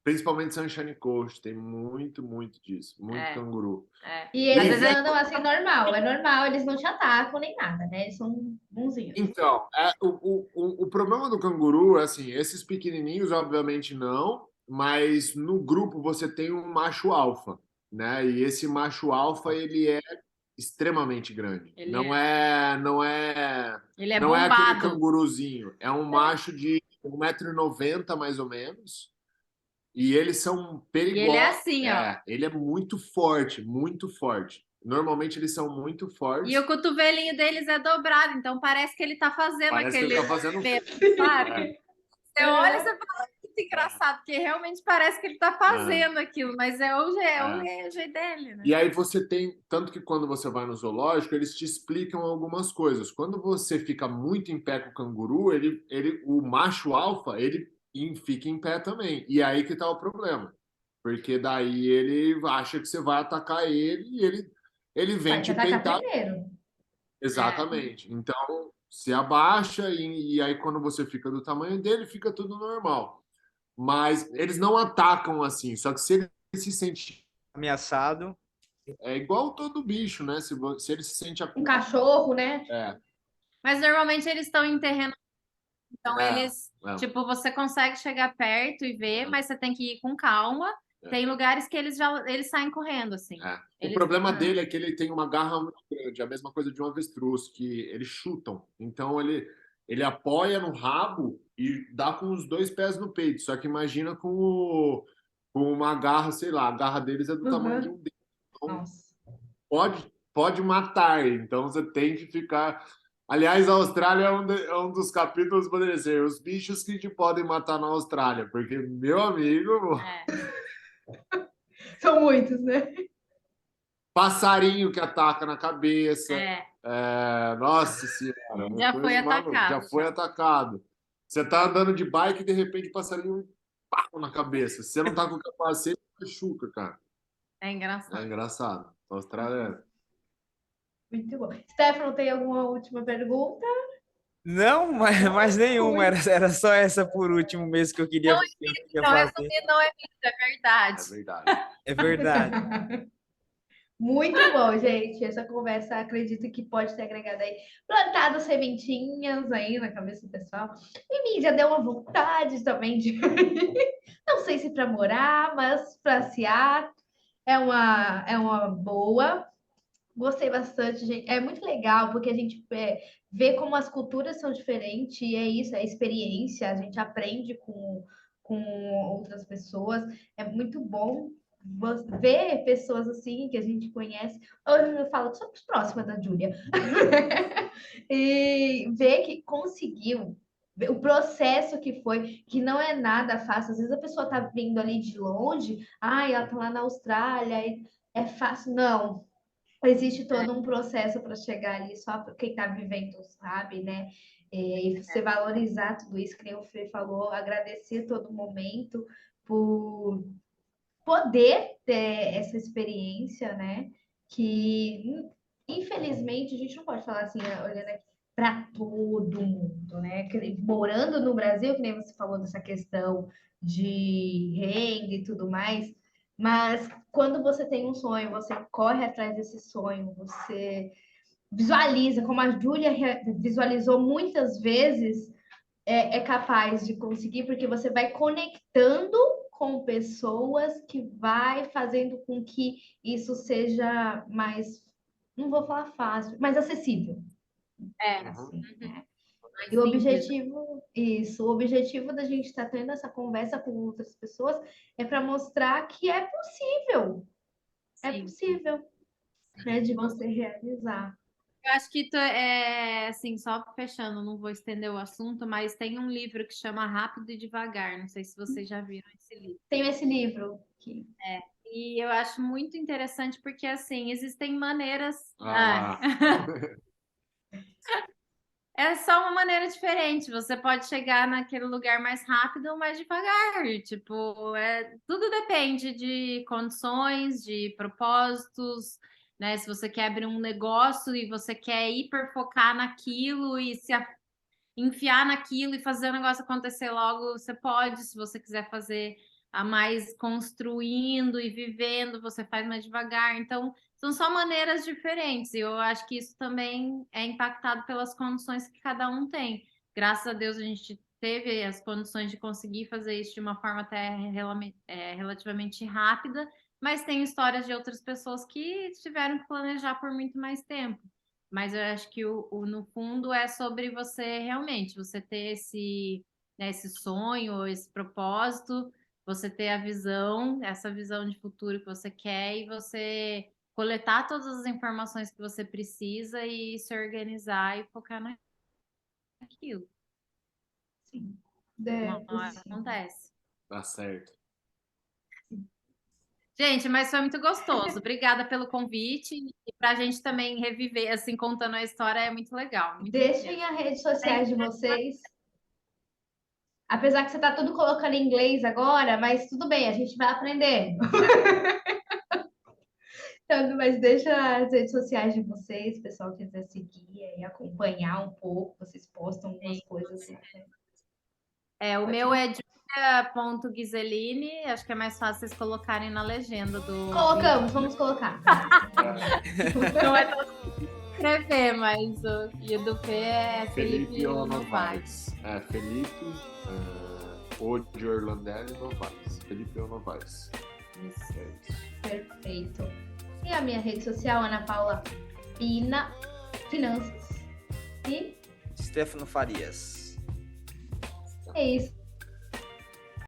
principalmente Sunshine Coast, tem muito, muito disso, muito É. canguru. E Às eles vezes andam assim normal. É normal, eles não te atacam nem nada, né? Eles são bonzinhos. Então, o problema do canguru é assim, esses pequenininhos, obviamente não, mas no grupo você tem um macho alfa, né? E esse macho alfa, ele é extremamente grande. Ele ele é Não é aquele bombado. canguruzinho. É um macho de 1,90 m mais ou menos. E eles são E ele é perigosos. assim, ó. Ele é muito forte, muito forte. Normalmente eles são muito fortes. E o cotovelinho deles é dobrado, então parece que ele tá fazendo Parece que aquele. ele tá fazendo. Sabe? Você olha e você fala, muito engraçado, porque realmente parece que ele tá fazendo aquilo, mas é o jeito dele, né? E aí você tem, tanto que quando você vai no zoológico, eles te explicam algumas coisas. Quando você fica muito em pé com o canguru, o macho alfa, ele fica em pé também. E aí que tá o problema. Porque daí ele acha que você vai atacar ele e ele vem Vai te te atacar peitar. primeiro. Exatamente. Então, se abaixa e aí quando você fica do tamanho dele, fica tudo normal. Mas eles não atacam assim, só que se ele se sente Ameaçado. é igual todo bicho, né? Se ele se sente Um cachorro, né? Mas normalmente eles estão em terreno, então eles, é. tipo, você consegue chegar perto e ver, mas você tem que ir com calma. Tem lugares que eles saem correndo, assim. O problema dele é que ele tem uma garra muito grande, a mesma coisa de um avestruz, que eles chutam. Então ele apoia no rabo e dá com os dois pés no peito. Só que imagina com uma garra, sei lá, a garra deles é do tamanho de um dedo. Então, Nossa. pode matar. Então você tem que ficar. Aliás, a Austrália é um dos capítulos, poderia ser os bichos que te podem matar na Austrália, porque, meu amigo, São muitos, né? passarinho que ataca na cabeça. Nossa senhora, Já foi atacado. Já foi atacado. Você tá andando de bike e de repente o passarinho pá, na cabeça. Se você não tá com capacete, machuca, cara. É engraçado. É engraçado. A Austrália Muito bom. Stefano, tem alguma última pergunta? Não, mas nenhuma. Era só essa por último mesmo que eu queria, Não, fazer. não é mito, é verdade. é verdade. É verdade. Muito bom, gente. Essa conversa, acredito que pode ter agregado aí, plantado sementinhas aí na cabeça do pessoal. E mim já deu uma vontade também de. Não sei se para morar, mas para passear é uma boa. Gostei bastante, gente. É muito legal, porque a gente vê como as culturas são diferentes, e é isso, é experiência, a gente aprende com outras pessoas. É muito bom ver pessoas assim que a gente conhece, eu falo, somos próximas da Júlia, e ver que conseguiu, ver o processo que foi, que não é nada fácil. Às vezes a pessoa tá vindo ali de longe, ela tá lá na Austrália, é fácil. Não, existe todo um processo para chegar ali, só quem está vivendo sabe, né? E você valorizar tudo isso, que nem o Fê falou, agradecer todo momento por poder ter essa experiência, né? Que infelizmente a gente não pode falar assim, olhando aqui para todo mundo, né? Morando no Brasil, que nem você falou dessa questão de renda e tudo mais, mas quando você tem um sonho, você corre atrás desse sonho, você visualiza, como a Júlia visualizou muitas vezes, é capaz de conseguir, porque você vai conectando com pessoas que vai fazendo com que isso seja mais, não vou falar fácil, mais acessível. Assim, né? E o objetivo, o objetivo da gente estar tendo essa conversa com outras pessoas é para mostrar que é possível. Sim. É possível, né, de você realizar. Eu acho que assim, só fechando, não vou estender o assunto, mas tem um livro que chama Rápido e Devagar. Não sei se vocês já viram esse livro. Tenho esse livro aqui. E eu acho muito interessante porque, assim, existem maneiras. É só uma maneira diferente. Você pode chegar naquele lugar mais rápido ou mais devagar. Tipo, tudo depende de condições, de propósitos, né? Se você quer abrir um negócio e você quer hiperfocar naquilo e se enfiar naquilo e fazer o negócio acontecer logo, você pode. Se você quiser fazer a mais construindo e vivendo, você faz mais devagar. Então, são só maneiras diferentes. E eu acho que isso também é impactado pelas condições que cada um tem. Graças a Deus, a gente teve as condições de conseguir fazer isso de uma forma até relativamente rápida, mas tem histórias de outras pessoas que tiveram que planejar por muito mais tempo. Mas eu acho que no fundo é sobre você realmente, você ter esse sonho, esse propósito, você ter essa visão de futuro que você quer e você coletar todas as informações que você precisa e se organizar e focar naquilo. Sim. Acontece. Tá certo. Gente, mas foi muito gostoso. Obrigada pelo convite. E para a gente também reviver, assim, contando a história, é muito legal. Muito Deixem as redes sociais de vocês. Apesar que você está tudo colocando em inglês agora, mas tudo bem, a gente vai aprendendo. Então, mas deixa as redes sociais de vocês, se o pessoal quiser seguir e acompanhar um pouco, vocês postam algumas coisas lá. Né? O meu é Julia.Ghiseline, acho que é mais fácil vocês colocarem na legenda do. Colocamos, vamos colocar. Não é tão escrever, mas o do P é Felipe Novaes. Felipe, o de Orlandelli Novaes. Felipe Novaes. Isso. Perfeito. E a minha rede social, Ana Paula Pina Finanças. E Stefano Farias. É isso.